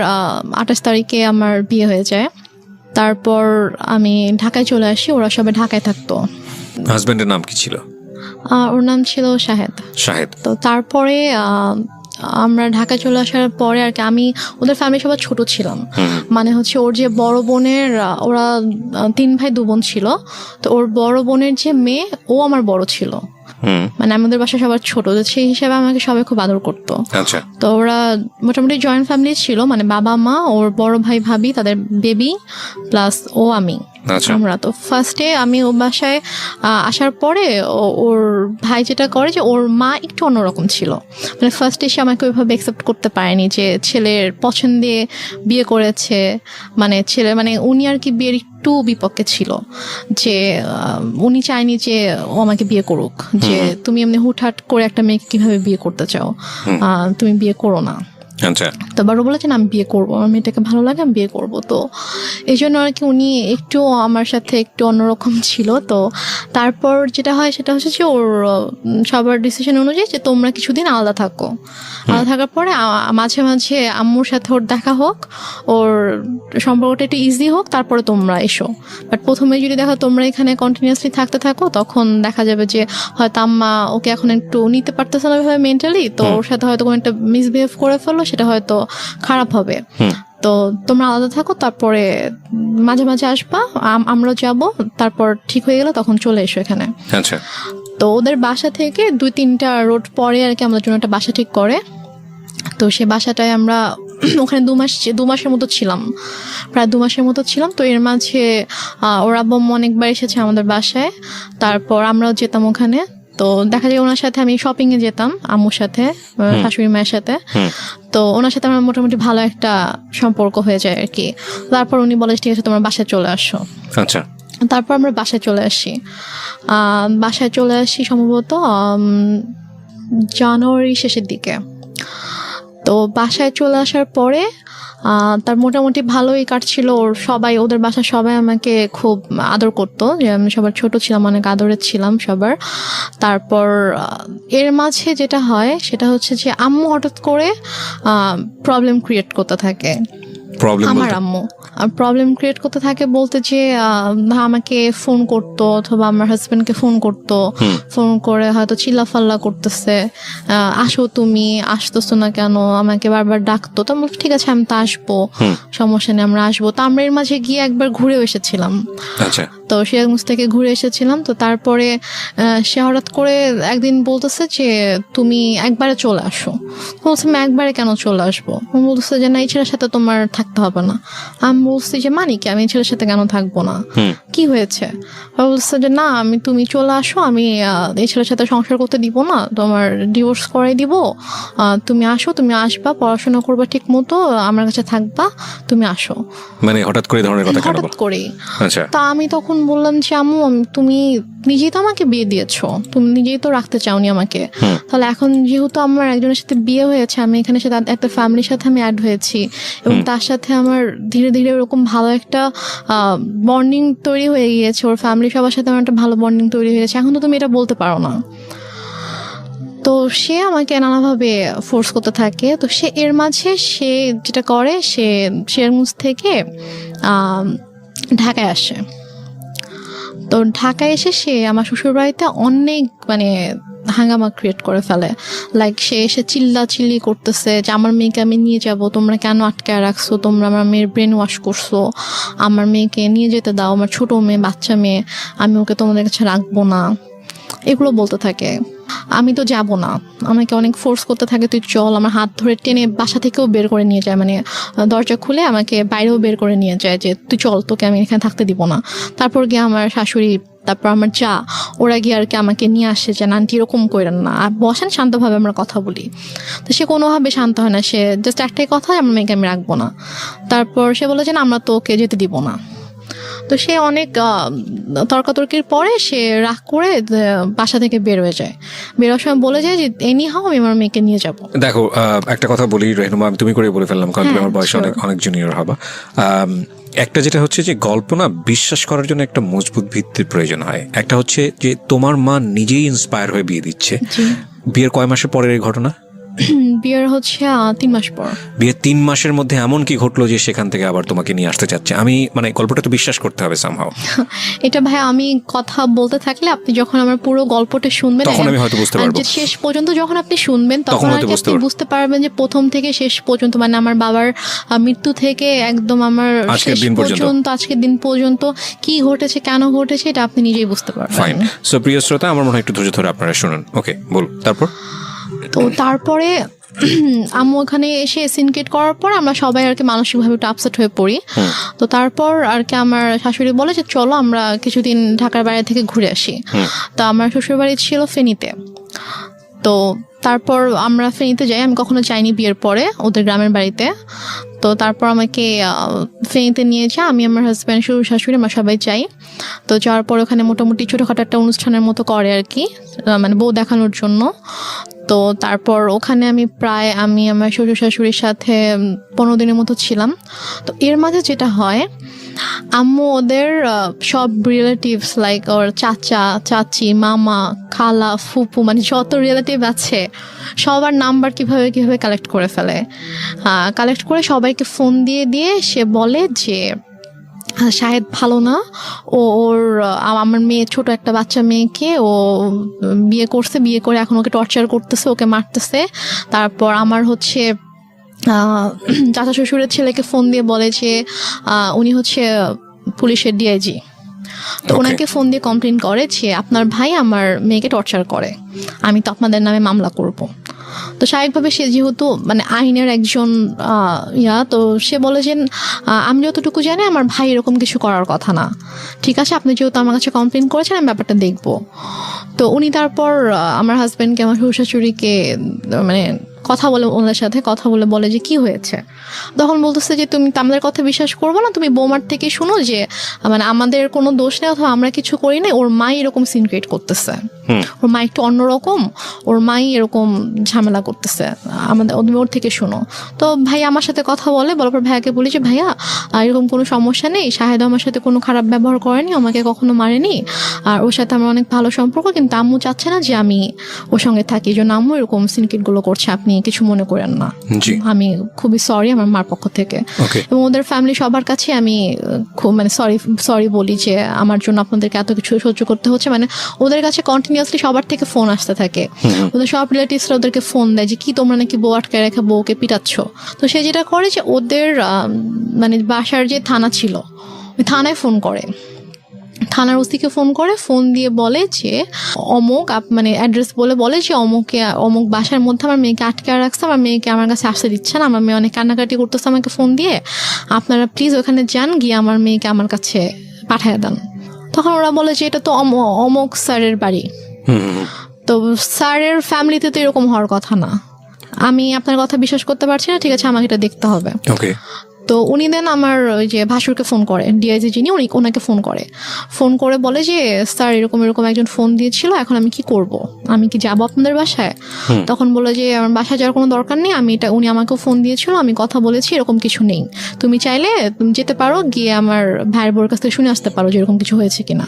[SPEAKER 1] 28 তারিখে আমার বিয়ে হয়ে যায়। তারপর আমি ঢাকায় চলে আসি, ওরা সবাই ঢাকায় থাকতো।
[SPEAKER 2] হাজবেন্ডের নাম কি ছিল?
[SPEAKER 1] ওর নাম ছিল শাহেদ। তো তারপরে আমরা ঢাকায় চলে আসার পরে আর কি আমি ওদের ফ্যামিলি সবাই ছোট ছিলাম। মানে হচ্ছে ওর যে বড় বোনের, ওরা 3 ভাই 2 বোন ছিল। তো ওর বড় বোনের যে মেয়ে, ও আমার বড় ছিল। মানে আমাদের বাসা সবার ছোট, সেই হিসাবে আমাকে সবাই খুব আদর করতো। তো ওরা মোটামুটি জয়েন্ট ফ্যামিলি ছিল, মানে বাবা মা, ওর বড় ভাই ভাবি, তাদের বেবি প্লাস ও আমি, আমরা। তো ফার্স্টে আমি ও বাসায় আসার পরে ওর ভাই যেটা করে যে ওর মা একটু অন্যরকম ছিল। মানে ফার্স্টে এসে আমাকে ওইভাবে অ্যাকসেপ্ট করতে পারেনি যে ছেলের পছন্দে বিয়ে করেছে। মানে ছেলে মানে উনি আর কি বিয়ের একটু বিপক্ষে ছিল, যে উনি চায়নি যে ও আমাকে বিয়ে করুক, যে তুমি এমনি হুটহাট করে একটা মেয়েকে কিভাবে বিয়ে করতে চাও, তুমি বিয়ে করো না। তো বারো বলেছেন আমি বিয়ে করবো, আমার মেয়েটাকে ভালো লাগে, আমি বিয়ে করবো। তো এই জন্য আর কি উনি একটু আমার সাথে একটু অন্যরকম ছিল। তো তারপর যেটা হয় সেটা হচ্ছে যে ওর সবার ডিসিশন অনুযায়ী যে তোমরা কিছুদিন আলাদা থাকো। আলাদা থাকার পরে মাঝে মাঝে আম্মুর সাথে ওর দেখা হোক, ওর সম্পর্কটা একটু ইজি হোক, তারপরে তোমরা এসো। বাট প্রথমে যদি দেখো তোমরা এখানে কন্টিনিউয়াসলি থাকতে থাকো, তখন দেখা যাবে যে হয়তো আম্মা ওকে এখন একটু নিতে পারতেছে না ভাবে মেন্টালি, তো ওর সাথে হয়তো কোনো একটা মিসবিহেভ করে ফেললো, সেটা হয়তো খারাপ হবে। তো তোমরা আলাদা থাকো, তারপরে মাঝে মাঝে আসবা, আমরাও যাব, তারপর ঠিক হয়ে গেলে তখন চলে এসো এখানে। তো ওদের বাসা থেকে 2-3টা রোড পরে আর কি আমাদের জন্য একটা বাসা ঠিক করে। তো সে বাসাটায় আমরা ওখানে 2 মাসের মতো ছিলাম, প্রায় 2 মাসের মতো ছিলাম। তো এর মাঝে ওর আব্বু অনেকবার এসেছে আমাদের বাসায়, তারপর আমরাও যেতাম ওখানে। তো দেখা যায় ওনার সাথে আমি শপিং এ যেতাম, আম্মুর সাথে, শাশুড়ি মায়ের সাথে। তো ওনার সাথে আমার মোটামুটি ভালো একটা সম্পর্ক হয়ে যায় আর কি। তারপর উনি বলে ঠিক আছে তোমরা বাসায় চলে আসো।
[SPEAKER 2] আচ্ছা।
[SPEAKER 1] তারপর আমরা বাসায় চলে আসি সম্ভবত জানুয়ারি শেষের দিকে। তো বাসায় চলে আসার পরে তার মোটামুটি ভালোই কাটছিল। ওদের বাসার সবাই আমাকে খুব আদর করতো, যে আমি সবার ছোট ছিলাম, অনেক আদরের ছিলাম সবার। তারপর এর মাঝে যেটা হয় সেটা হচ্ছে যে আম্মু হঠাৎ করে প্রবলেম ক্রিয়েট করতে থাকে। আমার আম্মু প্রবলেম ক্রিয়েট করতে থাকে বলতে যে আমাকে ফোন করতো অথবা আমার হাজবেন্ডকে ফোন করতো, ফোন করে হয়তো চিল্লাফাল্লা করতেছে, আসো তুমি, আসতেছো না কেন, আমাকে বারবার ডাকতো। তো আমি ঠিক আছে আমি তো আসবো, সমস্যা নেই আমরা আসবো। তো আমরা এর মাঝে গিয়ে একবার ঘুরেও এসেছিলাম। তো সিরাজগঞ্জ থেকে ঘুরে এসেছিলাম। তো তারপরে সে হঠাৎ করে একদিন বলতেছে যে তুমি একবারে চলে আসো। বলছে আমি একবারে কেন চলে আসবো? বলতেছে যে না, এই ছেলের সাথে তোমার থাকতে হবে না। আমি বলছি যে মানে কি, আমি এই ছেলের সাথে কেন থাকবো না, কি হয়েছে? বলছে যে না, তুমি চলে আসো, আমি এই ছেলের সাথে সংসার করতে দিব না, তোমার ডিভোর্স করাই দিব। তুমি আসো, তুমি আসবা, পড়াশোনা করবা ঠিক মতো, আমার কাছে থাকবা, তুমি আসো।
[SPEAKER 2] মানে হঠাৎ করে ধরনের কথা কেন?
[SPEAKER 1] হঠাৎ করেই।
[SPEAKER 2] আচ্ছা।
[SPEAKER 1] তা আমি তখন বললাম যে আম্মু, তুমি নিজেই তো আমাকে বিয়ে দিয়েছো, তুমি নিজেই তো রাখতে চাওনি আমাকে, তাহলে এখন যেহেতু আমার একজনের সাথে বিয়ে হয়েছে, আমি এখানে সাথে একটা ফ্যামিলির সাথে আমি অ্যাড হয়েছি, এবং তার সাথে আমার ধীরে ধীরে ওরকম ভালো একটা বন্ডিং তৈরি হয়ে গিয়েছে, ওর ফ্যামিলি সবার সাথে আমার একটা ভালো বন্ডিং তৈরি হয়ে গেছে, এখন তো তুমি এটা বলতে পারো না। তো সে আমাকে নানাভাবে ফোর্স করতে থাকে। তো সে এর মাঝে সে যেটা করে, সে সিরাজগঞ্জ থেকে ঢাকায় আসে। তো ঢাকায় এসে সে আমার শ্বশুরবাড়িতে অনেক হাঙ্গামা ক্রিয়েট করে ফেলে। লাইক সে এসে চিল্লি করতেছে যে আমার মেয়েকে আমি নিয়ে যাব, তোমরা কেন আটকায় রাখছো, তোমরা আমার মেয়ের ব্রেন ওয়াশ করছো, আমার মেয়েকে নিয়ে যেতে দাও, আমার ছোট মেয়ে, বাচ্চা মেয়ে, আমি ওকে তোমাদের কাছে রাখবো না, এগুলো বলতে থাকে। আমি তো যাব না, আমাকে অনেক ফোর্স করতে থাকে, তুই চল। আমার হাত ধরে টেনে বাসা থেকেও বের করে নিয়ে যায়, দরজা খুলে আমাকে বাইরেও বের করে নিয়ে যায় যে তুই চল, তোকে আমি এখানে থাকতে দিব না। তারপর গিয়ে আমার শাশুড়ি, তারপর আমার যা, ওরা গিয়ে আর কি আমাকে নিয়ে আসে যে আন্টি এরকম করেন না, আর বসেন শান্তভাবে আমরা কথা বলি। তো সে কোনোভাবে শান্ত হয় না, সে জাস্ট একটাই কথা, আমার মেয়েকে আমি রাখবো না। তারপর সে বলে যে না, আমরা তো ওকে যেতে দিব না। তো সে অনেক তর্কাতর্কির পরে সে রাগ করে বাসা থেকে বের হয়ে যায়। বেরোর সময় বলে যায় যে এনি হাও আমি আমার মেয়েকে নিয়ে যাব।
[SPEAKER 2] দেখো, একটা কথা বলি রেহনুমা, আমি তুমি করে বলে ফেললাম, কারণ তুমি আমার বয়সে অনেক জুনিয়র হবা। একটা যেটা হচ্ছে যে গল্প না বিশ্বাস করার জন্য একটা মজবুত ভিত্তির প্রয়োজন হয়। একটা হচ্ছে যে তোমার মা নিজেই ইন্সপায়ার হয়ে বিয়ে দিচ্ছে। বিয়ের কয় মাসের পরের এই ঘটনা?
[SPEAKER 1] বিয়ের হচ্ছে 3 মাস পর।
[SPEAKER 2] বিয়ের 3 মাসের মধ্যে এমন কি ঘটলো যে সেখান থেকে আবার তোমাকে নিয়ে আসতে চাচ্ছে? আমি গল্পটা তো বিশ্বাস করতে হবে সামহাও।
[SPEAKER 1] এটা ভাই আমি কথা বলতে থাকলে আপনি যখন আমার পুরো গল্পটা শুনবেন
[SPEAKER 2] তখন আমি হয়তো বুঝতে পারবো।
[SPEAKER 1] শেষ পর্যন্ত যখন আপনি শুনবেন তখন আপনি বুঝতে পারবেন যে প্রথম থেকে শেষ পর্যন্ত, আমার বাবার মৃত্যু থেকে একদম আমার শেষ পর্যন্ত, আজকের দিন পর্যন্ত কি ঘটেছে, কেন ঘটেছে, এটা আপনি নিজেই বুঝতে পারবেন।
[SPEAKER 2] ফাইন। সো প্রিয় শ্রোতা, আমার মনে হয় একটু ধৈর্য ধরে আপনারা শুনুন। ওকে, বল।
[SPEAKER 1] তো তারপরে আম্মু ওখানে এসে সিনকেট করার পর আমরা সবাই আর কি মানসিকভাবে একটু আপসেট হয়ে পড়ি। তো তারপর আর কি আমার শাশুড়ি বলে যে চলো আমরা কিছুদিন ঢাকার বাইরে থেকে ঘুরে আসি। তো আমার শ্বশুর বাড়ি ছিল ফেনীতে। তো তারপর আমরা ফেনীতে যাই, আমি কখনো যাইনি বিয়ের পরে ওদের গ্রামের বাড়িতে। তো তারপর আমাকে ফেনীতে নিয়ে যায়, আমি আমার হাজব্যান্ড, শ্বশুর শাশুড়ি, আমরা সবাই যাই। তো যাওয়ার পর ওখানে মোটামুটি ছোটোখাটো একটা অনুষ্ঠানের মতো করে আর কি, বউ দেখানোর জন্য। তো তারপর ওখানে আমি আমার শ্বশুর শাশুড়ির সাথে 15 দিনের মতো ছিলাম। তো এর মাঝে যেটা হয়, আম্মু ওদের সব রিলেটিভস লাইক ওর চাচা, চাচি, মামা, খালা, ফুপু, যত রিলেটিভ আছে সবার নাম্বার কিভাবে কালেক্ট করে ফেলে। কালেক্ট করে সবাইকে ফোন দিয়ে সে বলে যে শাহেদ ভালো না, আমার মেয়ে, ছোট একটা বাচ্চা মেয়েকে ও বিয়ে করছে, বিয়ে করে এখন ওকে টর্চার করতেছে, ওকে মারতেছে। তারপর আমার হচ্ছে চাচা শ্বশুরের ছেলেকে ফোন দিয়ে বলে যে উনি হচ্ছে পুলিশের ডিআইজি। তো ওনাকে ফোন দিয়ে কমপ্লেন করে যে আপনার ভাই আমার মেয়েকে টর্চার করে, আমি তো আপনাদের নামে মামলা করব। তো স্বাভাবিকভাবে সে যেহেতু আইনের একজন তো সে বলে যে আমি যতটুকু জানি আমার ভাই এরকম কিছু করার কথা না, ঠিক আছে আপনি যেহেতু আমার কাছে কমপ্লেন করেছেন আমি ব্যাপারটা দেখবো। তো উনি তারপর আমার হাজব্যান্ডকে, আমার শ্বশুর শাশুড়িকে কথা বলে, ওনাদের সাথে কথা বলে বলে যে কি হয়েছে। তখন বলতেছে যে তুমি আমাদের কথা বিশ্বাস করবো না, তুমি বৌমার থেকে শুনো যে আমাদের কোনো দোষ নেই অথবা আমরা কিছু করি নাই, ওর মা এরকম সিন ক্রিয়েট করতেছে। ওর মা একটু অন্যরকম, ওর মাই এরকম ঝামেলা করতেছে, আমাদের ওর থেকে শোনো। তো ভাই আমার সাথে কথা বলার পর ভাইয়াকে বলি যে ভাইয়া এরকম কোনো সমস্যা নেই, শাহেদ আমার সাথে কোনো খারাপ ব্যবহার করেনি, আমাকে কখনো মারেনি, আর ওর সাথে আমার অনেক ভালো সম্পর্ক, কিন্তু আম্মু চাচ্ছে না যে আমি ওর সঙ্গে থাকি, এই জন্য আম্মু এরকম সিনকেটগুলো করছে, আপনি কিছু মনে করেন না। আমি খুবই সরি আমার মার পক্ষ থেকে, এবং ওদের ফ্যামিলি সবার কাছে আমি খুব মানে সরি বলি যে আমার জন্য আপনাদেরকে এত কিছু সহ্য করতে হচ্ছে। মানে ওদের কাছে কন্টিনিউয়াসলি সবার থেকে ফোন আসতে থাকে, ওদের সব রিলেটিভসরা ওদেরকে ফোন দেয় যে কি তোমরা নাকি বউ আটকে রেখে বউকে পিটাচ্ছ। তো সে যেটা করে যে ওদের মানে বাসার যে থানা ছিল ওই থানায় ফোন করে, থানার ওসিকে ফোন করে, ফোন দিয়ে বলে যে অমুক মানে অ্যাড্রেস বলে যে অমুক বাসার মধ্যে আমার মেয়েকে আটকে রাখছে, আমার মেয়েকে আমার কাছে আসতে দিচ্ছে না, আমার মেয়ে অনেক কান্নাকাটি করতেছে আমাকে ফোন দিয়ে, আপনারা প্লিজ ওখানে যান, গিয়ে আমার মেয়েকে আমার কাছে পাঠিয়ে দেন। তখন ওরা বলে যে এটা তো অমুক স্যারের বাড়ি, তো স্যারের ফ্যামিলিতে তো এরকম হওয়ার কথা না, আমি আপনার কথা বিশ্বাস করতে পারছি না, ঠিক আছে আমাকে এটা দেখতে হবে। তো উনি দেন আমার ওই যে ভাসুরকে ফোন করে, ডিআইজি যিনি ওনাকে ফোন করে বলে যে স্যার এরকম একজন ফোন দিয়েছিল, এখন আমি কি করব, আমি কি যাবো আপনাদের বাসায়? তখন বলে যে আমার বাসায় যাওয়ার কোনো দরকার নেই, উনি আমাকেও ফোন দিয়েছিল, আমি কথা বলেছি, এরকম কিছু নেই, তুমি চাইলে তুমি যেতে পারো, গিয়ে আমার ভাইয়ের বোর কাছ থেকে শুনে আসতে পারো যে এরকম কিছু হয়েছে কিনা।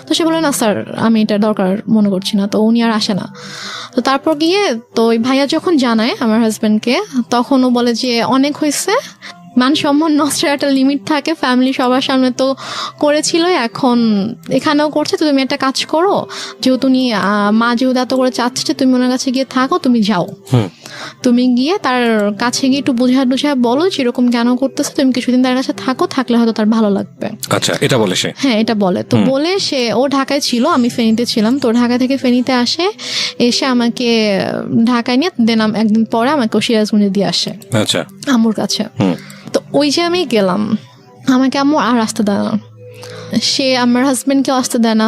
[SPEAKER 1] তো সে বলে না স্যার আমি এটা দরকার মনে করছি না, তো উনি আর আসে না। তো তারপর গিয়ে তো ওই ভাইয়া যখন জানায় আমার হাজবেন্ডকে, তখন ও বলে যে অনেক হয়েছে, মান সম্মান নষ্টের একটা লিমিট থাকে, ফ্যামিলি সবার সামনে তো করেছিল, এখন এখানেও করছে, তো তুমি একটা কাজ করো, যেহেতু মা যেহেতু এত করে চাচ্ছে যে তুমি ওনার কাছে গিয়ে থাকো, তুমি যাও, তুমি গিয়ে তার কাছে গিয়ে একটু বুঝা বলো যে এরকম কেন করতেছে, তুমি কিছুদিন তার কাছে থাকলে হয়তো তার ভালো লাগবে।
[SPEAKER 2] আচ্ছা, এটা বলে সে? হ্যাঁ,
[SPEAKER 1] এটা বলে। তো বলে সে, ও ঢাকায় ছিল, আমি ফেনীতে ছিলাম, তো ঢাকা থেকে ফেনীতে আসে, এসে আমাকে ঢাকায় নিয়ে দেন একদিন পরে আমাকে সিরাজগঞ্জে দিয়ে আসে আম্মুর কাছে। তো ওই যে আমি গেলাম, আমাকে আম্মু আর আসতে দেয় না, সে আমার হাজবেন্ডকে আসতে দেয় না,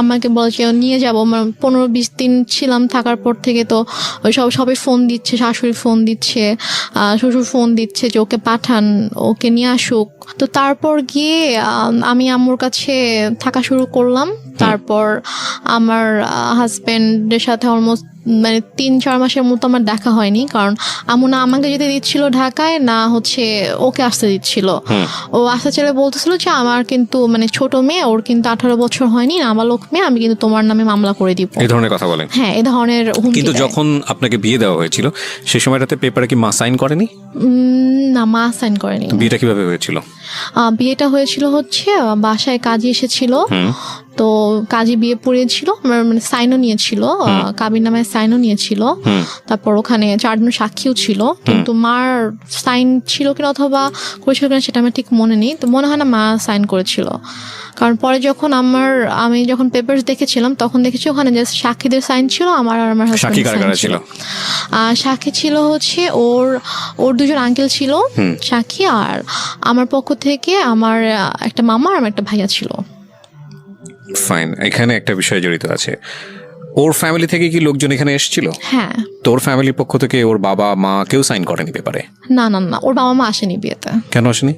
[SPEAKER 1] আমাকে বলে যে নিয়ে যাবো, 15-20 দিন ছিলাম, থাকার পর থেকে তো সবাই ফোন দিচ্ছে, শাশুড়ি ফোন দিচ্ছে, শ্বশুর ফোন দিচ্ছে যে ওকে পাঠান, ওকে নিয়ে আসুক। তো তারপর গিয়ে আমি আম্মুর কাছে থাকা শুরু করলাম। তারপর আমার হাজবেন্ডের সাথে অলমোস্ট মানে 3-4 মাসের মতো আমার দেখা হয়নি, কারণ আম্মু না আমাকে যেতে দিচ্ছিল ঢাকায়, না হচ্ছে ওকে আসতে দিচ্ছিল। ও আসতে চাইলে বলতেছিল যে আমার কিন্তু মানে ছোট মেয়ে, ওর কিন্তু 18 বছর হয়নি, নাবালক মেয়ে, আমি কিন্তু তোমার নামে মামলা করে দিব,
[SPEAKER 2] এই ধরনের কথা বলেন।
[SPEAKER 1] হ্যাঁ, এই ধরনের হুমকি।
[SPEAKER 2] কিন্তু যখন আপনাকে বিয়ে দেওয়া হয়েছিল সেই সময়টাতে পেপারে কি মা সাইন করেনি?
[SPEAKER 1] না, মা সাইন করেনি।
[SPEAKER 2] বিয়েটা কিভাবে হয়েছিল?
[SPEAKER 1] বিয়েটা হয়েছিল হচ্ছে বাসায় কাজী এসেছিল, তো কাজী বিয়ে পড়িয়েছিল, মানে সাইনও নিয়েছিল, কাবির নামে সাইনও নিয়েছিল, তারপর ওখানে 4 জন সাক্ষীও ছিল, কিন্তু মার সাইন ছিল কিনা অথবা করেছিল কিনা সেটা আমার ঠিক মনে নেই, তো মনে হয় না মা সাইন করেছিল। কারণ পরে যখন আমি যখন পেপারস দেখেছিলাম তখন দেখেছি ওখানে জাস্ট সাক্ষীদের সাইন ছিল, আমার আর আমার হাজবেন্ডের সাইন ছিল। সাক্ষী ছিল হচ্ছে ওর 2 জন আঙ্কেল ছিল সাক্ষী, আর আমার পক্ষ থেকে আমার একটা মামা আর আমার একটা ভাইয়া ছিল।
[SPEAKER 2] ফাইন, এখানে একটা বিষয় জড়িত আছে, ওর ফ্যামিলি থেকে কি লোকজন এখানে এসেছিল?
[SPEAKER 1] হ্যাঁ।
[SPEAKER 2] তোর ফ্যামিলির পক্ষ থেকে ওর বাবা মা কেউ সাইন করেনি পেপারে?
[SPEAKER 1] না, ওর বাবা মা আসেনি বিয়েতে।
[SPEAKER 2] কেন আসেনি?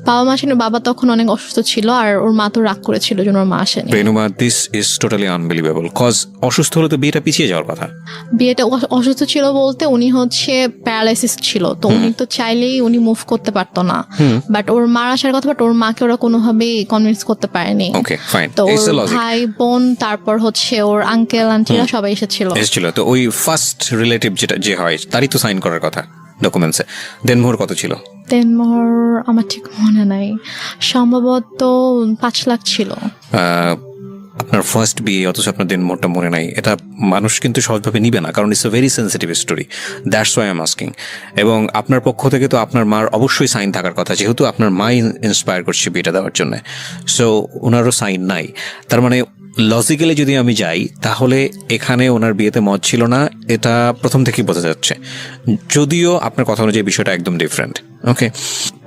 [SPEAKER 1] বাবা মা আসেনি, বাবা তখন অনেক অসুস্থ ছিল, আর ওর মা তো রাগ করেছিল জন্য ওর মা আসেনি।
[SPEAKER 2] Renuma, this is totally unbelievable, cause অসুস্থ হলে তো বিয়েটা পিছিয়ে যাওয়ার কথা।
[SPEAKER 1] বিয়েটা অসুস্থ ছিল বলতে উনি হচ্ছে প্যারালাইসিস ছিল, তো উনি তো চাইলেই উনি মুভ করতে পারতো না, বাট ওর মার আসার কথা, বাট ওর মাকে ওরা কোনোভাবেই কনভিন্স করতে পারেনি।
[SPEAKER 2] ওকে, ফাইন।
[SPEAKER 1] তো ওর ভাই বোন, তারপর হচ্ছে ওর আঙ্কেল আন্টিরা সবাই এসেছিল। তো
[SPEAKER 2] ওই ফার্স্ট রিলেটিভ যে হয় তারই তো সাইন করার কথা ডকুমেন্টসে। দেনমোহর কত ছিল?
[SPEAKER 1] দেনমোহর আমার ঠিক মনে নাই, সম্ভবত 5 লাখ ছিল।
[SPEAKER 2] আপনার ফার্স্ট বিয়ে অথচ আপনার দেনমোহরটা মনে নাই, এটা মানুষ কিন্তু সহজভাবে নিবে না, কারণ it's a very sensitive story, that's why I am asking. এবং আপনার পক্ষ থেকে তো আপনার মার অবশ্যই সাইন থাকার কথা, যেহেতু আপনার মাই ইন্সপায়ার করছে বিয়েটা দেওয়ার জন্য, সো ওনারও সাইন নাই। তার মানে লজিক্যালি যদি আমি যাই তাহলে এখানে ওনার বিয়েতে মত ছিল না, এটা প্রথম থেকেই বোঝা যাচ্ছে, যদিও আপনার কথা অনুযায়ী বিষয়টা একদম ডিফারেন্ট। ওকে,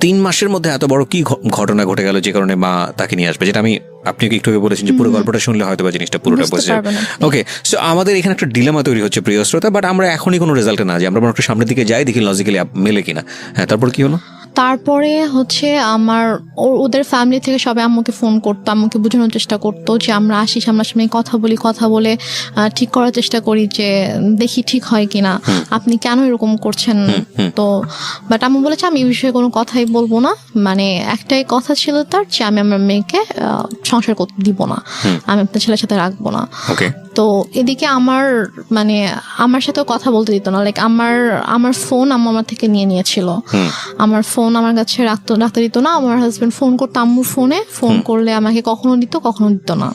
[SPEAKER 2] 3 মাসের মধ্যে এত বড় কি ঘটনা ঘটে গেল যে কারণে মা তাকে নিয়ে আসবে, যেটা আমি আপনি একটু আগে বলেছেন যে পুরো গল্পটা শুনলে হয়তো বা জিনিসটা পুরোটা বুঝে যাবে। ওকে, সো আমাদের এখানে একটা ডিলেমা তৈরি হচ্ছে প্রিয় শ্রোতা, বাট আমরা এখনই কোনো রেজাল্টে না যে আমরা একটু সামনের দিকে যাই, দেখি লজিক্যালি মেলে কিনা। হ্যাঁ, তারপর কি হলো?
[SPEAKER 1] তারপরে হচ্ছে আমার ওদের ফ্যামিলি থেকে সবাই আম্মুকে ফোন করতো, আম্মুকে বোঝানোর চেষ্টা করতো যে আমরা আসি সামনাসামনি কথা বলে ঠিক করার চেষ্টা করি যে দেখি ঠিক হয় কিনা, আপনি কেন এরকম করছেন। তো বাট আম্মু বলেছে আমি এই বিষয়ে কোনো কথাই বলবো না, মানে একটাই কথা ছিল তার যে আমি আমার মেয়েকে সংসার করতে দিব না, আমি আপনার ছেলের সাথে রাখবো না। তো এদিকে আমার সাথেও কথা বলতে দিত না, লাইক আমার ফোন আম্মু আমার থেকে নিয়েছিল, আমার ফোন আমার কাছে রাখতে দিত না। আমার হাজবেন্ড ফোন করতো আম্মুর ফোনে, ফোন করলে আমাকে কখনো দিত কখনো দিত না।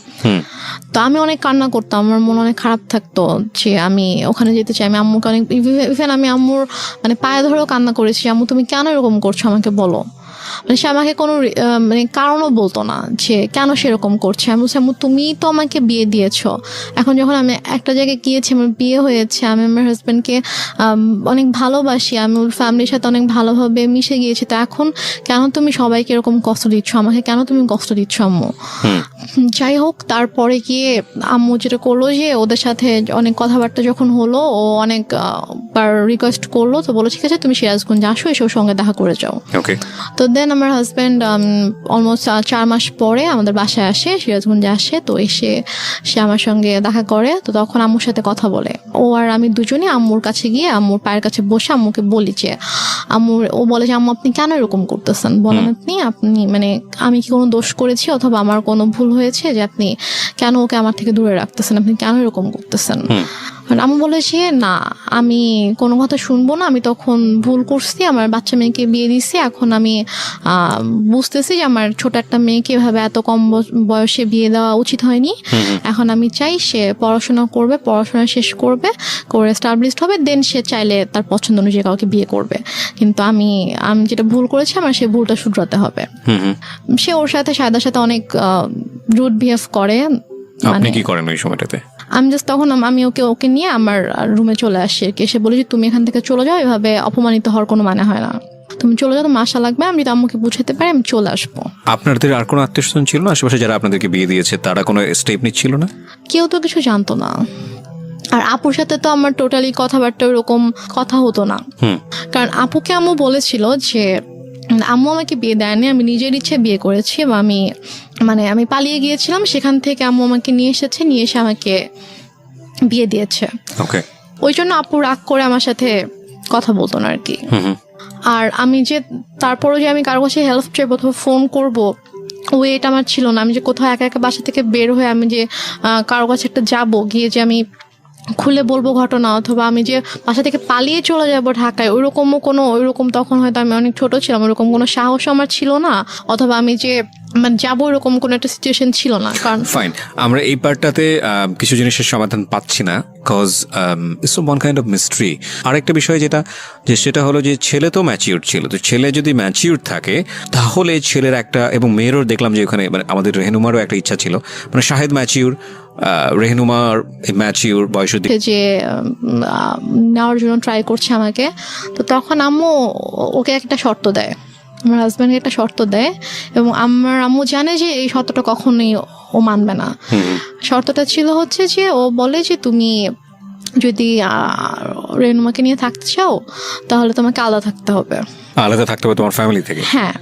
[SPEAKER 1] তো আমি অনেক কান্না করতাম, আমার মন অনেক খারাপ থাকতো যে আমি ওখানে যেতে চাই। আমি আম্মুকে অনেক ইভেন আমি আম্মুর পায়ে ধরেও কান্না করেছি, আম্মু তুমি কেন এরকম করছো আমাকে বলো। সে আমাকে কোনো কারণও বলতো না যে কেন সেরকম করছে। আমি বলছি আম্মু তুমি তো আমাকে বিয়ে দিয়েছো, এখন যখন আমি একটা জায়গায় গিয়েছি আমার বিয়ে হয়েছে, আমি আমার হাজব্যান্ডকে অনেক ভালোবাসি, আমি ওর ফ্যামিলির সাথে অনেক ভালোভাবে মিশে গিয়েছি, তো এখন কেন তুমি সবাইকে এরকম কষ্ট দিচ্ছ, আমাকে কেন তুমি কষ্ট দিচ্ছ আম্মু। যাই হোক, তারপরে গিয়ে আম্মু যেটা করলো যে ওদের সাথে অনেক কথাবার্তা যখন হলো, ও অনেক বার রিকোয়েস্ট করলো, তো বলো ঠিক আছে তুমি সিরাজগঞ্জ আসো, এসে ওর সঙ্গে দেখা করে যাও। তো দেন আমার হাজব্যান্ড অলমোস্ট 4 মাস পরে আমাদের বাসায় আসে, সিরাজগঞ্জে আসে। তো এসে সে আমার সঙ্গে দেখা করে, তো তখন আম্মুর সাথে কথা বলে। ও আর আমি দুজনে আম্মুর কাছে গিয়ে আম্মুর পায়ের কাছে বসে আম্মুকে বলি যে ও বলে যে আম্মু আপনি কেন এরকম করতেছেন, বলেন আপনি আমি কি কোনো দোষ করেছি অথবা আমার কোনো ভুল হয়েছে যে আপনি কেন ওকে আমার থেকে দূরে রাখতেছেন, আপনি কেন এরকম করতেছেন। আম্মু বলে যে না আমি কোনো কথা শুনবো না, আমি তখন ভুল করছি, আমার বাচ্চা মেয়েকে বিয়ে দিছি, এখন আমি বুঝতেছি যে আমার ছোট একটা মেয়েকে এভাবে এত কম বয়সে বিয়ে দেওয়া উচিত হয়নি। এখন আমি চাই সে পড়াশোনা করবে, পড়াশোনা শেষ করে এস্টাবলিশড হবে, দেন সে চাইলে তার পছন্দ অনুযায়ী কাউকে বিয়ে করবে, কিন্তু আমি যেটা ভুল করেছি আমার সেই ভুলটা শুধরাতে হবে। সে ওর সাথে সায়দার সাথে অনেক রুড বিহেভ করে।
[SPEAKER 2] আপনি কি করেন ওই সময়টাতে?
[SPEAKER 1] আমি জাস্ট তখন আমি ওকে নিয়ে আমার রুমে চলে আসি আর কি, এসে বলি যে তুমি এখান থেকে চলে যাও, এভাবে অপমানিত হওয়ার কোনো মানে হয় না, তুমি চলে যাও, তোমার আশা লাগবে, আমি যদি আম্মুকে বুঝাতে পারি আমি চলে আসবো।
[SPEAKER 2] আপনাদের আর কোনো আত্মীয়স্বজন ছিল না আশেপাশে যারা আপনাদেরকে বিয়ে দিয়েছে, তারা কোনো স্টেপ নিচ্ছিল না?
[SPEAKER 1] কেউ তো কিছু জানতো না, আর আপুর সাথে তো আমার টোটালি কথাবার্তা ওরকম কথা হতো না, কারণ আপুকে আম্মু বলেছিল যে আম্মু আমাকে বিয়ে দেয়নি, আমি নিজের ইচ্ছে বিয়ে করেছি, এবং আমি পালিয়ে গিয়েছিলাম, সেখান থেকে আম্মু আমাকে নিয়ে এসে আমাকে বিয়ে দিয়েছে। ওই জন্য আপু রাগ করে আমার সাথে কথা বলতো না আর কি। আর আমি যে তারপরও যে আমি কারো কাছে হেল্প চাইবো অথবা ফোন করবো, এটা আমার ছিল না। আমি যে কোথাও একা একা বাসা থেকে বের হয়ে আমি যে কারো কাছে একটা যাবো, গিয়ে যে আমি খুলে বলবো ঘটনা, অথবা আমি যে বাসা থেকে পালিয়ে চলে যাবো ঢাকায়, ওইরকম তখন হয়তো আমি অনেক ছোট ছিলাম, ওইরকম কোনো সাহস আমার ছিল না, অথবা আমি যে যাবো এরকম কোনো একটা সিচুয়েশন ছিল না। কারণ
[SPEAKER 2] ফাইন, আমরা এই পার্টটাতে কিছু জিনিসের সমাধান পাচ্ছি না, cause it's one kind of mystery. আরেকটা বিষয় সেটা হলো যে ছেলে তো ম্যাচিউর ছিল, তো ছেলে যদি ম্যাচিউর থাকে তাহলে ছেলের একটা, এবং মেয়েরও দেখলাম যে ওখানে আমাদের রেহনুমারও একটা ইচ্ছা ছিল, শাহেদ ম্যাচিউর, রেহনুমার ম্যাচিউর বয়স
[SPEAKER 1] যে নেওয়ার জন্য ট্রাই করছে আমাকে। তো তখন আম্মু ওকে একটা শর্ত দেয়, আমার হাজব্যান্ডকে একটা শর্ত দেয়, এবং আমার আম্মু জানে যে এই শর্তটা কখনোই ও মানবে না। শর্তটা ছিল হচ্ছে যে ও বলে যে তুমি যদি রেনুমাকে নিয়ে থাকতে চাও তাহলে তোমাকে আলাদা থাকতে হবে।
[SPEAKER 2] আলাদা থাকতে হবে তোমার ফ্যামিলি থেকে?
[SPEAKER 1] হ্যাঁ,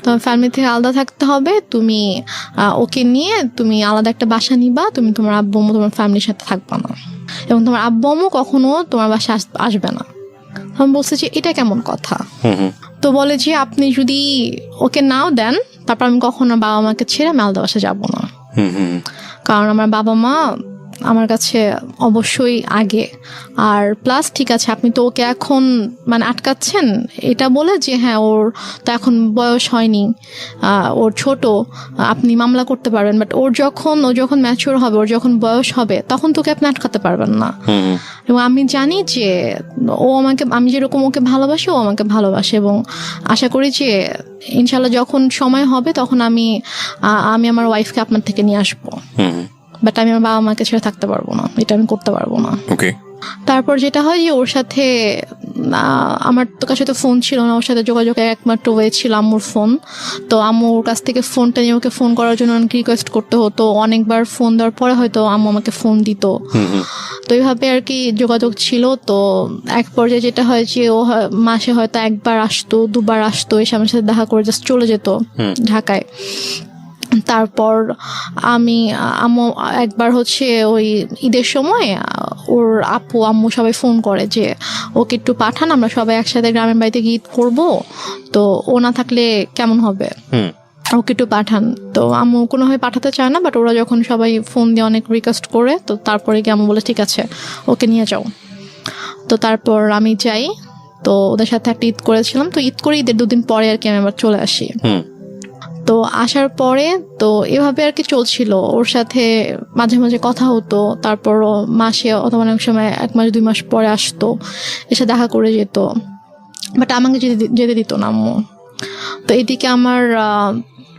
[SPEAKER 1] তোমার ফ্যামিলি থেকে আলাদা থাকতে হবে, তুমি ওকে নিয়ে তুমি আলাদা একটা বাসা নিবা, তুমি তোমার আব্বু আম্মু তোমার ফ্যামিলির সাথে থাকবা না, এবং তোমার আব্বু আম্মু কখনো তোমার বাসায় আসবে না। আমি বলছি যে এটা কেমন কথা? তো বলে যে আপনি যদি ওকে নাও দেন তারপর আমি কখনো বাবা মাকে ছেড়ে আমি আলাদা বাসা যাবো না, কারণ আমার বাবা মা আমার কাছে অবশ্যই আগে। আর প্লাস ঠিক আছে আপনি তো ওকে এখন আটকাচ্ছেন এটা বলে যে হ্যাঁ ওর তো এখন বয়স হয়নি, ওর ছোট, আপনি মামলা করতে পারবেন, বাট ও যখন ম্যাচিওর হবে, ওর যখন বয়স হবে তখন তোকে আপনি আটকাতে পারবেন না। এবং আমি জানি যে আমি যেরকম ওকে ভালোবাসি ও আমাকে ভালোবাসে, এবং আশা করি যে ইনশাল্লাহ যখন সময় হবে তখন আমি আমার ওয়াইফকে আপনার থেকে নিয়ে আসবো, বাট আমি আমার বাবা মাকে ছেড়ে থাকতে পারবো না, এটা আমি করতে পারবো না। তারপর যেটা হয় যে ওর সাথে আমার তো কাছে তো ফোন ছিল না, ওর সাথে যোগাযোগ একমাত্র ওয়ে ছিল আম্মুর ফোন। তো আম্মুর কাছ থেকে ফোনটা নিয়ে ওকে ফোন করার জন্য অনেক রিকোয়েস্ট করতে হতো, অনেকবার ফোন দেওয়ার পরে হয়তো আম্মু আমাকে ফোন দিত। তো এইভাবে আর কি যোগাযোগ ছিল। তো এক পর্যায়ে যেটা হয় যে ও মাসে হয়তো একবার আসতো, দুবার আসতো, এসে আমার সাথে দেখা করে জাস্ট চলে যেত ঢাকায়। তারপর আম্মু একবার হচ্ছে ওই ঈদের সময় ওর আপু আম্মু সবাই ফোন করে যে ওকে একটু পাঠান, আমরা সবাই একসাথে গ্রামের বাড়িতে গিয়ে ঈদ করবো, তো ও না থাকলে কেমন হবে, ওকে একটু পাঠান। তো আম্মু কোনোভাবে পাঠাতে চায় না, বাট ওরা যখন সবাই ফোন দিয়ে অনেক রিকোয়েস্ট করে, তো তারপরে গিয়ে আম্মু বলে ঠিক আছে ওকে নিয়ে যাও। তো তারপর আমি যাই, তো ওদের সাথে একটা ঈদ করেছিলাম। তো ঈদ করে ঈদের 2 দিন পরে আর কি আমি আবার চলে আসি। তো আসার পরে তো এভাবে আর কি চলছিল, ওর সাথে মাঝে মাঝে কথা হতো, তারপর মাসে অথবা অনেক সময় 1 মাস 2 মাস পরে আসতো, এসে দেখা করে যেত, বাট আমাকে যেতে দিত না আম্মু। তো এদিকে আমার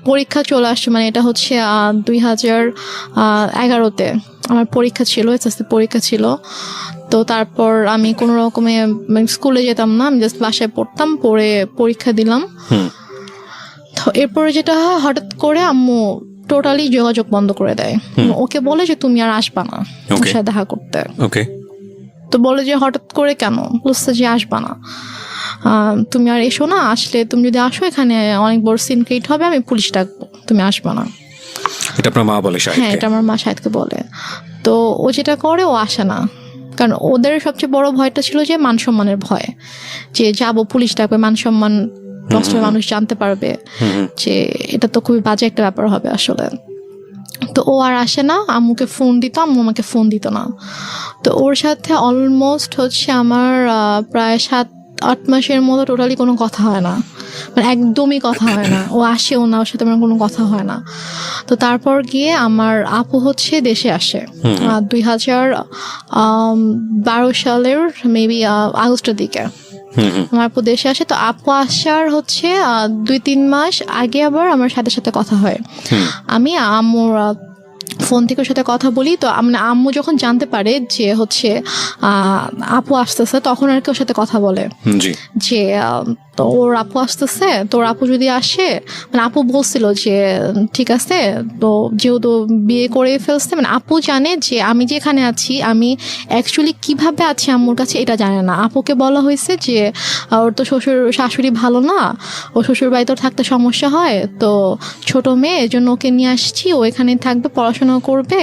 [SPEAKER 1] পরীক্ষা চলে আসছে, মানে এটা হচ্ছে 2011-তে আমার পরীক্ষা ছিল, এসএসসি পরীক্ষা ছিল। তো তারপর আমি কোনো রকমে স্কুলে যেতাম না, আমি জাস্ট বাসায় পড়তাম, পড়ে পরীক্ষা দিলাম। তো এরপরে যেটা হয়, হঠাৎ করে আম্মু টোটালি যোগাযোগ বন্ধ করে দেয়। ওকে বলে যে তুমি আর আসবা না ওর সাথে দেখা করতে। তো বলে যে হঠাৎ করে কেন, বলছে যে আসবা না, তুমি আর এসো না, আসলে তুমি যদি আসো এখানে অনেক বড় সিন ক্রিয়েট হবে, আমি পুলিশ ডাকবো, তুমি আসবা না।
[SPEAKER 2] এটা আপনার মা বলে?
[SPEAKER 1] হ্যাঁ, এটা আমার মা শাহেদকে বলে। তো ও যেটা করে, ও আসে না, কারণ ওদের সবচেয়ে বড় ভয়টা ছিল যে মান সম্মানের ভয়, যে যাবো পুলিশ ডাকবে, মান সম্মান দশটা মানুষ জানতে পারবে, যে এটা তো খুবই বাজে একটা ব্যাপার হবে আসলে। তো ও আর আসে না, আম্মুকে ফোন দিত, আম্মু আমাকে ফোন দিত না। তো ওর সাথে অলমোস্ট হচ্ছে আমার প্রায় 7-8 মাসের মতো টোটালি কোনো কথা হয় না, মানে একদমই কথা হয় না। ও আসেও না, ওর সাথে আমার কোনো কথা হয় না। তো তারপর গিয়ে আমার আপু হচ্ছে দেশে আসে 2012 সালের মেবি আগস্টের দিকে আমার আপু দেশে আসে। তো আপু আসার হচ্ছে 2-3 মাস আগে আবার আমার সাথে সাথে কথা হয়। আমি আম্মুর ফোন থেকে ওর সাথে কথা বলি। তো আম্মু যখন জানতে পারে যে হচ্ছে আপু আসতেছে, তখন আর কি ওর সাথে কথা বলে যে তো ওর আপু আসতেছে, তোর আপু যদি আসে, মানে আপু বলছিল যে ঠিক আছে, তো যেহেতু বিয়ে করে ফেলছে, মানে আপু জানে যে আমি যেখানে আছি, আমি অ্যাকচুয়ালি কিভাবে আছি আম্মুর কাছে এটা জানে না। আপুকে বলা হয়েছে যে ওর তো শাশুড়ি ভালো না, ও শ্বশুর বাড়িতে থাকতে সমস্যা হয়, তো ছোট মেয়ে, এই জন্য ওকে নিয়ে আসছি, ও এখানে থাকবে, পড়াশোনা করবে,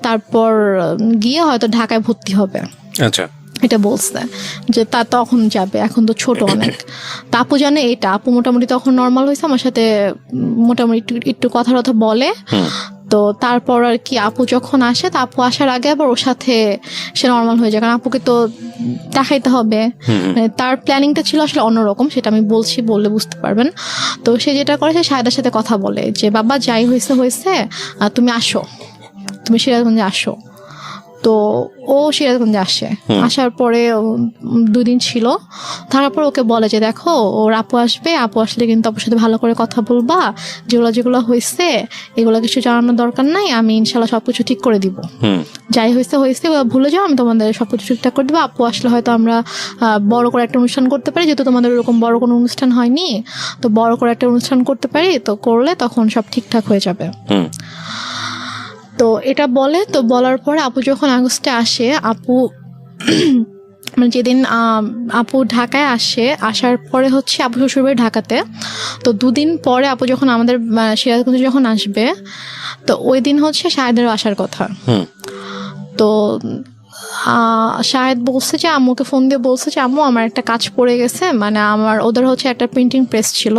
[SPEAKER 1] তারপর গিয়ে হয়তো ঢাকায় ভর্তি হবে।
[SPEAKER 2] আচ্ছা,
[SPEAKER 1] এটা বলছে যে তা তখন যাবে, এখন তো ছোট অনেক। তা আপু জানে এটা, আপু মোটামুটি তখন নর্মাল হয়েছে, আমার সাথে মোটামুটি একটু কথা বলে। তো তারপর আর কি আপু যখন আসে, তা আপু আসার আগে আবার ওর সাথে সে নর্মাল হয়ে যায়, কারণ আপুকে তো দেখাইতে হবে। মানে তার প্ল্যানিংটা ছিল আসলে অন্যরকম, সেটা আমি বললে বুঝতে পারবেন। তো সে যেটা করে, সে শাহেদার সাথে কথা বলে যে বাবা যাই হয়েছে তুমি আসো, তুমি সিরাজগঞ্জে আসো। তো ও সিরাজগঞ্জে আসে, আসার পরে 2 দিন ছিল, তারপর ওকে বলে যে দেখো ওর আপু আসবে, আপু আসলে কিন্তু আপুর সাথে ভালো করে কথা বলবা, যেগুলো হয়েছে এগুলো কিছু জানানোর দরকার নাই, আমি ইনশাল্লাহ সবকিছু ঠিক করে দিব, যাই হয়েছে ভুলে যাও, আমি তোমাদের সবকিছু ঠিকঠাক করে দেবো। আপু আসলে হয়তো আমরা বড় করে একটা অনুষ্ঠান করতে পারি, যেহেতু তোমাদের ওরকম বড় কোনো অনুষ্ঠান হয়নি, তো বড় করে একটা অনুষ্ঠান করতে পারি, তো করলে তখন সব ঠিকঠাক হয়ে যাবে। তো এটা বলে, তো বলার পরে আপু যখন আগস্টে আসে, আপু মানে যেদিন আপু ঢাকায় আসে, আসার পরে হচ্ছে আপু শ্বশুরবাড়ি ঢাকাতে। তো 2 দিন পরে আপু যখন আমাদের সিরাজগঞ্জে যখন আসবে, তো ওই দিন হচ্ছে শাহেদেরও আসার কথা। তো শাহেদ বলছে যে আম্মুকে ফোন দিয়ে বলছে যে আম্মু আমার একটা কাজ পড়ে গেছে, মানে ওদের হচ্ছে একটা প্রিন্টিং প্রেস ছিল,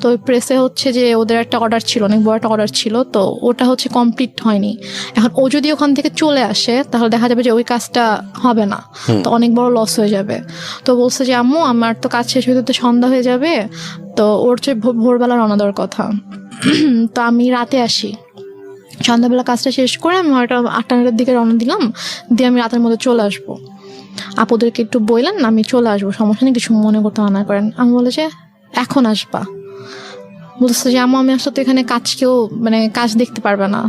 [SPEAKER 1] তো ওই প্রেসে হচ্ছে যে ওদের একটা অর্ডার ছিল, অনেক বড় একটা অর্ডার ছিল, তো ওটা হচ্ছে কমপ্লিট হয়নি। এখন ও যদি ওখান থেকে চলে আসে, তাহলে দেখা যাবে যে ওই কাজটা হবে না, তো অনেক বড় লস হয়ে যাবে। তো বলছে যে আম্মু আমার তো কাজ শেষ হতে তো সন্ধ্যা হয়ে যাবে, তো ওর যে ভোরবেলা রওনা দেওয়ার কথা, তো আমি রাতে আসি, সন্ধ্যাবেলা কাজটা শেষ করে আমি হয়তো 8-9টার দিকে রওনা দিলাম, দিয়ে আমি রাতের মধ্যে চলে আসবো, আপুদেরকে একটু বললেন আমি চলে আসবো, সমস্যা নেই, কিছু মনে করতে মানা করেন। আমি বলে যে এখন আসবা, বলছে যে আম্মু আমি আসলে তো এখানে কাজ দেখতে পারবে না,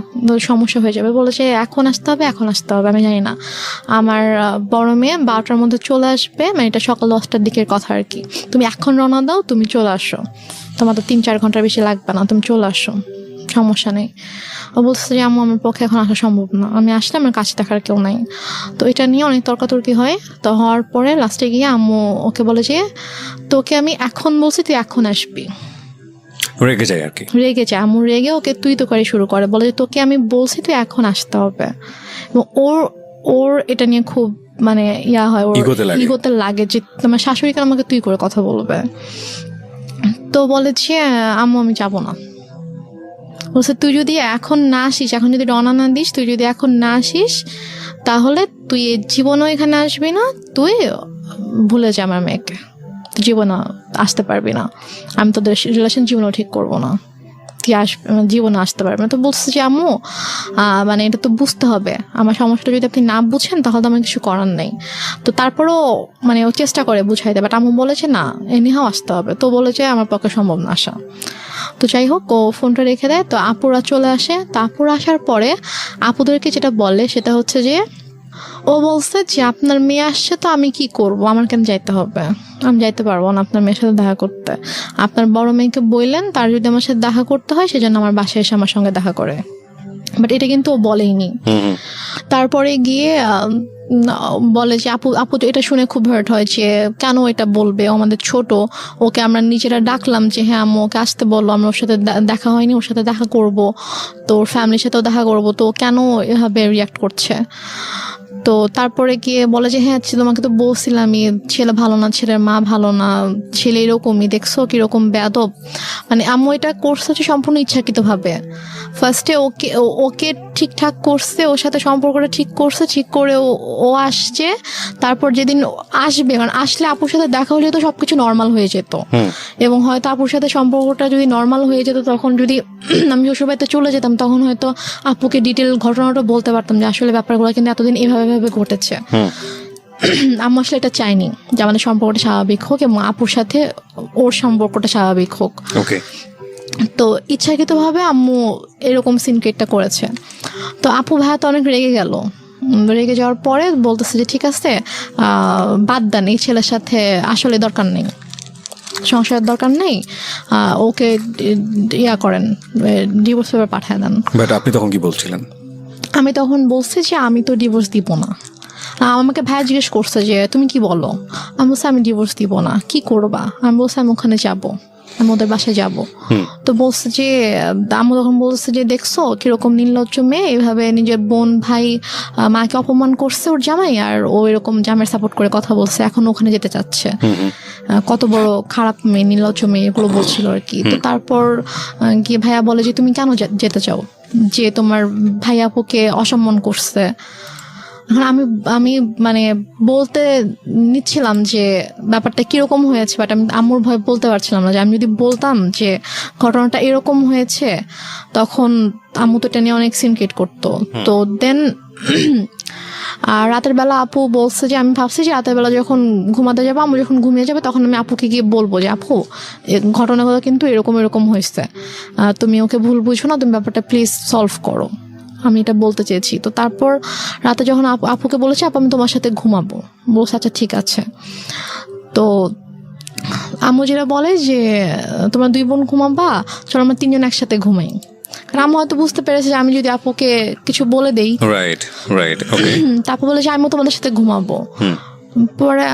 [SPEAKER 1] সমস্যা হয়ে যাবে। বলেছে এখন আসতে হবে, আমি জানি না, আমার বড় মেয়ে 12টার মধ্যে চলে আসবে, মানে এটা সকাল 10টার দিকের কথা আর কি, তুমি এখন রওনা দাও, তুমি চলে আসো, তোমার তো 3-4 ঘন্টার বেশি লাগবে না, তুমি চলে আসো, সমস্যা নেই। ও বলছে যে আম্মু আমার পক্ষে এখন আসা সম্ভব না, আমি আসলে আমার কাছে দেখার কেউ নাই। তো এটা নিয়ে অনেক তর্কাতর্কি হয়। তো হওয়ার পরে লাস্টে গিয়ে আম্মু ওকে বলে যে তোকে আমি এখন বলছি তুই এখন আসবি।
[SPEAKER 2] রেগে যায় আর কি।
[SPEAKER 1] রেগে যায়, আম্মু রেগে ওকে তুই তো করে শুরু করে, বলে যে তোকে আমি বলছি তুই এখন আসতে হবে। এবং ওর এটা নিয়ে খুব মানে ইয়া হয়, ওর ইগোতে লাগে যে তোমার শাশুড়ি কেন আমাকে তুই করে কথা বলবে। তো বলে যে আম্মু আমি যাবো না। বলছে তুই যদি এখন না আসিস, এখন যদি রওনা না দিস, তুই যদি এখন না আসিস তাহলে তুই জীবনও এখানে আসবি না, তুই ভুলে যা আমার মেয়েকে, তুই জীবনে আসতে পারবি না, আমি তোদের রিলেশন জীবনও ঠিক করবো না, তুই জীবনে আসতে পারবি না। তো বলছে যে আম্মু মানে এটা তো বুঝতে হবে, আমার সমস্যাটা যদি আপনি না বুঝেন তাহলে তো আমার কিছু করার নেই। তো তারপরও মানে ও চেষ্টা করে বুঝাইতে, বাট আম্মু বলেছে না এনিহাও আসতে হবে। তো বলেছে আমার পক্ষে সম্ভব না আসা। তো যাই হোক ও ফোনটা রেখে দেয়। তো আপুরা চলে আসে। তো আপুরা আসার পরে আপুদেরকে যেটা বলে সেটা হচ্ছে যে ও বলছে যে আপনার মেয়ে আসছে তো আমি কি করব, আমার কেন যাইতে হবে, আমি যাইতে পারবো না আপনার মেয়ের সাথে দেখা করতে। আপনার বড় মেয়েকে বললেন তার যদি আমার সাথে দেখা করতে হয় সেজন্য আমার বাসায় এসে আমার সঙ্গে দেখা করে, বাট এটা কিন্তু ও বলেইনি। তারপরে গিয়ে বলে যে আপু তো এটা শুনে খুব হার্ট হয় যে কেন এটা বলবে, ও আমাদের ছোট, ওকে আমরা নিজেরা ডাকলাম যে হ্যাঁ আম্মু ওকে আসতে বললো, আমরা ওর সাথে দেখা হয়নি, ওর সাথে দেখা করব, তো ওর ফ্যামিলির সাথেও দেখা করব, তো কেন এভাবে রিয়াক্ট করছে। তো তারপরে গিয়ে বলে যে হ্যাঁ তোমাকে তো বলছিলামই ছেলে ভালো না, ছেলের মা ভালো না, ছেলে এরকমই, দেখছো কিরকম বেয়াদব। মানে আম্মু এটা করছে হচ্ছে সম্পূর্ণ ইচ্ছাকৃতভাবে। ফার্স্টে ওকে ঠিকঠাক করছে, ওর সাথে সম্পর্কটা ঠিক করছে, ঠিক করে ও আসছে। তারপর যেদিন আসবে, কারণ আসলে আপুর সাথে দেখা হলে তো সবকিছু নর্মাল হয়ে যেত, এবং হয়তো আপুর সাথে সম্পর্কটা যদি নর্মাল হয়ে যেত তখন যদি আমি শ্বশুরবাড়িতে চলে যেতাম তখন হয়তো আপুকে ডিটেল ঘটনাটা বলতে পারতাম যে আসলে ব্যাপারগুলো কিন্তু এতদিন এভাবে ঘটেছে। আম্মু আসলে এটা চাইনি যে আমাদের সম্পর্কটা স্বাভাবিক হোক এবং আপুর সাথে ওর সম্পর্কটা স্বাভাবিক হোক। তো ইচ্ছাকৃতভাবে আম্মু এরকম সিনক্রেটটা করেছে। তো আপু ভাইয়া তো অনেক রেগে গেল। রেগে যাওয়ার পরে বলতেছে যে ঠিক আছে বাদ দেন, এই ছেলের সাথে আসলে দরকার নেই, সংসারের দরকার নেই, ওকে ইয়া করেন, ডিভোর্স পেপার পাঠিয়ে দেন।
[SPEAKER 2] বাট আপনি তখন কি বলছিলেন?
[SPEAKER 1] আমি তখন বলছি যে আমি তো ডিভোর্স দিব না। আমাকে ভাইয়া জিজ্ঞেস করছে যে তুমি কি বলো, আমি বলছি আমি ডিভোর্স দিব না, কি করবা? আমি বলছি আমি ওখানে যাবো, আমি ওদের বাসায় যাবো। তো বলছে যে আম্মু তখন বলছে যে দেখছো কিরকম নির্লজ্জ মেয়ে, এভাবে নিজের বোন ভাই মাকে অপমান করছে ওর জামাই, আর ও এরকম জামাইয়ের সাপোর্ট করে কথা বলছে, এখন ওখানে যেতে চাচ্ছে, কত বড় খারাপ মেয়ে, নির্লজ্জ মেয়ে, এগুলো বলছিল আর কি। তো তারপর গিয়ে ভাইয়া বলে যে তুমি কেন যেতে চাও, যে তোমার ভাই আপুকে অসম্মান করছে। আমি মানে বলতে নিচ্ছিলাম যে ব্যাপারটা কিরকম হয়েছে, বাট আমি আম্মুর ভয় বলতে পারছিলাম না, যে আমি যদি বলতাম যে ঘটনাটা এরকম হয়েছে তখন আম্মু তো এটা নিয়ে অনেক সিনক্রেট করতো। তো দেন আর রাতের বেলা আপু বলছে যে আমি ভাবছি যে রাতের বেলা যখন ঘুমাতে যাবো, আম্মু যখন ঘুমিয়ে যাবে তখন আমি আপুকে গিয়ে বলবো যে আপু ঘটনাগুলো কিন্তু এরকম হয়েছে, তুমি ওকে ভুল বুঝো না, তুমি ব্যাপারটা প্লিজ সলভ করো, আমি এটা বলতে চেয়েছি। তো তারপর রাতে যখন আপুকে বলেছে আপু আমি তোমার সাথে ঘুমাবো, বলছে আচ্ছা ঠিক আছে। তো আম্মু যেটা বলে যে তোমরা 2 বোন ঘুমাবা, চলো আমরা 3 জন একসাথে ঘুমাই। কারণ আম্মু হয়তো বুঝতে পেরেছে যে আমি যদি আপুকে কিছু বলে দেই, তারপর বলে যে আমিও তোমাদের সাথে ঘুমাবো। পরে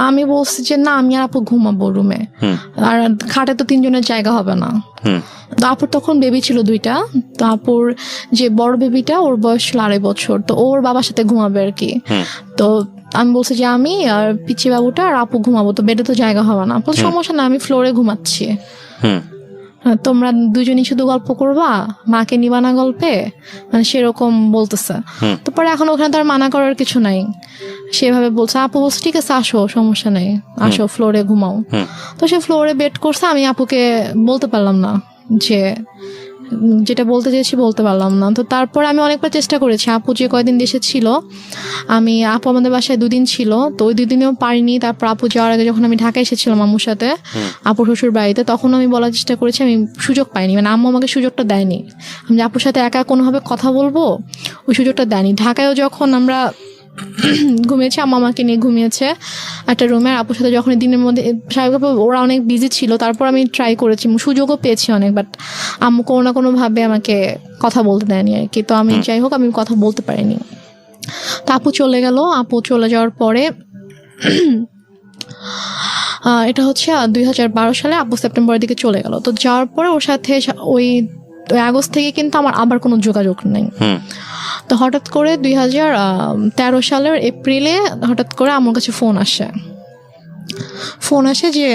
[SPEAKER 1] আমি বলছি যে না আমি আর আপু ঘুমাবো রুমে, আর খাটে তো 3 জনের জায়গা হবে না। তো আপুর তখন বেবি ছিল 2টা। তো আপুর যে বড় বেবিটা ওর বয়স ছিল 2.5 বছর, তো ওর বাবার সাথে ঘুমাবে আর কি। তো আমি বলছি যে আমি আর পিচি বাবুটা আর আপু ঘুমাবো, তো বেডে তো জায়গা হবে না। সমস্যা না, আমি ফ্লোরে ঘুমাচ্ছি, তোমরা 2 জনই শুধু গল্প করবা, মাকে নিবা না গল্পে, মানে সেরকম বলতেছে। তো পরে এখন ওখানে তার মানা করার কিছু নাই, সেভাবে বলছে। আপু বলছে ঠিক আছে আসো, সমস্যা নেই, আসো ফ্লোরে ঘুমাও। তো সে ফ্লোরে বেড করছে, আমি আপুকে বলতে পারলাম না, যে যেটা বলতে চেয়েছি বলতে পারলাম না। তো তারপর আমি অনেকবার চেষ্টা করেছি, আপু যে কয়দিন দেশে ছিল, আপু আমাদের বাসায় 2 দিন ছিল, তো ওই 2 দিনেও পারিনি। তারপর আপু যাওয়ার আগে যখন আমি ঢাকা এসেছিলাম আম্মুর সাথে আপু শ্বশুর বাড়িতে, তখন আমি বলার চেষ্টা করেছি, আমি সুযোগ পাইনি, মানে আম্মু আমাকে সুযোগটা দেয়নি, আমি আপুর সাথে একা কোনোভাবে কথা বলবো ওই সুযোগটা দেয়নি। ঢাকায়ও যখন আমরা ঘুমিয়েছে, আম্মু আমাকে নিয়ে ঘুমিয়েছে একটা রুমে। আর আপুর সাথে যখন দিনের মধ্যে স্বাভাবিকভাবে ওরা অনেক বিজি ছিল, তারপর আমি ট্রাই করেছি, সুযোগও পেয়েছি অনেক, বাট আম্মু কোনো না কোনোভাবে আমাকে কথা বলতে দেয়নি আর কি। তো আমি যাই হোক আমি কথা বলতে পারিনি। তো আপু চলে গেল। আপু চলে যাওয়ার পরে এটা হচ্ছে 2012 সালে আপু সেপ্টেম্বরের দিকে চলে গেল। তো যাওয়ার পরে ওর সাথে ওই আগস্ট থেকে কিন্তু আমার আবার কোনো যোগাযোগ নেই। তো হঠাৎ করে 2013 সালের এপ্রিলে হঠাৎ করে আমার কাছে ফোন আসে যে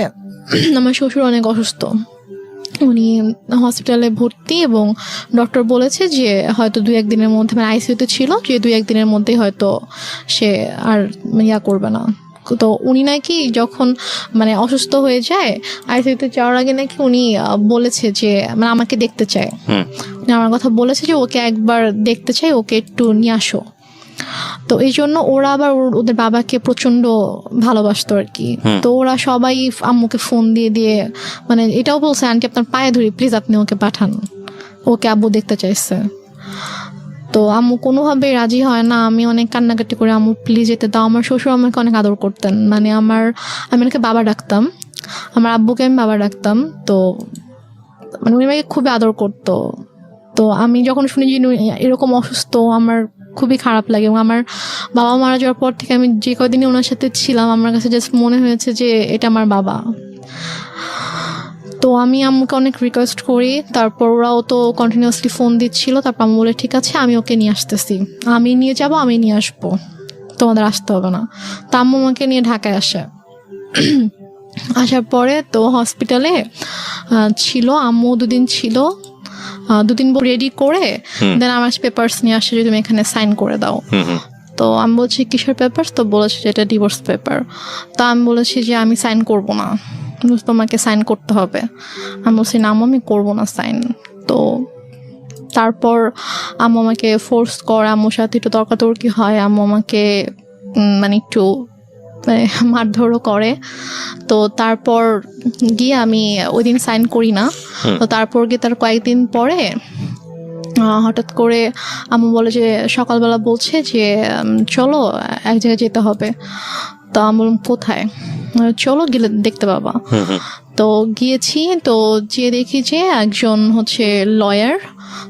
[SPEAKER 1] আমার শ্বশুর অনেক অসুস্থ, উনি হসপিটালে ভর্তি এবং ডক্টর বলেছে যে হয়তো 2-1 দিনের মধ্যে, মানে আইসিইউতে ছিল, যে 2-1 দিনের মধ্যেই হয়তো সে আর করবে না। তো উনি নাকি যখন মানে অসুস্থ হয়ে যায় আইসিইউতে যাওয়ার আগে নাকি উনি বলেছে যে মানে আমাকে দেখতে চায়, আমার কথা বলেছে যে ওকে একবার দেখতে চাই, ওকে একটু নিয়ে আসো। তো এই জন্য ওরা আবার ওদের বাবাকে প্রচন্ড ভালোবাসতো আর কি। তো ওরা সবাই আম্মুকে ফোন দিয়ে মানে এটাও বলছে, আন্টি আপনার পায়ে ধরি প্লিজ আপনি ওকে পাঠান, ওকে আব্বু দেখতে চাইছে। তো আম্মু কোনোভাবে রাজি হয় না। আমি অনেক কান্নাকাটি করে আম্মু প্লিজ যেতে দাও। আমার শ্বশুর আমাকে অনেক আদর করতেন, মানে আমি ওনাকে বাবা ডাকতাম, আমার আব্বুকে আমি বাবা ডাকতাম। তো মানে উনি আমাকে খুবই আদর করতো। তো আমি যখন শুনি যে এরকম অসুস্থ আমার খুবই খারাপ লাগে। এবং আমার বাবা মারা যাওয়ার পর থেকে আমি যে কদিনই ওনার সাথে ছিলাম আমার কাছে জাস্ট মনে হয়েছে যে এটা আমার বাবা। তো আমি আম্মুকে অনেক রিকোয়েস্ট করি, তারপর ওরাও তো কন্টিনিউয়াসলি ফোন দিচ্ছিল। তারপর আম্মু বলে ঠিক আছে আমি ওকে নিয়ে আসতেছি, আমি নিয়ে যাব, আমি নিয়ে আসবো, তোমাদের আসতে হবে না। তো আম্মু আমাকে নিয়ে ঢাকায় আসার পরে তো হসপিটালে ছিল, আম্মু 2 দিন ছিল, 2 দিন রেডি করে দেন আমার পেপারস নিয়ে আসে যে তুমি এখানে সাইন করে দাও। তো আমি বলছি কিসের পেপারস? তো বলেছে যে এটা ডিভোর্স পেপার। তো আমি বলেছি যে আমি সাইন করব না, তোমাকে সাইন করতে হবে। আমি বলছি না আম্মু আমি করবো না সাইন। তো তারপর আম্মু আমাকে ফোর্স করে, আম্মুর সাথে একটু তর্কাতর্কি হয়, আম্মু আমাকে মানে একটু মারধরও করে। তো তারপর গিয়ে আমি ওই দিন সাইন করি না। তো তারপর গিয়ে তার কয়েকদিন পরে হঠাৎ করে আম্মু বলে যে সকালবেলা বলছে যে চলো এক জায়গায় যেতে হবে। তো আমি বললাম কোথায়? চলো গেলে দেখতে পাবা। তো গিয়েছি, তো গিয়ে দেখি যে একজন হচ্ছে লয়ার,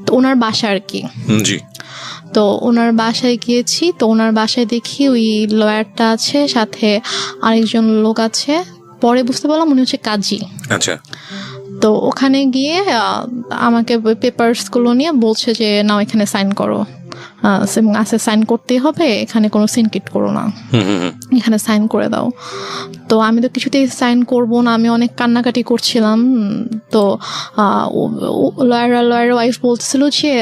[SPEAKER 1] তো ওনার বাসা আর কি। তো ওনার বাসায় গিয়েছি, তো ওনার বাসায় দেখি ওই লয়ারটা আছে, সাথে আরেকজন লোক আছে। পরে বুঝতে পারলাম উনি হচ্ছে কাজী। আচ্ছা। তো ওখানে গিয়ে আমাকে পেপারসগুলো নিয়ে বলছে যে নাও এখানে সাইন করো, সাইন করতেই হবে, এখানে কোনো সিনকিট করো না, এখানে সাইন করে দাও। তো আমি তো কিছুতেই সাইন করব না, আমি অনেক কান্নাকাটি করছিলাম। তো লয়ার ওয়াইফ বলতেছিল যে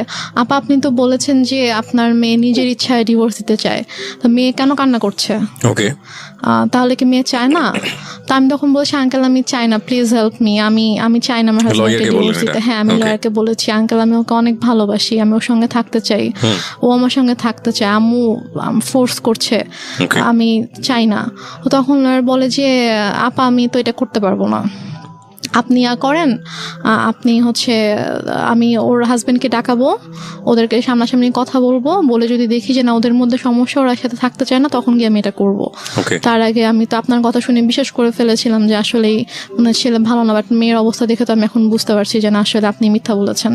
[SPEAKER 1] আপা আপনি তো বলেছেন যে আপনার মেয়ে নিজের ইচ্ছায় ডিভোর্স দিতে চায়, তো মেয়ে কেন কান্না করছে? ওকে, তাহলে কি মেয়ে চায় না? তো আমি তখন বলছি আঙ্কেল আমি চাই না, প্লিজ হেল্প মি, আমি চাই না আমার হাজবেন্ডকে ডিভোর্স দিতে। হ্যাঁ আমি লয়ারকে বলেছি আঙ্কেল আমি ওকে অনেক ভালোবাসি, আমি ওর সঙ্গে থাকতে চাই, ও আমার সঙ্গে থাকতে চায়, আম্মু ফোর্স করছে, আমি চাই না। তখন লয়ার বলে যে আপা আমি তো এটা করতে পারবো না, আপনি করেন, আপনি হচ্ছে আমি ওর হাজবেন্ডকে ডাকাবো, ওদেরকে সামনাসামনি কথা বলবো, বলে যদি দেখি যে না ওদের মধ্যে সমস্যা, ওরা সাথে থাকতে চায় না, তখন গিয়ে আমি এটা করবো। তার আগে আমি তো আপনার কথা শুনে বিশ্বাস করে ফেলেছিলাম যে আসলেই ওনার ছেলে ভালো না, বাট মেয়ের অবস্থা দেখে তো আমি এখন বুঝতে পারছি যে না আসলে আপনি মিথ্যা বলেছেন।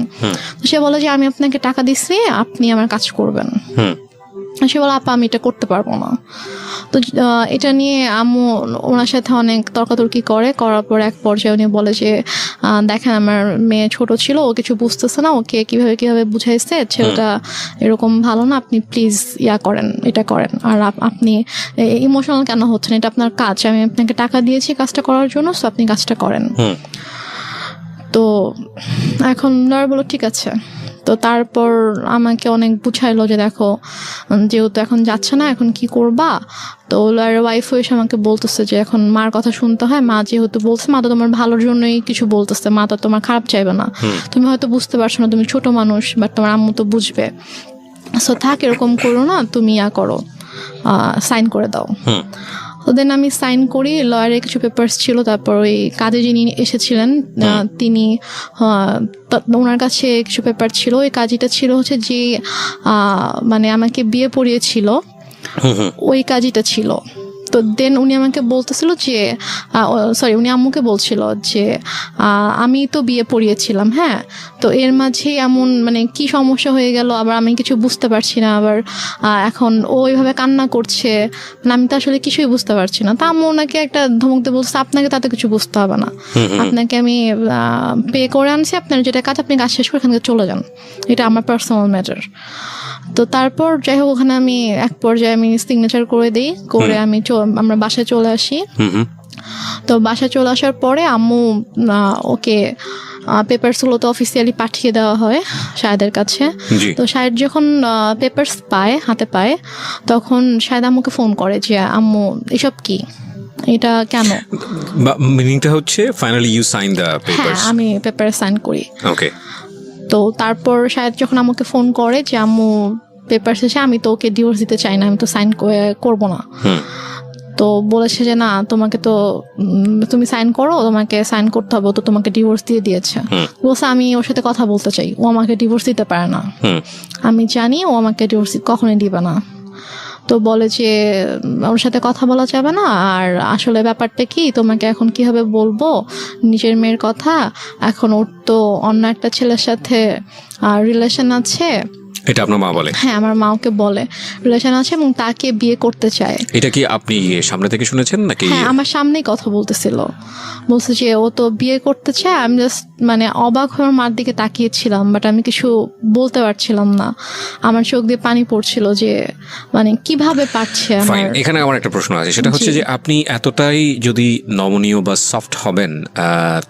[SPEAKER 1] তো সে বলে যে আমি আপনাকে টাকা দিচ্ছি, আপনি আমার কাজ করবেন। সে বলে আপা আমি এটা করতে পারবো না। তো এটা নিয়ে আম্মু ওনার সাথে অনেক তর্কাতর্কি করার পর এক পর্যায়ে উনি বলে যে দেখেন আমার মেয়ে ছোট ছিল, ও কিছু বুঝতেছে না, ওকে কিভাবে বুঝাইছে ছেলেটা এরকম ভালো না, আপনি প্লিজ করেন, এটা করেন। আর আপনি ইমোশনাল কেন হচ্ছেন? এটা আপনার কাজ, আমি আপনাকে টাকা দিয়েছি কাজটা করার জন্য, সো আপনি কাজটা করেন। তো এখন লয়ার বলো ঠিক আছে। তো তারপর আমাকে অনেক বুঝাইলো যে দেখো যেহেতু এখন যাচ্ছে না, এখন কি করবা? তো লয়ারের ওয়াইফ এসে আমাকে বলতেছে যে এখন মার কথা শুনতে হয়, মা যেহেতু বলছে, মা তো তোমার ভালোর জন্যই কিছু বলতেছে, মা তো তোমার খারাপ চাইবে না, তুমি হয়তো বুঝতে পারছো না, তুমি ছোট মানুষ, বাট তোমার আম্মু তো বুঝবে, সো থাক এরকম করো না, তুমি করো, সাইন করে দাও। তো দেন আমি সাইন করি, লয়ারের কিছু পেপারস ছিল, তারপর ওই কাজে যিনি এসেছিলেন তিনি ওনার কাছে কিছু পেপার ছিল, ওই কাজটা ছিল হচ্ছে যে মানে আমাকে বিয়ে পড়িয়েছিল ওই কাজটা ছিল। তো দেন উনি আমাকে বলতেছিল যে উনি আম্মুকে বলছিল যে আমি তো বিয়ে পড়িয়েছিলাম, হ্যাঁ, তো এর মাঝে এমন মানে কি সমস্যা হয়ে গেল, আবার আমি কিছু বুঝতে পারছি না, আবার এখন ও ওইভাবে কান্না করছে, মানে আমি তো আসলে কিছুই বুঝতে পারছি না। তা আম্মু ওনাকে একটা ধমক দিয়ে বলছে, আপনাকে তাতে কিছু বুঝতে হবে না, আপনাকে আমি পে করে আনছি, আপনার যেটা কাজ আপনি কাজ শেষ করে এখান থেকে চলে যান, এটা আমার পার্সোনাল ম্যাটার। তো তারপর যাই হোক ওখানে আমি এক পর্যায়ে আমি সিগনেচার করে দিই, করে আমি আমরা বাসায় চলে আসি। তো বাসায় চলে আসার পরে আম্মু ওকে পেপারসগুলো তো অফিসিয়ালি পাঠিয়ে দেওয়া হয় শাহেদের কাছে। তো শাহেদ যখন পেপারস পায়, হাতে পায়, তখন শাহেদ আম্মুকে ফোন করে যে আম্মু এসব কি, এটা কেন?
[SPEAKER 2] মিনিংটা হচ্ছে finally you sign the papers?
[SPEAKER 1] হ্যাঁ, আমি পেপারে সাইন করি।
[SPEAKER 2] ওকে।
[SPEAKER 1] তো তারপর শাহেদ যখন আমাকে ফোন করে যে আম্মু পেপার শেষে, আমি তো ওকে ডিভোর্স দিতে চাই না, আমি তো সাইন করবো না। তো বলেছে যে না, তোমাকে তো তুমি সাইন করো, তোমাকে সাইন করতে হবে, তো তোমাকে ডিভোর্স দিয়ে দিয়েছে। বলছে আমি ওর সাথে কথা বলতে চাই, ও আমাকে ডিভোর্স দিতে পারে না, আমি জানি ও আমাকে ডিভোর্স কখনোই দিবে না। তো বলে যে ওর সাথে কথা বলা যাবে না, আর আসলে ব্যাপারটা কি, তোমাকে এখন কিভাবে বলবো নিজের মেয়ের কথা, এখন ওর তো অন্য একটা ছেলের সাথে রিলেশন আছে।
[SPEAKER 2] এটা আপনার মা বলে?
[SPEAKER 1] হ্যাঁ, আমার মা ওকে বলে রিলেশন আছে এবং তাকে বিয়ে করতে চায়।
[SPEAKER 2] এটা কি আপনি সামনে থেকে শুনেছেন নাকি?
[SPEAKER 1] হ্যাঁ, আমার সামনেই কথা বলতেছিল, বলছে যে ও তো বিয়ে করতে চায়। আমি জাস্ট মানে অবাক হয়ে মার দিকে তাকিয়েছিলাম, বাট আমি কিছু বলতে পারছিলাম না, আমার চোখ দিয়ে পানি পড়ছিল যে মানে কিভাবে পারছে।
[SPEAKER 2] এখানে আমার একটা প্রশ্ন আছে, সেটা হচ্ছে যে আপনি এতটাই যদি নমনীয় বা সফট হবেন,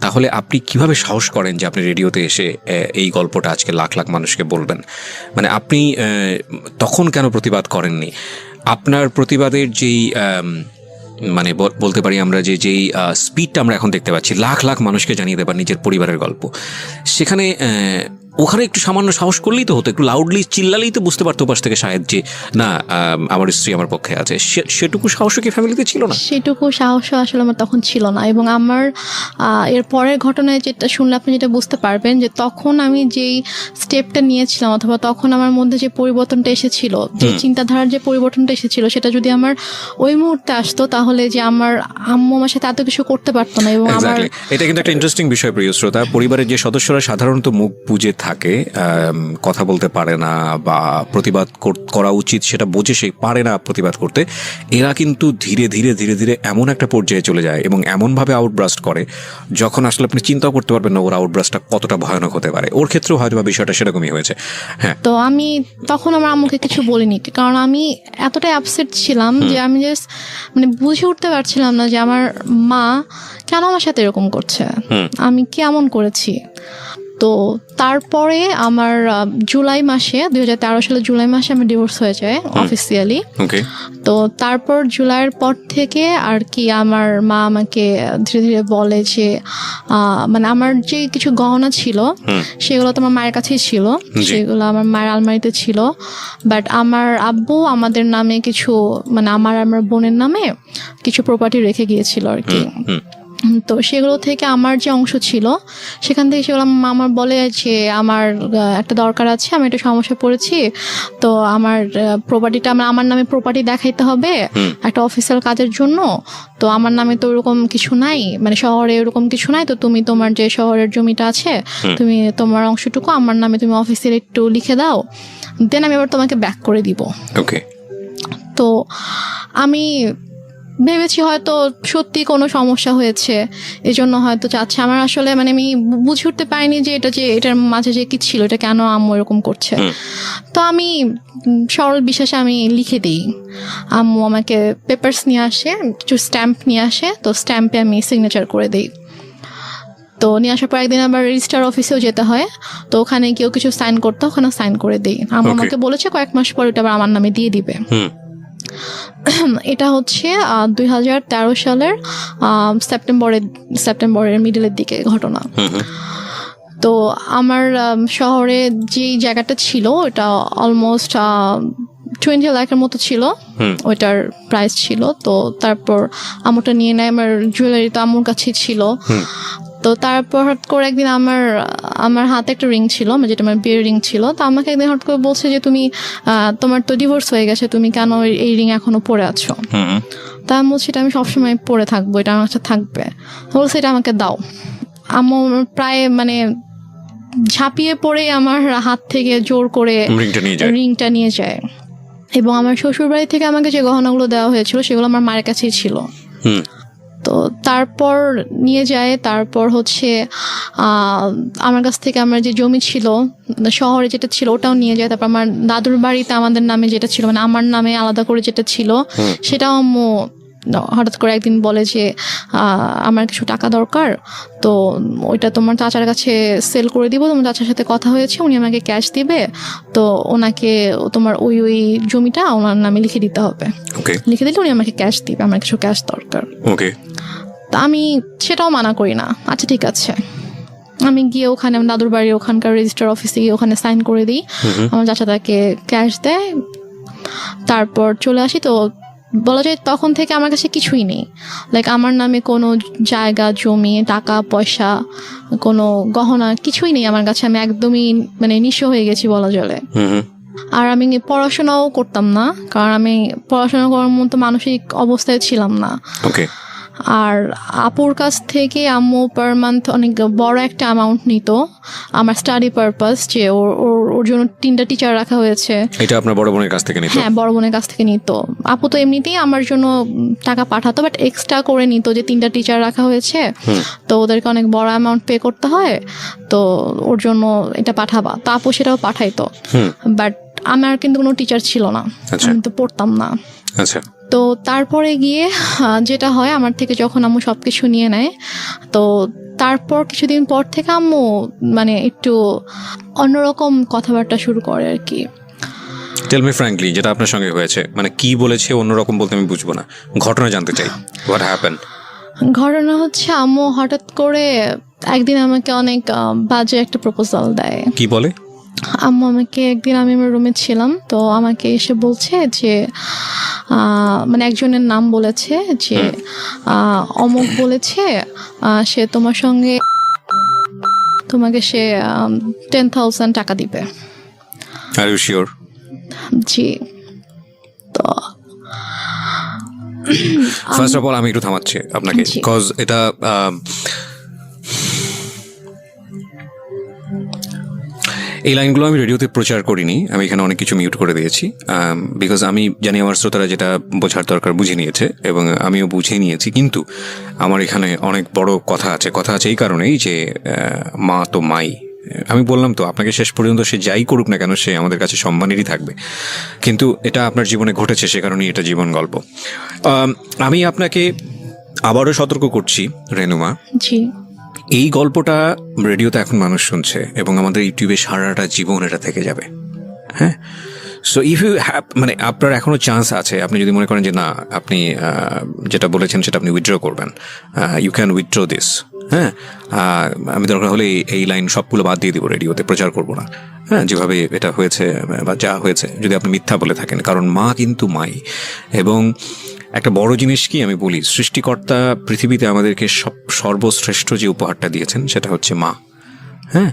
[SPEAKER 2] তাহলে আপনি কিভাবে সাহস করেন যে আপনি রেডিওতে এসে এই গল্পটা আজকে লাখ লাখ মানুষকে বলবেন? মানে আপনি তখন কেন প্রতিবাদ করেননি? আপনার প্রতিবাদের যেই মানে বলতে পারি আমরা যেই স্পিডটা আমরা এখন দেখতে পাচ্ছি, লাখ লাখ মানুষকে জানিয়ে দেবার নিজের পরিবারের গল্প, সেখানে ওখানে একটু সামান্য সাহস করলেই তো হতো, একটু লাউডলি চিল্লালেই তো বুঝতে পারতো পাশ থেকে শাহেদ যে না, আমার স্ত্রী আমার পক্ষে আছে। সেটুকু সাহসও কি ফ্যামিলিতে ছিল না?
[SPEAKER 1] সেটুকু সাহসও আসলে আমার তখন ছিল না। এবং আমার এর পরের ঘটনায় যেটা শুনলে আপনি যেটা বুঝতে পারবেন যে তখন আমি যেই স্টেপটা নিয়েছিলাম, অথবা তখন আমার মধ্যে যে পরিবর্তনটা এসেছিল, যে চিন্তাধারার যে পরিবর্তনটা এসেছিল, সেটা যদি আমার ওই মুহূর্তে আসতো, তাহলে যে আমার আম্মু আমার সাথে এত কিছু করতে পারতো না। এবং আমার
[SPEAKER 2] এটা কিন্তু একটা ইন্টারেস্টিং বিষয় প্রিয় শ্রোতা, পরিবারের যে সদস্যরা সাধারণত মুখ বুজে থাকে, কথা বলতে পারে না বা প্রতিবাদ করা উচিত সেটা বোঝে সে পারে না প্রতিবাদ করতে, এরা কিন্তু ধীরে ধীরে ধীরে ধীরে এমন একটা পর্যায়ে চলে যায় এবং এমনভাবে আউটব্রাস্ট করে যখন আসলে আপনি চিন্তাও করতে পারবেন না ওর আউটব্রাস্টটা কতটা ভয়ানক হতে পারে। ওর ক্ষেত্রেও হয়তো বা বিষয়টা সেরকমই হয়েছে। হ্যাঁ,
[SPEAKER 1] তো আমি তখন আমার আম্মুকে কিছু বলিনি, কারণ আমি এতটাই আপসেট ছিলাম যে আমি জাস্ট মানে বুঝে উঠতে পারছিলাম না যে আমার মা কেন আমার সাথে এরকম করছে, আমি কেমন করেছি। তো তারপরে আমার জুলাই মাসে 2013 সালে জুলাই মাসে আমার ডিভোর্স হয়ে যায় অফিসিয়ালি। তো তারপর জুলাইয়ের পর থেকে আর কি আমার মা আমাকে ধীরে ধীরে বলে যে মানে আমার যে কিছু গহনা ছিল সেগুলো তো আমার মায়ের কাছেই ছিল, সেগুলো আমার মায়ের আলমারিতে ছিল, বাট আমার আব্বু আমাদের নামে কিছু মানে আমার বোনের নামে কিছু প্রপার্টি রেখে গিয়েছিল আর কি। তো সেগুলো থেকে আমার যে অংশ ছিল সেখান থেকে সেগুলো আমার বলে যে আমার একটা দরকার আছে, আমি একটা সমস্যায় পড়েছি, তো আমার প্রপার্টিটা আমার নামে প্রপার্টি দেখাইতে হবে একটা অফিসিয়াল কাজের জন্য, তো আমার নামে তো ওরকম কিছু নাই, মানে শহরে ওরকম কিছু নাই, তো তুমি তোমার যে শহরের জমিটা আছে তুমি তোমার অংশটুকু আমার নামে তুমি অফিসিয়াল একটু লিখে দাও, দেন আমি আবার তোমাকে ব্যাক করে দিব। তো আমি ভেবেছি হয়তো সত্যি কোনো সমস্যা হয়েছে, এজন্য হয়তো চাচ্ছে। আমার আসলে মানে আমি বুঝে উঠতে পারিনি যে এটার মাঝে যে কি ছিল, এটা কেন আম্মু এরকম করছে। তো আমি সরল বিশ্বাসে আমি লিখে দিই, আম্মু আমাকে পেপারস নিয়ে আসে, কিছু স্ট্যাম্প নিয়ে আসে, তো স্ট্যাম্পে আমি সিগনেচার করে দিই। তো নিয়ে আসার পর একদিন আবার রেজিস্ট্রার অফিসেও যেতে হয়, তো ওখানে কেউ কিছু সাইন করতে, ওখানে সাইন করে দিই। আম্মু আমাকে বলেছে কয়েক মাস পর এটা আবার আমার নামে দিয়ে দিবে। এটা হচ্ছে 2013 সালের সেপ্টেম্বরের মিডলের দিকে ঘটনা। তো আমার শহরে যে জায়গাটা ছিল ওটা অলমোস্ট 20 লাখের মতো ছিল, ওইটার প্রাইস ছিল। তো তারপর আমুটা নিয়ে নেয়, আমার জুয়েলারি তো আম্মুর কাছেই ছিল। তো তো তারপর হঠাৎ করে একদিন আমার হাতে একটা রিং ছিল, যেটা আমার বিয়ের রিং ছিল। তো আমাকে একদিন হঠাৎ করে বলছে যে তুমি তোমার তো ডিভোর্স হয়ে গেছে, তুমি কেন এই রিং এখনো পরে আছো? তা আমি বলছি এটা আমি সবসময় পরে থাকবো, এটা আমার কাছে থাকবে। বলছে এটা আমাকে দাও। আম্মু প্রায় মানে ঝাঁপিয়ে পড়ে আমার হাত থেকে জোর করে রিংটা নিয়ে যায়। এবং আমার শ্বশুর বাড়ি থেকে আমাকে যে গহনাগুলো দেওয়া হয়েছিল সেগুলো আমার মায়ের কাছেই ছিল। তো তারপর নিয়ে যায়। তারপর হচ্ছে আমার কাছ থেকে আমার যে জমি ছিল শহরে যেটা ছিল ওটাও নিয়ে যায়। তারপর আমার দাদুর বাড়িতে আমাদের নামে যেটা ছিল, মানে আমার নামে আলাদা করে যেটা ছিল, সেটাও আম্মু হঠাৎ করে একদিন বলে যে আমার কিছু টাকা দরকার, তো ওইটা তোমার চাচার কাছে সেল করে দিব, তোমার চাচার সাথে কথা হয়েছে, উনি আমাকে ক্যাশ দিবে, তো ওনাকে তোমার ওই জমিটা ওনার নামে লিখে দিতে হবে। লিখে দিলে উনি আমাকে ক্যাশ দিবে, আমার কিছু ক্যাশ দরকার। তা আমি সেটাও মানা করি না, আচ্ছা ঠিক আছে। আমি গিয়ে ওখানে আমার দাদুর বাড়ি ওখানকার রেজিস্টার অফিসে গিয়ে ওখানে সাইন করে দিই, আমার চাচা তাকে ক্যাশ দেয়, তারপর চলে আসি। তো বলা যায় তখন থেকে আমার কাছে কিছুই নেই, লাইক আমার নামে কোনো জায়গা জমি টাকা পয়সা কোনো গহনা কিছুই নেই আমার কাছে। আমি একদমই মানে নিঃস্ব হয়ে গেছি বলা চলে। আর আমি পড়াশোনাও করতাম না, কারণ আমি পড়াশোনা করার মতো মানসিক অবস্থায় ছিলাম না। আর আপুর কাছ থেকে আম্মু পার মান্থ অনেক বড় একটা অ্যামাউন্ট নিত আমার স্টাডি পারপাস, যে ওর জন্য 3টা টিচার রাখা হয়েছে।
[SPEAKER 2] এটা আপনার বড় বোনের কাছ থেকে নিত? হ্যাঁ,
[SPEAKER 1] বড় বোনের কাছ থেকে নিত। আপু তো এমনিতেই আমার জন্য টাকা পাঠাতো, বাট এক্সট্রা করে নিত যে 3টা টিচার রাখা হয়েছে, তো ওদেরকে অনেক বড় অ্যামাউন্ট পে করতে হয়, তো ওর জন্য এটা পাঠাবা। তো আপু সেটাও পাঠাইতো, বাট আমার কিন্তু কোনো টিচার ছিল না, আমি তো পড়তাম না।
[SPEAKER 2] আচ্ছা।
[SPEAKER 1] তো তারপরে গিয়ে যেটা হয়, আমার থেকে যখন আম্মু সবকিছু নিয়ে নেয়, তো তারপর কিছুদিন পর থেকে আম্মু মানে একটু অন্যরকম কথাবার্তা শুরু করে আর কি।
[SPEAKER 2] টেল মি ফ্র্যাঙ্কলি, যেটা আপনার সঙ্গে হয়েছে, মানে কি বলেছে অন্যরকম বলতে আমি বুঝবো না, ঘটনা জানতে চাই। What happen?
[SPEAKER 1] ঘটনা হচ্ছে আম্মু হঠাৎ করে একদিন আমাকে অনেক বাজে একটা প্রপোজাল দেয়।
[SPEAKER 2] কি বলে?
[SPEAKER 1] আম্মু আমাকে একদিন, আমি আমার রুমে ছিলাম, তো আমাকে এসে বলছে যে মানে একজনের নাম বলেছে যে অমুক বলেছে সে তোমার সঙ্গে তোমাকে সে 10,000 টাকা দিবে।
[SPEAKER 2] Are you sure?
[SPEAKER 1] জি। তো
[SPEAKER 2] ফার্স্ট অফ অল আমি একটু থামাচ্ছি আপনাকে, বিকজ এটা এই লাইনগুলো আমি রেডিওতে প্রচার করিনি, আমি এখানে অনেক কিছু মিউট করে দিয়েছি, বিকজ আমি জানি আমার শ্রোতারা যেটা বোঝার দরকার বুঝে নিয়েছে এবং আমিও বুঝে নিয়েছি। কিন্তু আমার এখানে অনেক বড় কথা আছে এই কারণেই যে মা তো মাই। আমি বললাম তো আপনাকে, শেষ পর্যন্ত সে যাই করুক না কেন সে আমাদের কাছে সম্মানেরই থাকবে, কিন্তু এটা আপনার জীবনে ঘটেছে, সে কারণেই এটা জীবন গল্প। আমি আপনাকে আবারও সতর্ক করছি রেনুমা,
[SPEAKER 1] জি,
[SPEAKER 2] এই গল্পটা রেডিওতে এখন মানুষ শুনছে এবং আমাদের ইউটিউবে সারাটা জীবন এটা থেকে যাবে। হ্যাঁ, সো ইফ ইউ হ্যাভ, মানে আপনার এখনও চান্স আছে, আপনি যদি মনে করেন যে না আপনি যেটা বলেছেন সেটা আপনি উইথড্র করবেন, ইউ ক্যান উইথড্র দিস। হ্যাঁ, আমি দরকার হলে এই লাইন সবগুলো বাদ দিয়ে দিব, রেডিওতে প্রচার করবো না। হ্যাঁ, যেভাবে এটা হয়েছে বা যা হয়েছে, যদি আপনি মিথ্যা বলে থাকেন, কারণ মা কিন্তু মাই। এবং একটা বড় জিনিস কি আমি বলি, সৃষ্টিকর্তা পৃথিবীতে আমাদেরকে সর্বশ্রেষ্ঠ যে উপহারটা দিয়েছেন সেটা হচ্ছে মা। হ্যাঁ,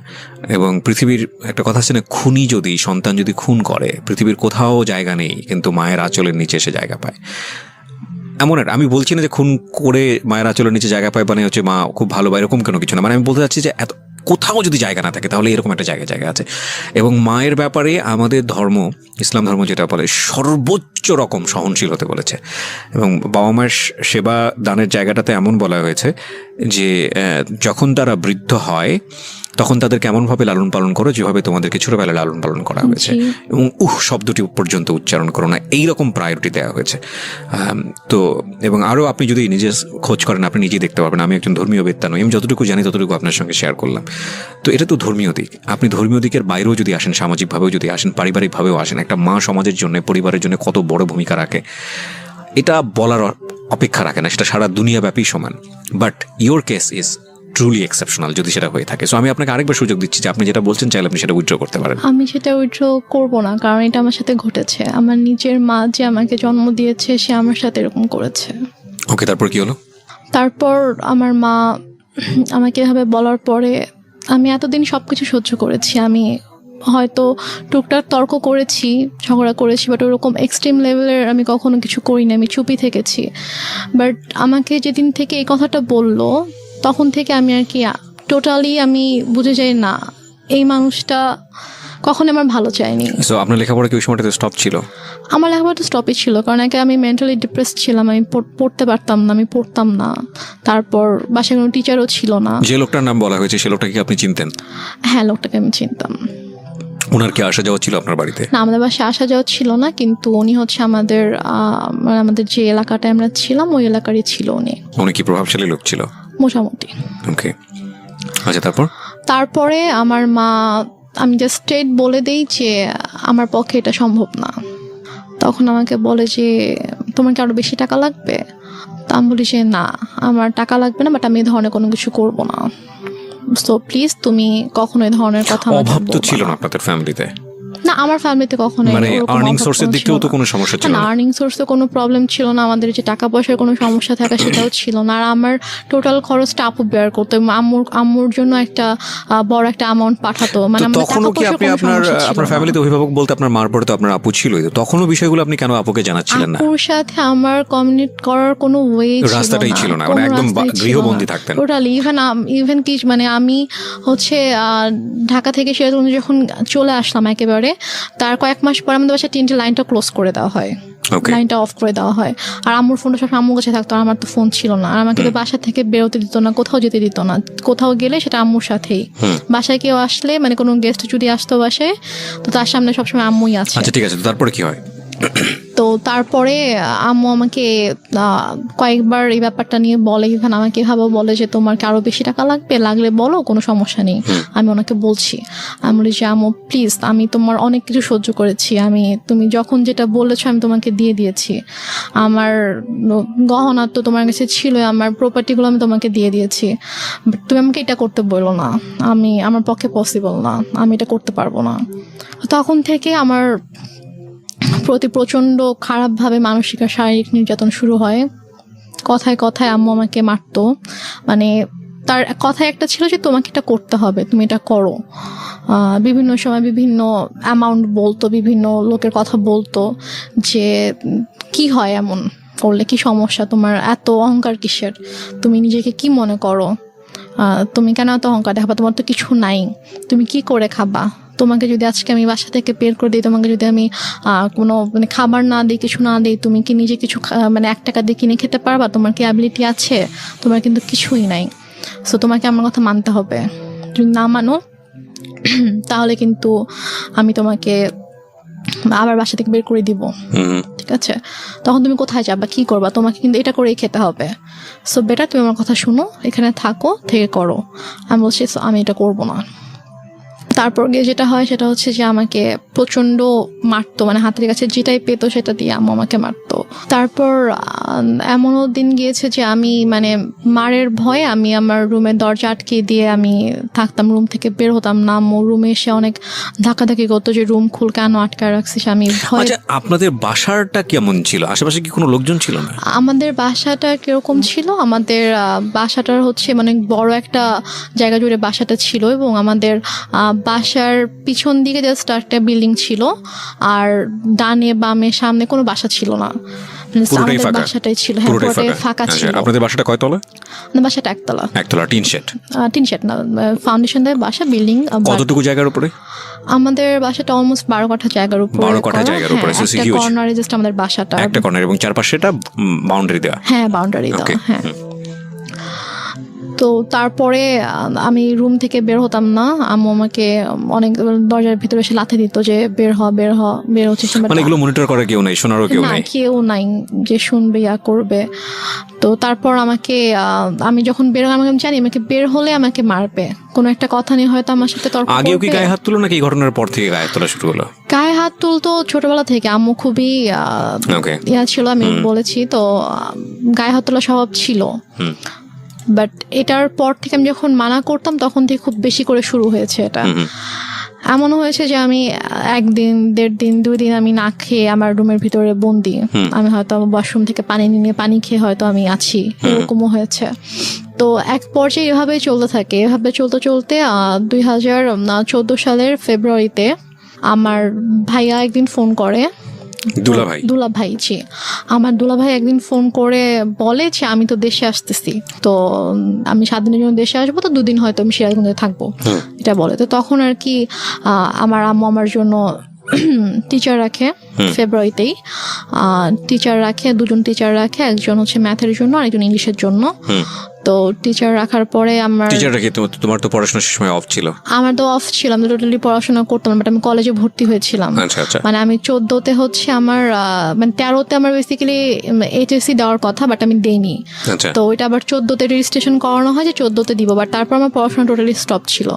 [SPEAKER 2] এবং পৃথিবীর একটা কথা আছে না, খুনি যদি সন্তান যদি খুন করে পৃথিবীর কোথাও জায়গা নেই, কিন্তু মায়ের আঁচলের নিচে এসে জায়গা পায়। এমন একটা, আমি বলছি না যে খুন করে মায়ের আঁচলের নিচে জায়গা পায় মানে হচ্ছে মা খুব ভালো বা এরকম কোনো কিছু না, মানে আমি বলতে চাচ্ছি যে এত কোথাও যদি জায়গা না থাকে তাহলে এরকম একটা জায়গা আছে। এবং মায়ের ব্যাপারে আমাদের ধর্ম, ইসলাম ধর্ম যেটা বলে, সর্বোচ্চ রকম সহনশীল হতে বলেছে। এবং বাবা মায়ের সেবা দানের জায়গাটাতে এমন বলা হয়েছে যে যখন তারা বৃদ্ধ হয় তখন তাদেরকে এমনভাবে লালন পালন করো যেভাবে তোমাদেরকে ছোটবেলায় লালন পালন করা হয়েছে, এবং শব্দটি পর্যন্ত উচ্চারণ করো না, এইরকম প্রায়োরিটি দেওয়া হয়েছে। তো এবং আরও আপনি যদি নিজে খোঁজ করেন আপনি নিজেই দেখতে পারবেন। আমি একজন ধর্মীয় বেত্তা নই, আমি যতটুকু জানি ততটুকু আপনার সঙ্গে শেয়ার করলাম। তো এটা তো ধর্মীয় দিক, আপনি ধর্মীয় দিকের বাইরেও যদি আসেন, সামাজিকভাবেও যদি আসেন, পারিবারিকভাবেও আসেন, একটা মা সমাজের জন্য, পরিবারের জন্য কত বড় ভূমিকা রাখে এটা বলার অপেক্ষা রাখে না, সেটা সারা দুনিয়াব্যাপী সমান। But your case is truly exceptional যদি সেটা হয়ে থাকে। সো আমি আপনাকে আরেকবার সুযোগ দিচ্ছি যে আপনি যেটা বলছেন চাইলে আপনি সেটা উইথড্র করতে পারেন।
[SPEAKER 1] আমি সেটা উইথড্র করবো না, কারণ এটা আমার সাথে ঘটেছে। আমার নিজের মা যে আমাকে জন্ম দিয়েছে সে আমার সাথে এরকম করেছে।
[SPEAKER 2] ওকে, তারপর কি হলো?
[SPEAKER 1] তারপর আমার মা আমাকে এভাবে বলার পরে আমি এতদিন সবকিছু সহ্য করেছি। আমি হয়তো টুকটাক তর্ক করেছি, ঝগড়া করেছি, বাট ওরকম এক্সট্রিম লেভেলের আমি কখনো কিছু করিনি, আমি চুপই থেকেছি। বাট আমাকে যেদিন থেকে এই কথাটা বললো তখন থেকে আমি আর কি টোটালি আমি বুঝে যাই না এই মানুষটা কখনো আমার ভালো চায়নি।
[SPEAKER 2] সো আপনার লেখাপড়া কি ওই সময়টাতে স্টপ ছিল?
[SPEAKER 1] আমার লেখাপড়া তো স্টপই ছিল, কারণ একে আমি মেন্টালি ডিপ্রেস ছিলাম, আমি পড়তে পারতাম না, আমি পড়তাম না। তারপর বাসায় কোনো টিচারও ছিল না।
[SPEAKER 2] যে লোকটার নাম বলা হয়েছে সে লোকটাকে আপনি চিনতেন?
[SPEAKER 1] হ্যাঁ, লোকটাকে আমি চিনতাম।
[SPEAKER 2] ওনার কি আসা যাওয়া ছিল আপনার বাড়িতে?
[SPEAKER 1] না, আমাদের বাসায় আসা যাওয়া ছিল না, কিন্তু উনি হচ্ছে আমাদের মানে আমাদের যে এলাকাটায় আমরা ছিলাম ওই এলাকারই ছিল উনি।
[SPEAKER 2] উনি কি প্রভাবশালী লোক ছিল?
[SPEAKER 1] মোটামুটি।
[SPEAKER 2] ওকে, আচ্ছা
[SPEAKER 1] তারপরে আমার মা, আমি জাস্ট স্ট্রেট বলে দেই যে আমার পক্ষে এটা সম্ভব না। তখন আমাকে বলে যে তোমার কি আরো বেশি টাকা লাগবে? তা আমি বলি যে না, আমার টাকা লাগবে না, বাট আমি এই ধরনের কোনো কিছু করবো না। সো প্লিজ তুমি কখনো এই ধরনের কথা আমাকে
[SPEAKER 2] অভাব তো
[SPEAKER 1] বলবা
[SPEAKER 2] ছিল
[SPEAKER 1] না।
[SPEAKER 2] না আপনাদের ফ্যামিলিতে?
[SPEAKER 1] না, আমার ফ্যামিলিতে কখনো
[SPEAKER 2] মানে আর্নিং সোর্সের দিক থেকেও তো কোনো সমস্যা ছিল না?
[SPEAKER 1] আর্নিং সোর্সে কোনো প্রবলেম ছিল না, আমাদের যে টাকা পয়সার কোনো সমস্যা থাকা সেটাও ছিল না। আর আমার টোটাল খরচটা আপু বেয়ার করতো, আম্মুর জন্য একটা বড় একটা অ্যামাউন্ট পাঠাতো। মানে আমাদের
[SPEAKER 2] তখনও কি আপনি আপনার ফ্যামিলিতে অভিভাবক বলতে আপনার মার পরে তো আপনার আপু ছিলই, তো তখনও বিষয়গুলো আপনি কেন আপুকে জানাচ্ছিলেন না?
[SPEAKER 1] আপুর সাথে আমার কমিউনিকেট করার কোনো ওয়ে
[SPEAKER 2] রাস্তাটাই ছিল না, মানে একদম গৃহবন্দী থাকতেন
[SPEAKER 1] টোটালি। ইভেন কি মানে আমি হচ্ছে ঢাকা থেকে সিরাজগঞ্জ যখন চলে আসলাম একেবারে, তার কয়েক মাস পর আমাদের বাসায় তিনটে লাইনটা ক্লোজ করে দেওয়া হয়, লাইনটা অফ করে দেওয়া হয়। আর আম্মুর ফোনটা সব আম্মুর কাছে থাকতো, আর আমার তো ফোন ছিল না। আর আমাকে তো বাসা থেকে বেরোতে দিত না, কোথাও যেতে দিত না। কোথাও গেলে সেটা আম্মুর সাথেই। বাসায় কেউ আসলে, মানে কোনো গেস্ট যদি আসতো বাসায়, তো তার সামনে সবসময় আম্মুই আছে।
[SPEAKER 2] আচ্ছা ঠিক আছে, তারপরে কি হয়?
[SPEAKER 1] তো তারপরে আম্মু আমাকে কয়েকবার এই ব্যাপারটা নিয়ে বলে, ইভেন আমাকে এভাবে বলে যে তোমার কি আরো বেশি টাকা লাগবে, লাগলে বলো, কোনো সমস্যা নেই। আমি ওনাকে বলছি, আমি বলি যে আম্মু প্লিজ, আমি তোমার অনেক কিছু সহ্য করেছি, তুমি যখন যেটা বলেছো আমি তোমাকে দিয়ে দিয়েছি। আমার গহনা তো তোমার কাছে ছিল, আমার প্রপার্টিগুলো আমি তোমাকে দিয়ে দিয়েছি, তুমি আমাকে এটা করতে বলো না, আমার পক্ষে পসিবল না, আমি এটা করতে পারবো না। তখন থেকে আমার প্রতি প্রচন্ড খারাপভাবে মানসিক আর শারীরিক নির্যাতন শুরু হয়। কথায় কথায় আম্মু আমাকে মারতো। মানে তার কথায় একটা ছিল যে তোমাকে এটা করতে হবে, তুমি এটা করো। বিভিন্ন সময় বিভিন্ন অ্যামাউন্ট বলতো, বিভিন্ন লোকের কথা বলতো যে কি হয় এমন করলে, কি সমস্যা তোমার, এত অহংকার কিসের, তুমি নিজেকে কি মনে করো, তুমি কেন এত অহংকার দেখাবা, তোমার তো কিছু নাই, তুমি কি করে খাবা, তোমাকে যদি আজকে আমি বাসা থেকে বের করে দিই, তোমাকে যদি আমি কোনো মানে খাবার না দিই, কিছু না দিই, তুমি কি নিজে কিছু মানে 1 টাকা দিয়ে কিনে খেতে পারবা, তোমার কি অ্যাবিলিটি আছে? তোমার কিন্তু কিছুই নাই। সো তোমাকে আমার কথা মানতে হবে, যদি না মানো তাহলে কিন্তু আমি তোমাকে আবার বাসা থেকে বের করে দিব। ঠিক আছে, তখন তুমি কোথায় যাবা, কি করবা, তোমাকে কিন্তু এটা করেই খেতে হবে। সো বেটার তুমি আমার কথা শুনো, এখানে থাকো, থেকে করো। আমি বলছি আমি এটা করবো না। তারপর গিয়ে যেটা হয় সেটা হচ্ছে যে আমাকে প্রচন্ড মারতো, মানে হাতের কাছে যেটাই পেতো সেটা দিয়ে আম্মু আমাকে মারতো। তারপর এমনও দিন গিয়েছে যে আমি মানে মারের ভয়ে আমি আমার রুমের দরজা আটকে দিয়ে আমি থাকতাম, রুম থেকে বের হতাম না। আম্মু রুমে এসে অনেক ধাক্কাধাক্কি করতো যে রুম খুল, কেন আটকে রাখছিস। আমি ভয়।
[SPEAKER 2] আচ্ছা, আপনাদের বাসাটা কেমন ছিল? আশেপাশে কি কোনো লোকজন ছিল না?
[SPEAKER 1] আমাদের বাসাটা কিরকম ছিল, আমাদের বাসাটার হচ্ছে মানে বড় একটা জায়গা জুড়ে বাসাটা ছিল, এবং আমাদের বাসার পিছন দিকে জাস্ট একটা বিল্ডিং ছিল, আর ডানে বামে সামনে কোনো বাসা ছিল না।
[SPEAKER 2] পুরোটাই ফাঁকা?
[SPEAKER 1] বাসাটাই ছিল, হ্যাঁ, পুরোটাই ফাঁকা ছিল।
[SPEAKER 2] আপনাদের বাসাটা কয়তলা?
[SPEAKER 1] বাসাটা একতলা।
[SPEAKER 2] একতলা, টিন শেড?
[SPEAKER 1] টিন শেড না, ফাউন্ডেশন দেয় বাসা, বিল্ডিং।
[SPEAKER 2] কতটুকু জায়গার উপরে?
[SPEAKER 1] আমাদের বাসাটা অলমোস্ট 12 কাঠা জায়গার উপরে।
[SPEAKER 2] 12 কাঠা জায়গার উপরে,
[SPEAKER 1] একটা কর্নারে জাস্ট আমাদের বাসাটা,
[SPEAKER 2] একটা কর্নার, এবং চারপাশে এটা বাউন্ডারি দেওয়া?
[SPEAKER 1] হ্যাঁ, বাউন্ডারি দেওয়া। হ্যাঁ। তো তারপরে আমি রুম থেকে বের হতাম না, আম্মু আমাকে অনেক দরজার ভিতরে এসে লাথি দিত যে বের হচ্ছে।
[SPEAKER 2] মানে এগুলো মনিটর করে কেউ নাই, শোনারও কেউ নাই?
[SPEAKER 1] কেউ নাই যে শুনবে ইয়া করবে। তো তারপর আমাকে আমি যখন আমাকে জানি আমাকে বের হলে আমাকে মারবে, কোনো একটা কথা নিয়ে হয়তো আমার সাথে তর্ক করবে।
[SPEAKER 2] আগেও কি গায়ে হাত তুলো নাকি এই ঘটনার পর থেকে গায়ে তোলা শুরু হলো?
[SPEAKER 1] গায়ে হাত তুলতো ছোটবেলা থেকে, আম্মু খুবই ইয়া ছিল, আমি বলেছি তো, গায়ে হাত তোলা স্বভাব ছিল। বাট এটার পর থেকে আমি যখন মানা করতাম তখন থেকে খুব বেশি করে শুরু হয়েছে এটা। এমন হয়েছে যে আমি 1 দিন 1.5 দিন 2 দিন আমি না খেয়ে আমার রুমের ভিতরে বন্দি। আমি হয়তো ওয়াশরুম থেকে পানি নিয়ে পানি খেয়ে হয়তো আমি আছি, এরকমও হয়েছে। তো এক পর্যায়ে এভাবে চলতে থাকে, এভাবে চলতে চলতে 2014 সালের ফেব্রুয়ারিতে আমার ভাইয়া একদিন ফোন করে, দুলাভাই জি, আমার দুলাভাই একদিন ফোন করে বলে যে আমি তো দেশে আসতেছি, তো আমি 7 দিনের জন্য দেশে আসবো, তো 2 দিন হয়তো আমি সিরাজগঞ্জে থাকবো, এটা বলে। তো তখন আর কি আমার আম্মু আমার জন্য টিচার রাখে, ফেব্রুয়ারিতেই টিচার রাখে, 2জন টিচার রাখে, একজন হচ্ছে ম্যাথের জন্য আর একজন ইংলিশের জন্য। তো টিচার রাখার পরে আমার
[SPEAKER 2] তোমার তো পড়াশোনার সময় অফ ছিল?
[SPEAKER 1] আমার তো অফ ছিল, আমি টোটালি পড়াশোনা করতাম, বাট আমি কলেজে ভর্তি হয়েছিলাম। মানে আমি 14তে হচ্ছে আমার মানে 13তে আমার বেসিক্যালি এইচএসসি দেওয়ার কথা, বাট আমি দেইনি। তো ওইটা আবার 14তে রেজিস্ট্রেশন করানো হয় যে 14তে দিব, বাট তারপর আমার পড়াশোনা টোটালি স্টপ ছিল।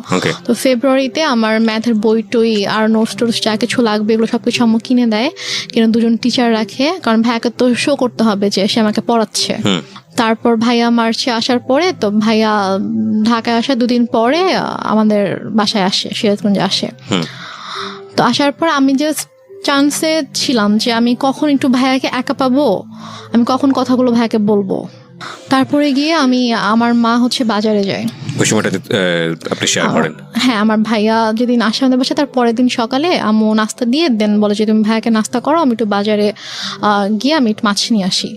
[SPEAKER 1] তো ফেব্রুয়ারিতে আমার ম্যাথের বই টই আর নোটস টোটস যা কিছু লাগবে এগুলো সবকিছু আম্মু কিনে দেয়, কিন্তু 2জন টিচার রাখে, কারণ ভাইয়াকে তো শো করতে হবে যে সে আমাকে পড়াচ্ছে। তারপর ভাইয়া মার্চে আসার পরে, তো ভাইয়া ঢাকায় আসার 2 দিন পরে আমাদের বাসায় আসে, সিরাজগঞ্জে আসে। তো আসার পর আমি জাস্ট চান্সে ছিলাম যে আমি কখন একটু ভাইয়াকে একা পাবো, আমি কখন কথাগুলো ভাইয়াকে বলবো। তারপরে গিয়ে আমার মা হচ্ছে বাজারে যায়।
[SPEAKER 2] আপনি শেয়ার করেন?
[SPEAKER 1] হ্যাঁ, আমার ভাইয়া যেদিন আসে আমাদের বাসায়, তার পরের দিন সকালে আম্মু নাস্তা দিয়ে দেন, বলে যে তুমি ভাইয়াকে নাস্তা করো, আমি একটু বাজারে গিয়ে আমি একটু মাছ নিয়ে আসি।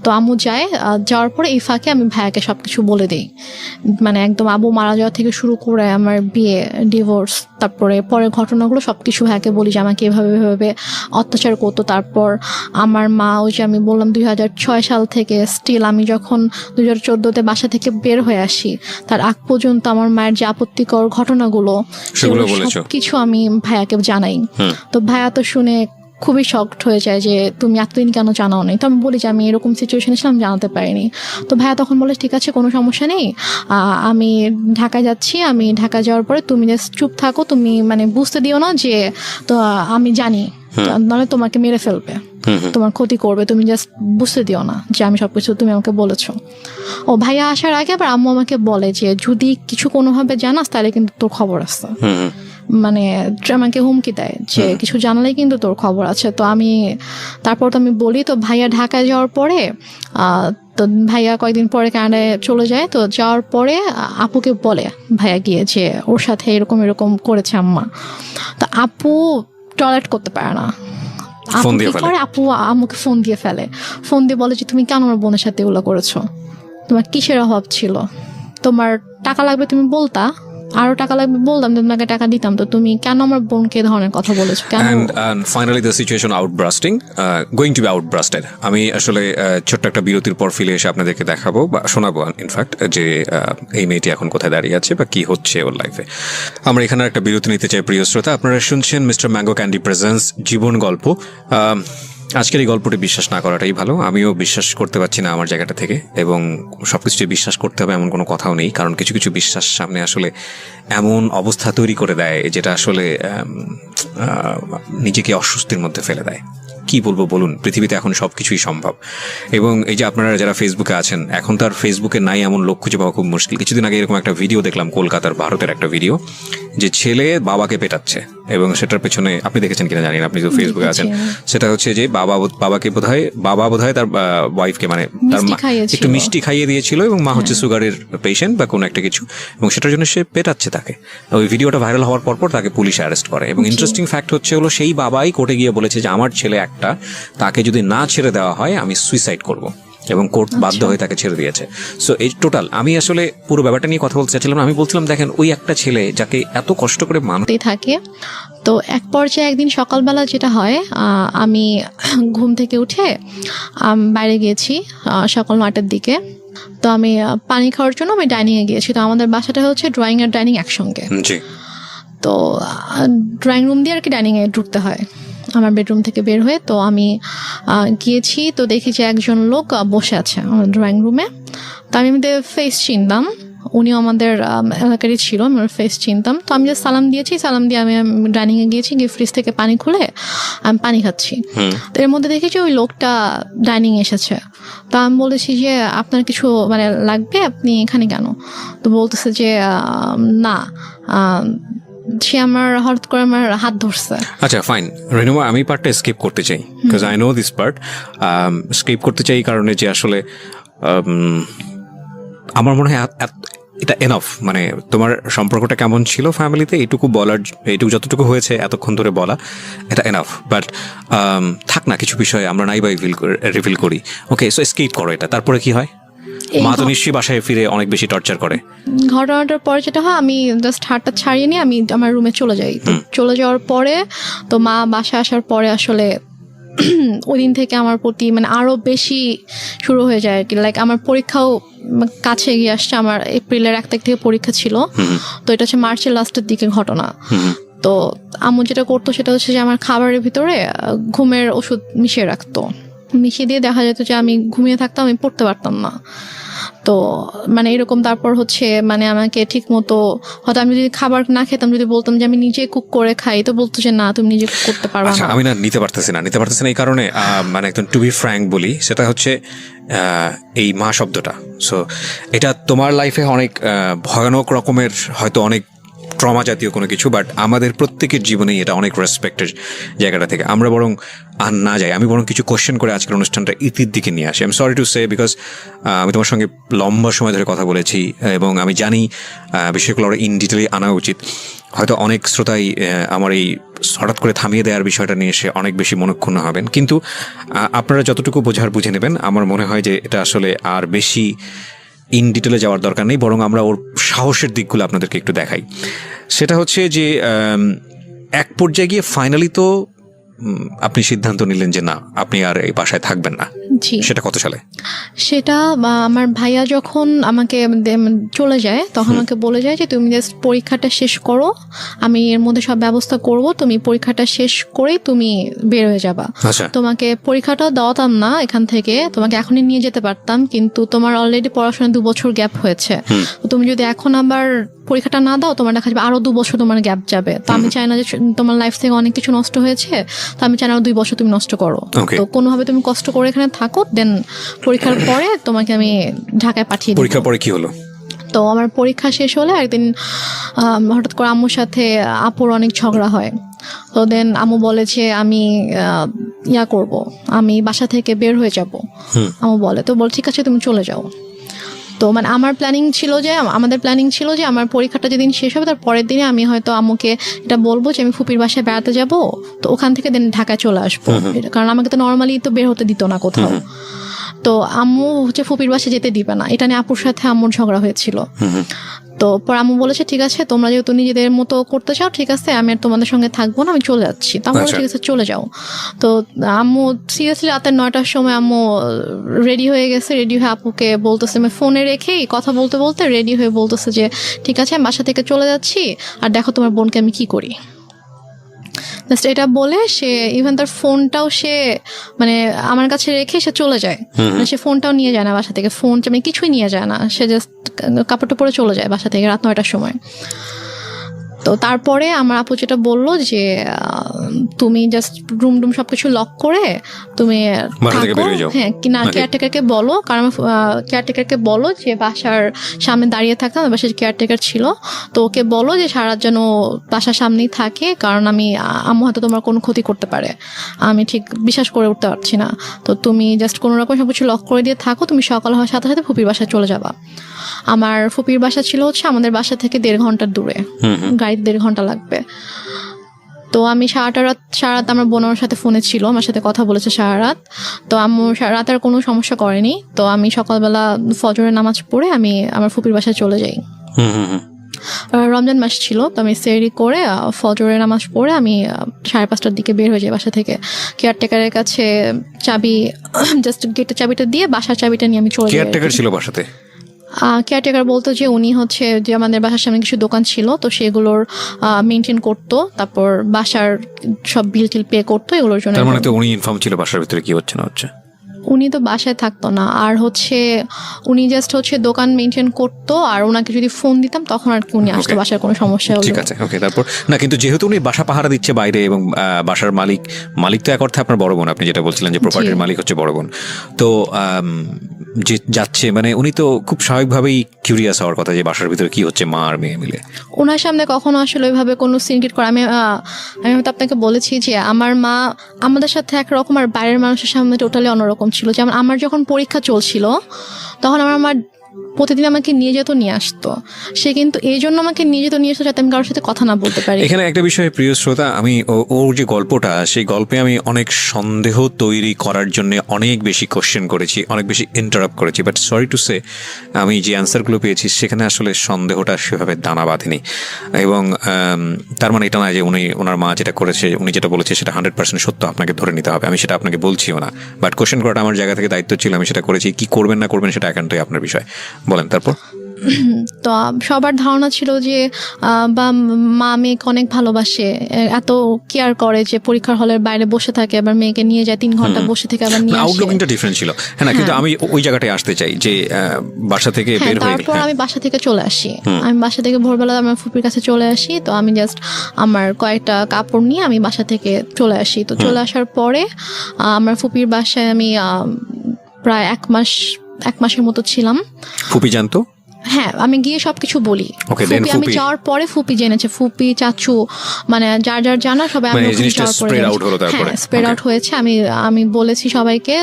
[SPEAKER 1] তো আম্মু যায়, যাওয়ার পরে এই ফাঁকে আমি ভাইয়াকে সবকিছু বলে দিই, মানে একদম আব্বু মারা যাওয়া থেকে শুরু করে আমার বিয়ে, ডিভোর্স, তারপরে পরের ঘটনাগুলো সবকিছু ভাইয়াকে বলি যে আমাকে এভাবে অত্যাচার করতো। তারপর আমার মা, ওই যে আমি বললাম 2006 সাল থেকে স্টিল আমি যখন 2014তে বাসা থেকে বের হয়ে আসি তার আগ পর্যন্ত আমার মায়ের যে আপত্তিকর ঘটনাগুলো সেগুলো সবকিছু আমি ভাইয়াকে জানাই। তো ভাইয়া তো শুনে খুবই শকড হয়ে যায় যে তুমি এতদিন কেন জানাও নি। তো আমি বলি যে আমি এরকম সিচুয়েশনে ছিলাম, জানাতে পারিনি। তো ভাইয়া তখন বলে ঠিক আছে, কোনো সমস্যা নেই, আমি ঢাকায় যাচ্ছি, আমি ঢাকা যাওয়ার পরে তুমি জাস্ট চুপ থাকো, তুমি মানে বুঝতে দিও না যে তো আমি জানি, নাহলে তোমাকে মেরে ফেলবে, তোমার ক্ষতি করবে, তুমি জাস্ট বুঝতে দিও না যে আমি সবকিছু তুমি আমাকে বলেছো। ও ভাইয়া আসার আগে আবার আম্মু আমাকে বলে যে যদি কিছু কোনোভাবে জানাস তাহলে কিন্তু তোর খবর আছে, মানে আমাকে হুমকি দেয় যে কিছু জানলেই কিন্তু তোর খবর আছে। তো তারপর তো আমি বলি। তো ভাইয়া ঢাকায় যাওয়ার পরে তো ভাইয়া কয়েকদিন পরে কানাডায় চলে যায়। তো যাওয়ার পরে আপুকে বলে ভাইয়া গিয়ে যে ওর সাথে এরকম করেছে আম্মা। তো আপু টয়লেট করতে পারে না, আপু আম্মুকে ফোন দিয়ে ফেলে, ফোন দিয়ে বলে যে তুমি কেন আমার বোনের সাথে এগুলো করেছো, তোমার কিসের অভাব ছিল, তোমার টাকা লাগবে তুমি বলতা, আরো টাকা লাগবে বলতাম, তোমাকে টাকা দিতাম, তো তুমি কেন আমার বোনকে ধরনের কথা বলেছো কেন?
[SPEAKER 2] And finally the situation outbursting, going to be outburstered. আমি আসলে ছোট্ট একটা বিরতির পর ফিরে এসে আপনাদেরকে দেখাবো বা শোনাবো ইনফ্যাক্ট যে এই মেয়েটি এখন কোথায় দাঁড়িয়ে আছে বা কি হচ্ছে ওর লাইফে। আমরা এখানে একটা বিরতি নিতে চাই প্রিয় শ্রোতা। আপনারা শুনছেন মিস্টার ম্যাঙ্গো ক্যান্ডি প্রেজেন্স জীবন গল্প। আজকের এই গল্পটি বিশ্বাস না করাটাই ভালো। আমিও বিশ্বাস করতে পারছি না আমার জায়গাটা থেকে, এবং সবকিছু বিশ্বাস করতে হবে এমন কোনো কথাও নেই, কারণ কিছু কিছু বিশ্বাস সামনে আসলে এমন অবস্থা তৈরি করে দেয় যেটা আসলে নিজেকে অস্বস্তির মধ্যে ফেলে দেয়। কি বলবো বলুন, পৃথিবীতে এখন সবকিছুই সম্ভব। এবং এই যে আপনারা যারা ফেসবুকে আছেন, এখন তার ফেসবুকে নাই এমন লোক খুঁজে পাওয়া খুব মুশকিল। কিছুদিন আগে এরকম একটা ভিডিও দেখলাম, কলকাতার ভারতের একটা ভিডিও, যে ছেলে বাবাকে পেটাচ্ছে, এবং সেটার পেছনে আপনি দেখেছেন কিনা জানি না, আপনি তো ফেসবুকে আছেন। সেটা হচ্ছে যে বাবাকে বাবা বোধহয় তার ওয়াইফকে, মানে তার মা একটু মিষ্টি খাইয়ে দিয়েছিল, এবং মা হচ্ছে সুগারের পেশেন্ট বা কোনো একটা কিছু, এবং সেটার জন্য সে পেটাচ্ছে তাকে। ওই ভিডিওটা ভাইরাল হওয়ার পর তাকে পুলিশ অ্যারেস্ট করে। এবং ইন্টারেস্টিং ফ্যাক্ট হচ্ছে হলো সেই বাবাই কোর্টে গিয়ে বলেছে যে আমার ছেলে একটা, তাকে যদি না ছেড়ে দেওয়া হয় আমি সুইসাইড করব, এবং কোর্ট বাধ্য হয়ে তাকে ছেড়ে দিয়েছে। সো এই টোটাল আমি আসলে পুরো ব্যাপারটা নিয়ে কথা বলতে চাচ্ছিলাম। আমি বলছিলাম দেখেন, ওই একটা ছেলে যাকে এত কষ্ট করে মানুষ
[SPEAKER 1] থাকে। তো এক পর্যায়ে একদিন সকালবেলা যেটা হয়, আমি ঘুম থেকে উঠে বাইরে গিয়েছি সকাল 9টার দিকে। তো আমি পানি খাওয়ার জন্য আমি ডাইনিংয়ে গিয়েছি। তো আমাদের বাসাটা হচ্ছে ড্রয়িং আর ডাইনিং একসঙ্গে। তো ড্রয়িং রুম দিয়ে আর কি ডাইনিংয়ে ঢুকতে হয় আমার বেডরুম থেকে বের হয়ে। তো আমি গিয়েছি, তো দেখি যে একজন লোক বসে আছে আমার ড্রয়িং রুমে। তো আমি আমাদের ফেস চিনতাম, উনিও আমাদের এলাকারই ছিল, আমি ওর ফেস চিনতাম। তো আমি জাস্ট সালাম দিয়েছি, সালাম দিয়ে আমি ডাইনিংয়ে গিয়েছি, গিয়ে ফ্রিজ থেকে পানি খুলে আমি পানি খাচ্ছি। তো এর মধ্যে দেখেছি ওই লোকটা ডাইনিং এসেছে। তো আমি বলেছি যে আপনার কিছু মানে লাগবে, আপনি এখানে কেন? তো বলতেছে যে না, সে আমার হঠাৎ করে আমার হাত ধরছে।
[SPEAKER 2] আচ্ছা ফাইন রেনুমা, আমি পার্টটা স্কিপ করতে চাই, because I know this part. Skip করতে চাই কারণে যে আসলে আমার মনে হয় এটা এনাফ। মানে তোমার সম্পর্কটা কেমন ছিল ফ্যামিলিতে এইটুকু বলার, এইটুকু যতটুকু হয়েছে এতক্ষণ ধরে বলা, এটা এনাফ। বাট থাক না, কিছু বিষয় আমরা নাই বা রিভিল করি। ওকে, সো স্কিপ করো এটা। তারপরে কি হয়? মা তো নিশ্চয়ই বাসায় ফিরে অনেক বেশি টর্চার করে।
[SPEAKER 1] ঘটনাটার পরে যেটা হয়, আমি জাস্ট হাতটা ছাড়িয়ে নিয়ে আমি আমার রুমে চলে যাই। তো চলে যাওয়ার পরে তো মা বাসায় আসার পরে আসলে ওই দিন থেকে আমার প্রতি মানে আরো বেশি শুরু হয়ে যায় আর কি। লাইক আমার পরীক্ষাও কাছে এগিয়ে আসছে, আমার এপ্রিলের 1 তারিখ থেকে পরীক্ষা ছিল। তো এটা হচ্ছে মার্চের লাস্টের দিকে ঘটনা। তো আম্মু যেটা করতো সেটা হচ্ছে যে আমার খাবারের ভিতরে ঘুমের ওষুধ মিশিয়ে রাখতো। মিশিয়ে দিয়ে দেখা যেত যে আমি ঘুমিয়ে থাকতাম, আমি পড়তে পারতাম না। তো মানে এরকম। তারপর হচ্ছে মানে আমাকে ঠিক মতো, হয়তো আমি যদি খাবার না খেতাম, যদি বলতাম যে আমি নিজে কুক করে খাই, তো বলতো যে না, তুমি নিজে কুক করতে পারবে না।
[SPEAKER 2] আমি নিতে পারতেছি না এই কারণে মানে একদম টু বি ফ্র্যাঙ্ক বলি, সেটা হচ্ছে এই মা শব্দটা। সো এটা তোমার লাইফে অনেক ভয়ানক রকমের, হয়তো অনেক ট্রমা জাতীয় কোনো কিছু, বাট আমাদের প্রত্যেকের জীবনেই এটা অনেক রেসপেক্টের জায়গাটা থেকে আমরা বরং আর না যাই। আমি বরং কিছু কোশ্চেন করে আজকের অনুষ্ঠানটা ইতির দিকে নিয়ে আসি। আমি সরি টু সে, বিকজ আমি তোমার সঙ্গে লম্বা সময় ধরে কথা বলেছি এবং আমি জানি বিষয়গুলো আরও ইন ডিটেলে আনা উচিত। হয়তো অনেক শ্রোতাই আমার এই হঠাৎ করে থামিয়ে দেওয়ার বিষয়টা নিয়ে এসে অনেক বেশি মনক্ষুণ্ণ হবেন, কিন্তু আপনারা যতটুকু বুঝে নেবেন। আমার মনে হয় যে এটা আসলে আর বেশি ইন ডিটেলে যাওয়ার দরকার নেই, বরং আমরা ওর সাহসের দিকগুলো আপনাদেরকে একটু দেখাই। সেটা হচ্ছে যে এক পর্যায়ে গিয়ে ফাইনালি তো আপনি সিদ্ধান্ত নিলেন যে না, আপনি আর এই বাসায় থাকবেন না। সেটা কত সালে?
[SPEAKER 1] সেটা আমার ভাইয়া যখন আমাকে চলে যায়, তখন আমাকে বলে যায় যে তুমি জাস্ট পরীক্ষাটা শেষ করো, আমি এর মধ্যে সব ব্যবস্থা করব, তুমি পরীক্ষাটা শেষ করেই তুমি বের হয়ে যাবা। তোমাকে পরীক্ষাটাও দেওয়াতাম না এখান থেকে, তোমাকে এখনই নিয়ে যেতে পারতাম, কিন্তু তোমার অলরেডি পড়াশোনা 2 বছর গ্যাপ হয়েছে। তুমি যদি এখন আবার পরীক্ষাটা না দাও, তোমার দেখা যাবে আরো 2 বছর তোমার গ্যাপ যাবে। তো আমি চাই না যে তোমার লাইফ থেকে অনেক কিছু নষ্ট হয়েছে, তো আমি চাই না 2 বছর তুমি নষ্ট করো। তো কোনোভাবে তুমি কষ্ট করে এখানে থাকো, দেন পরীক্ষার পরে তোমাকে আমি ঢাকায় পাঠিয়ে দিই।
[SPEAKER 2] পরীক্ষার পরে কি হলো?
[SPEAKER 1] তো আমার পরীক্ষা শেষ হলে একদিন হঠাৎ করে আম্মুর সাথে আপুর অনেক ঝগড়া হয়। তো দেন আম্মু বলে যে আমি করব, আমি বাসা থেকে বের হয়ে যাব। আম্মু বলে, তো বল ঠিক আছে তুমি চলে যাও। তো মানে আমাদের প্ল্যানিং ছিল যে আমার পরীক্ষাটা যেদিন শেষ হবে তার পরের দিনে আমি হয়তো আম্মুকে এটা বলবো যে আমি ফুপির বাসায় বেড়াতে যাব, তো ওখান থেকে দেন ঢাকায় চলে আসবো। কারণ আমাকে তো নর্মালি তো বের হতে দিত না কোথাও। তো আম্মু হচ্ছে ফুপির বাসায় যেতে দিবে না, এটা নিয়ে আপুর সাথে আম্মুর ঝগড়া হয়েছিল। তো পর আম্মু বলেছে ঠিক আছে, তোমরা যেহেতু নিজেদের মতো করতে চাও, ঠিক আছে, আমি আর তোমাদের সঙ্গে থাকবো না, আমি চলে যাচ্ছি। তো আমরা ঠিক আছে চলে যাও। তো আম্মু সিরিয়াসলি রাতে 9টার সময় আম্মু রেডি হয়ে গেছে। রেডি হয়ে আপুকে বলতেছে, আমি ফোনে রেখেই কথা বলতে বলতে রেডি হয়ে বলতেছে যে ঠিক আছে আমি বাসা থেকে চলে যাচ্ছি, আর দেখো তোমার বোনকে আমি কি করি। জাস্ট এটা বলে সে ইভেন তার ফোনটাও সে মানে আমার কাছে রেখে সে চলে যায়। সে ফোনটাও নিয়ে যায় না বাসা থেকে, ফোন মানে কিছুই নিয়ে যায় না, সে জাস্ট কাপড়টা পরে চলে যায় বাসা থেকে রাত 9টার সময়। তো তারপরে আমার আপু যেটা বললো যে তুমি জাস্ট রুম সবকিছু লক করে তুমি হ্যাঁ কিনা কেয়ারটেকারকে বলো, কারণ কেয়ারটেকারকে বলো যে বাসার সামনে দাঁড়িয়ে থাকতাম, বাসার কেয়ারটেকার ছিল, তো ওকে বলো যে সারা যেন বাসার সামনেই থাকে, কারণ আম্মু হয়তো তোমার কোনো ক্ষতি করতে পারে, আমি ঠিক বিশ্বাস করে উঠতে পারছি না। তো তুমি জাস্ট কোনো রকম সবকিছু লক করে দিয়ে থাকো, তুমি সকাল হওয়ার সাথে সাথে ফুপির বাসায় চলে যাবা। আমার ফুপির বাসা ছিল হচ্ছে আমাদের বাসা থেকে 1.5 ঘন্টার দূরে, গাড়িতে 1.5 ঘন্টা লাগবে। তো আমি সারা রাত আমার বোনের সাথে ফোনে ছিল, আমার সাথে কথা বলেছে সারা রাত। তো আম্মু সারা রাত আর কোনো সমস্যা করেনি। তো আমি সকালবেলা ফজরের নামাজ পড়ে আমি আমার ফুপির বাসায় চলে যাই। রমজান মাস ছিল, তো আমি সেহরি করে ফজরের নামাজ পড়ে আমি 5:30টার দিকে বের হয়ে যাই বাসা থেকে। কেয়ারটেকারের কাছে চাবি, জাস্ট গেটের চাবিটা দিয়ে বাসার চাবিটা নিয়ে আমি চলে যাই।
[SPEAKER 2] কেয়ারটেকার ছিল বাসাতে?
[SPEAKER 1] কেয়ারটেকার বলতো যে উনি হচ্ছে যে আমাদের বাসার সামনে কিছু দোকান ছিল, তো সেগুলোর মেনটেন করতো, তারপর বাসার সব বিল টিল পে করতো, এগুলোর জন্য।
[SPEAKER 2] তার মানে তো উনি ইনফর্ম ছিল বাসার ভিতরে কি হচ্ছে না হচ্ছে?
[SPEAKER 1] উনি তো বাসায় থাকতো না, আর হচ্ছে উনি জাস্ট হচ্ছে দোকান মেনটেন করতো, আর ওনাকে যদি ফোন দিতাম তখন আর কি উনি আসতো, বাসার কোনো সমস্যা হলো।
[SPEAKER 2] ঠিক আছে, ওকে। তারপর না, কিন্তু যেহেতু উনি বাসা পাহারা দিচ্ছে বাইরে এবং বাসার মালিক তো এক অর্থে আপনার বড় বোন, আপনি যেটা বলছিলেন যে প্রপার্টির মালিক হচ্ছে বড় বোন, তো যে যাচ্ছে মানে উনি তো খুব স্বাভাবিকভাবেই কিউরিয়াস হওয়ার কথা যে বাসার ভিতরে কি হচ্ছে মা আর মেয়ে মিলে।
[SPEAKER 1] ওনার সামনে কখনো আসলে ওইভাবে কোনো সিনক্রেট করে আমি হয়তো আপনাকে বলেছি যে আমার মা আমাদের সাথে একরকম আর বাইরের মানুষের সামনে টোটালি অন্যরকম ছিল। যেমন আমার যখন পরীক্ষা চলছিল তখন আমার মা প্রতিদিন আমাকে নিয়ে যেত নিয়ে আসতো। সে কিন্তু এই জন্য আমাকে নিয়ে যেত নিয়ে আসতো যাতে আমি কারোর সাথে কথা না বলতে পারি।
[SPEAKER 2] এখানে একটা বিষয় প্রিয় শ্রোতা, আমি ওর যে গল্পটা, সেই গল্পে আমি অনেক সন্দেহ তৈরি করার জন্য অনেক বেশি কোশ্চেন করেছি, অনেক বেশি ইন্টারাপ্ট করেছি, বাট সরি টু সে আমি যে অ্যান্সারগুলো পেয়েছি সেখানে আসলে সন্দেহটা সেভাবে দানা বাঁধেনি। এবং তার মানে এটা না যে ওনার মা যেটা করেছে, উনি যেটা বলেছে সেটা 100% সত্য, আপনাকে ধরে নিতে হবে, আমি সেটা আপনাকে বলছিও না। বাট কোশ্চেন করাটা আমার জায়গা থেকে দায়িত্ব ছিল, আমি সেটা করেছি। কি করবেন না করবেন সেটা একান্তই আপনার বিষয়, বলেন। তারপর
[SPEAKER 1] তো সবার ধারণা ছিল যে বা মা মেয়েকে অনেক ভালোবাসে, এত কেয়ার করে যে পরীক্ষার হলের বাইরে বসে থাকে, আবার মেয়েকে নিয়ে যায় 3 ঘন্টা বসে থেকে আবার নিয়ে আসে।
[SPEAKER 2] আউটলুকিংটা ডিফারেন্ট ছিল, হ্যাঁ না, কিন্তু আমি ওই জায়গাটায় আসতে চাই যে বাসা থেকে বের হয়ে
[SPEAKER 1] তারপর আমি বাসা থেকে চলে আসি। আমি বাসা থেকে ভোরবেলা আমার ফুপির কাছে চলে আসি। তো আমি জাস্ট আমার কয়েকটা কাপড় নিয়ে আমি বাসা থেকে চলে আসি। তো চলে আসার পরে আমার ফুপির বাসায় আমি প্রায় 1 মাসের মতো ছিলাম।
[SPEAKER 2] ফুপি জানতো?
[SPEAKER 1] হ্যাঁ, আমি গিয়ে সবকিছু বলি। আমি যাওয়ার পরে ফুপি জেনেছে, ফুপি চাচু মানে যার যার জানা সবাই আমি স্প্রেড আউট হয়েছে। আমি বলেছি সবাইকে।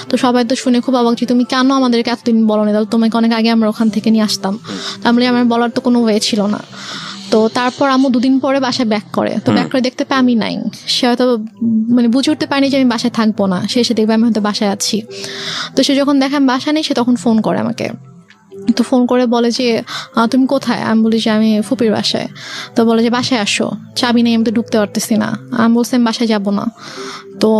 [SPEAKER 1] তো সবাই তো শুনে খুব অবাক যে তুমি কেন আমাদেরকে এতদিন বলো না, তোমাকে অনেক আগে আমরা ওখান থেকে নিয়ে আসতাম। তাহলে আমার বলার তো কোনো ওয়ে ছিল না। তো তারপর আম্মু 2 দিন পরে বাসায় ব্যাক করে। তো ব্যাক করে দেখতে পাই আমি নাই। সে হয়তো মানে বুঝে উঠতে পারেনি যে আমি বাসায় থাকবো না, সে এসে দেখবে আমি হয়তো বাসায় আছি। তো সে যখন দেখে আমি বাসায় নেই, সে তখন ফোন করে আমাকে। তো ফোন করে বলে যে তুমি কোথায়? আমি বলি যে আমি ফুপির বাসায়। তো বলে যে বাসায় আসো, চাবি নেই, আমি তো ঢুকতে পারতেছি না। আমি বলছি আমি বাসায় যাবো না। তো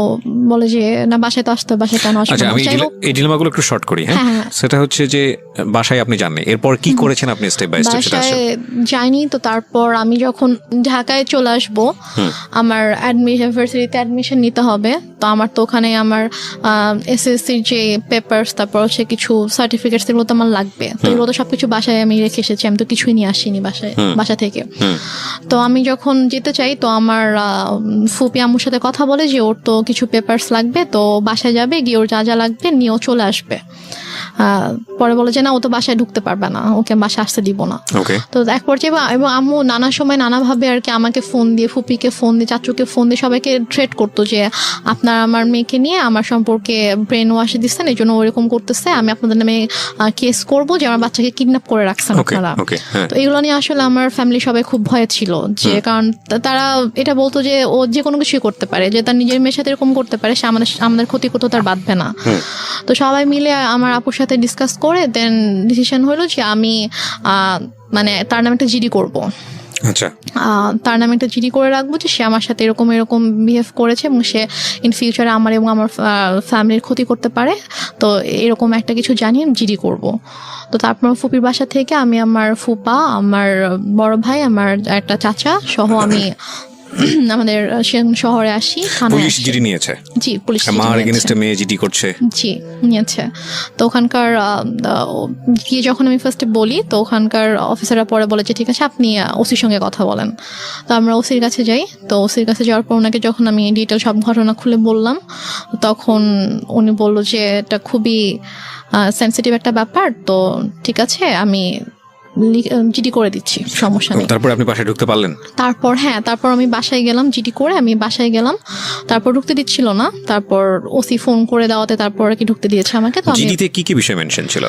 [SPEAKER 1] বলে যে না, বাসায় তো আসতে, বাসায় কেন আসবো?
[SPEAKER 2] আচ্ছা, আমি এই ডিলেমাগুলো একটু শর্ট করি। হ্যাঁ, সেটা হচ্ছে যে বাসায় আপনি জানেন, এরপর কি করেছেন আপনি স্টেপ বাই স্টেপ?
[SPEAKER 1] বাসায় যাইনি। তো তারপর আমি যখন ঢাকায় চলে আসবো, আমার ইউনিভার্সিটিতে অ্যাডমিশন নিতে হবে। তো আমার তো ওখানে আমার এসএসসির যে পেপারস, তারপর হচ্ছে কিছু সার্টিফিকেটস, এগুলো তো আমার লাগবে। তো এগুলো তো সবকিছু বাসায় আমি রেখে এসেছি, আমি তো কিছুই নিয়ে আসিনি বাসা থেকে। তো আমি যখন যেতে চাই, তো আমার ফুপি আম্মুর সাথে কথা বলে যে ওর তো কিছু পেপারস লাগবে, তো বাসায় যাবে, গিয়ে ওর যা যা লাগবে নিয়েও চলে আসবে। পরে বলে যে না, ও তো বাসায় ঢুকতে পারবে না, ওকে বাসায় আসতে দিব না। তো এক পর্যায়ে এবং আম্মু নানা সময় নানাভাবে আর কি আমাকে ফোন দিয়ে, ফুপিকে ফোন দিয়ে, চাচুকে ফোন দিয়ে সবাইকে থ্রেট করতো যে আপনার আমার মেয়েকে নিয়ে আমার সম্পর্কে ব্রেন ওয়াশ দিচ্ছেন, এই জন্য ওরকম করতেছে, আমি আপনাদের নামে কেস করবো যে আমার বাচ্চাকে কিডন্যাপ করে রাখছেন আপনারা। তো এগুলো নিয়ে আসলে আমার ফ্যামিলি সবাই খুব ভয়ে ছিল, যে কারণ তারা এটা বলতো যে ও যে কোনো কিছুই করতে পারে, যে তার নিজের মেয়ের সাথে এরকম করতে পারে, সে আমাদের ক্ষতি করতে তার বাঁধবে না। তো সবাই মিলে আমার আপুর সাথে ডিসকাস করে দেন ডিসিশন হলো যে আমি মানে তার নামে একটা জিডি করব।
[SPEAKER 2] আচ্ছা,
[SPEAKER 1] তার নামে একটা জিডি করে রাখবো যে সে আমার সাথে এরকম বিহেভ করেছে এবং সে ইন ফিউচারে আমার এবং আমার ফ্যামিলির ক্ষতি করতে পারে। তো এরকম একটা কিছু জানিয়ে জিডি করব। তো তারপর ফুপির বাসা থেকে আমি আমার ফুপা, আমার বড় ভাই, আমার একটা চাচা সহ আমি আমাদের শহরে আসি।
[SPEAKER 2] পুলিশ জিডি নিয়েছে? জি, পুলিশ মার এগেইনস্টে মেয়ে জিডি করছে।
[SPEAKER 1] জি, নিয়েছে। তো ওখানকার গিয়ে যখন আমি ফার্স্টে বলি, তো ওখানকার অফিসাররা পরে বলে যে ঠিক আছে, আপনি ওসির সঙ্গে কথা বলেন। তো আমরা ওসির কাছে যাই। তো ওসির কাছে যাওয়ার পর ওনাকে যখন আমি ডিটেল সব ঘটনা খুলে বললাম, তখন উনি বলল যে এটা খুবই সেন্সিটিভ একটা ব্যাপার, তো ঠিক আছে আমি জিডি করে দিচ্ছি, সমস্যা নেই।
[SPEAKER 2] তারপর আপনি বাসায় ঢুকতে পারলেন?
[SPEAKER 1] তারপর আমি বাসায় গেলাম, জিডি করে আমি বাসায় গেলাম। তারপর ঢুকতে দিচ্ছিল না, তারপর ওসি ফোন করে দেওয়াতে তারপর কি ঢুকতে দিয়েছে আমাকে। তো
[SPEAKER 2] জিডিতে কি কি বিষয় মেনশন ছিল?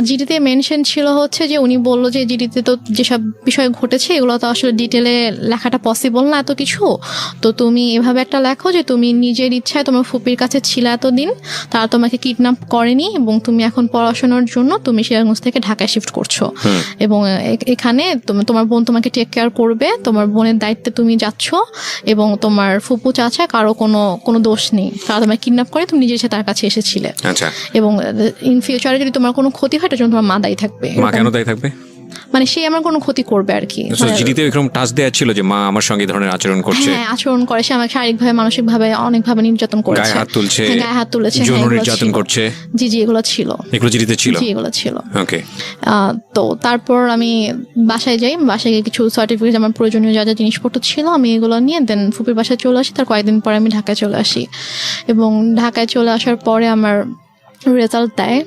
[SPEAKER 1] জিডিতে মেনশন ছিল হচ্ছে যে উনি বললো যে জিডিতে তো যেসব বিষয় ঘটেছে এগুলো তো আসলে ডিটেলে লেখাটা পসিবল না এত কিছু, তো তুমি এভাবে একটা লেখো যে তুমি নিজের ইচ্ছায় তোমার ফুপির কাছে ছিলে এতদিন, তারা তোমাকে কিডন্যাপ করেনি এবং তুমি এখন পড়াশোনার জন্য তুমি সিরাজগঞ্জ থেকে ঢাকায় শিফট করছো এবং এখানে তোমার বোন তোমাকে টেক কেয়ার করবে, তোমার বোনের দায়িত্বে তুমি যাচ্ছ এবং তোমার ফুপু চাচা কারো কোনো দোষ নেই, তারা তোমাকে কিডন্যাপ করে তুমি নিজের তার কাছে এসেছিলে।
[SPEAKER 2] আচ্ছা,
[SPEAKER 1] এবং ইন ফিউচারে যদি তোমার কোনো ক্ষতি হয়, তার জন্য তোমার মা দায়ী থাকবে।
[SPEAKER 2] মা কেন দায়ী থাকবে?
[SPEAKER 1] মানে সে আমার কোনো ক্ষতি করবে আর কি।
[SPEAKER 2] জিডিতে এরকম টাচ দেয়া ছিল যে মা আমার সঙ্গে ধরনের আচরণ করছে?
[SPEAKER 1] হ্যাঁ, আচরণ করে, সে আমাকে শারীরিকভাবে মানসিকভাবে অনেকভাবে নির্যাতন করেছে,
[SPEAKER 2] গায়ে হাত তুলেছে, যৌন নির্যাতন করছে।
[SPEAKER 1] জি, এগুলো ছিল,
[SPEAKER 2] এগুলো জিডিতে ছিল?
[SPEAKER 1] জি, এগুলো ছিল।
[SPEAKER 2] ওকে।
[SPEAKER 1] তো তারপর আমি বাসায় যাই, বাসায় গিয়ে কিছু সার্টিফিকেট, আমার প্রয়োজনীয় যা যা জিনিসপত্র ছিল আমি এগুলো নিয়ে দেন ফুপির বাসায় চলে আসি। তার কয়েকদিন পরে আমি ঢাকায় চলে আসি এবং ঢাকায় চলে আসার পরে আমার রেজাল্ট দেয়।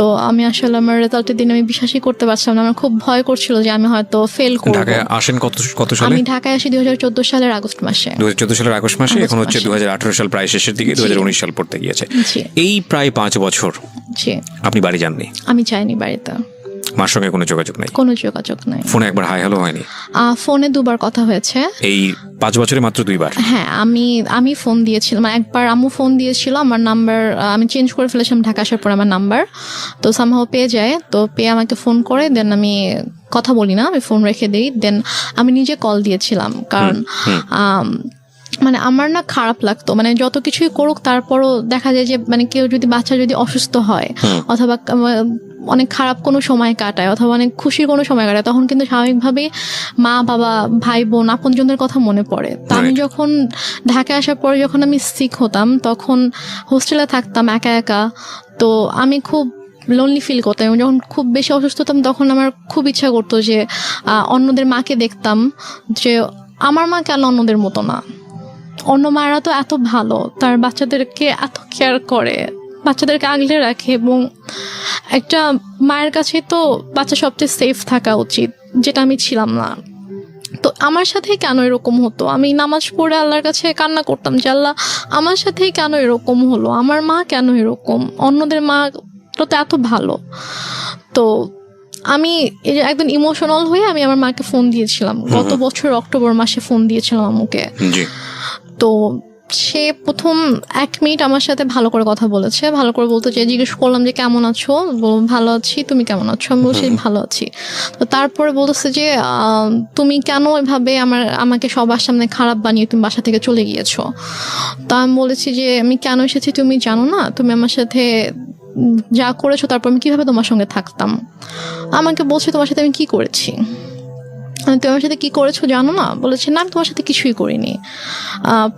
[SPEAKER 1] তো আমি আসলে আমার রেজাল্টের দিন আমি বিশ্বাসই করতে পারছিলাম না, আমার খুব ভয় করছিল যে আমি হয়তো ফেল করব।
[SPEAKER 2] ঢাকায় আসেন কত সালে?
[SPEAKER 1] আমি ঢাকায় আসি 2014 সালের আগস্ট মাসে।
[SPEAKER 2] 2014 সালের আগস্ট মাসে, এখন হচ্ছে 2018 সাল প্রায় শেষের দিকে, 2019 সাল পড়তে গিয়েছে। এই প্রায় 5 বছর
[SPEAKER 1] জি।
[SPEAKER 2] আপনি বাড়ি যাননি?
[SPEAKER 1] আমি যাইনি বাড়িতে,
[SPEAKER 2] মার সঙ্গে কোনো যোগাযোগ নেই?
[SPEAKER 1] কোনো যোগাযোগ নাই।
[SPEAKER 2] ফোনে একবার হাই হ্যালো হয়নি?
[SPEAKER 1] ফোনে 2বার কথা হয়েছে।
[SPEAKER 2] এই 5 বছরে মাত্র 2বার?
[SPEAKER 1] হ্যাঁ, আমি ফোন দিয়েছিলাম, একবার আম্মু ফোন দিয়েছিল, আমার নাম্বার আমি চেঞ্জ করে ফেলেছিলাম ঢাকা আসার পর আমার নাম্বার, তো সামহাও পেয়ে যায়, তো পেয়ে আমাকে ফোন করে, দেন আমি কথা বলি না, আমি ফোন রেখে দিই, দেন আমি নিজে কল দিয়েছিলাম, কারণ মানে আমার না খারাপ লাগতো, মানে যত কিছুই করুক তারপরও দেখা যায় যে মানে কেউ যদি বাচ্চা যদি অসুস্থ হয় অথবা অনেক খারাপ কোনো সময় কাটায় অথবা অনেক খুশির কোনো সময় কাটায়, তখন কিন্তু স্বাভাবিকভাবে মা বাবা ভাই বোন আপনজনদের কথা মনে পড়ে। তো আমি যখন ঢাকায় আসার পরে যখন আমি সিক হতাম, তখন হোস্টেলে থাকতাম একা একা, তো আমি খুব লোনলি ফিল করতাম। এবং যখন খুব বেশি অসুস্থ হতাম তখন আমার খুব ইচ্ছা করতো যে অন্যদের মাকে দেখতাম, যে আমার মা কেন অন্যদের মতো না, অন্য মায়েরা তো এত ভালো, তার বাচ্চাদেরকে এত কেয়ার করে, বাচ্চাদেরকে আগলে রাখে, এবং একটা মায়ের কাছে তো বাচ্চা সবচেয়ে সেফ থাকা উচিত, যেটা আমি ছিলাম না। তো আমার সাথে কেন এরকম হতো? আমি নামাজ পড়ে আল্লাহর কাছে কান্না করতাম যে আল্লাহ আমার সাথেই কেন এরকম হলো, আমার মা কেন এরকম, অন্যদের মা তো এত ভালো। তো আমি এই যে একদম ইমোশনাল হয়ে আমি আমার মাকে ফোন দিয়েছিলাম, গত বছর অক্টোবর মাসে ফোন দিয়েছিলাম আম্মুকে। তো সে প্রথম 1 মিনিট আমার সাথে ভালো করে কথা বলেছে, ভালো করে বলতে চাই, জিজ্ঞেস করলাম যে কেমন আছো, ভালো আছি, তুমি কেমন আছো, আমি বলছি ভালো আছি। তো তারপরে বলতেছে যে তুমি কেন এভাবে আমাকে সবার সামনে খারাপ বানিয়ে তুমি বাসা থেকে চলে গিয়েছো। তা আমি বলেছি যে আমি কেন এসেছি তুমি জানো না, তুমি আমার সাথে যা করেছো তারপর আমি কিভাবে তোমার সঙ্গে থাকতাম। আমাকে বলছে তোমার সাথে আমি কি করেছি, তুমি আমার সাথে কি করেছো জানো না, বলেছে না আমি তোমার সাথে কিছুই করিনি।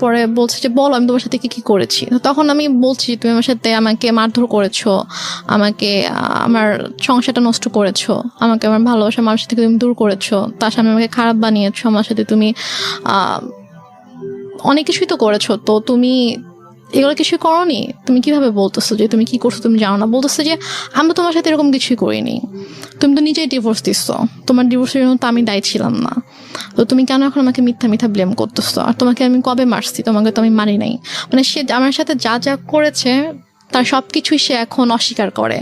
[SPEAKER 1] পরে বলছে যে বলো আমি তোমার সাথে কি করেছি। তখন আমি বলছি তুমি আমার সাথে আমাকে মারধর করেছো, আমাকে আমার সংসারটা নষ্ট করেছো, আমাকে আমার ভালোবাসা মানুষের থেকে তুমি দূর করেছো, তার সামনে আমাকে খারাপ বানিয়েছো, আমার সাথে তুমি অনেক কিছুই তো করেছো, তো তুমি এগুলো কিছুই করোনি, তুমি কিভাবে বলতেছো যে তুমি কি করছো তুমি জানো না। বলতেছে যে আমি তো তোমার সাথে এরকম কিছুই করিনি, তুমি তো নিজেই ডিভোর্স দিচ্ছ, তোমার ডিভোর্সের জন্য তো আমি দায়ী ছিলাম না, তো তুমি কেন এখন আমাকে মিথ্যা ব্লেম করতেছো, আর তোমাকে আমি কবে মারছি, তোমাকে তো আমি মারি নাই। মানে সে আমার সাথে যা যা করেছে তার সবকিছুই সে এখন অস্বীকার করে।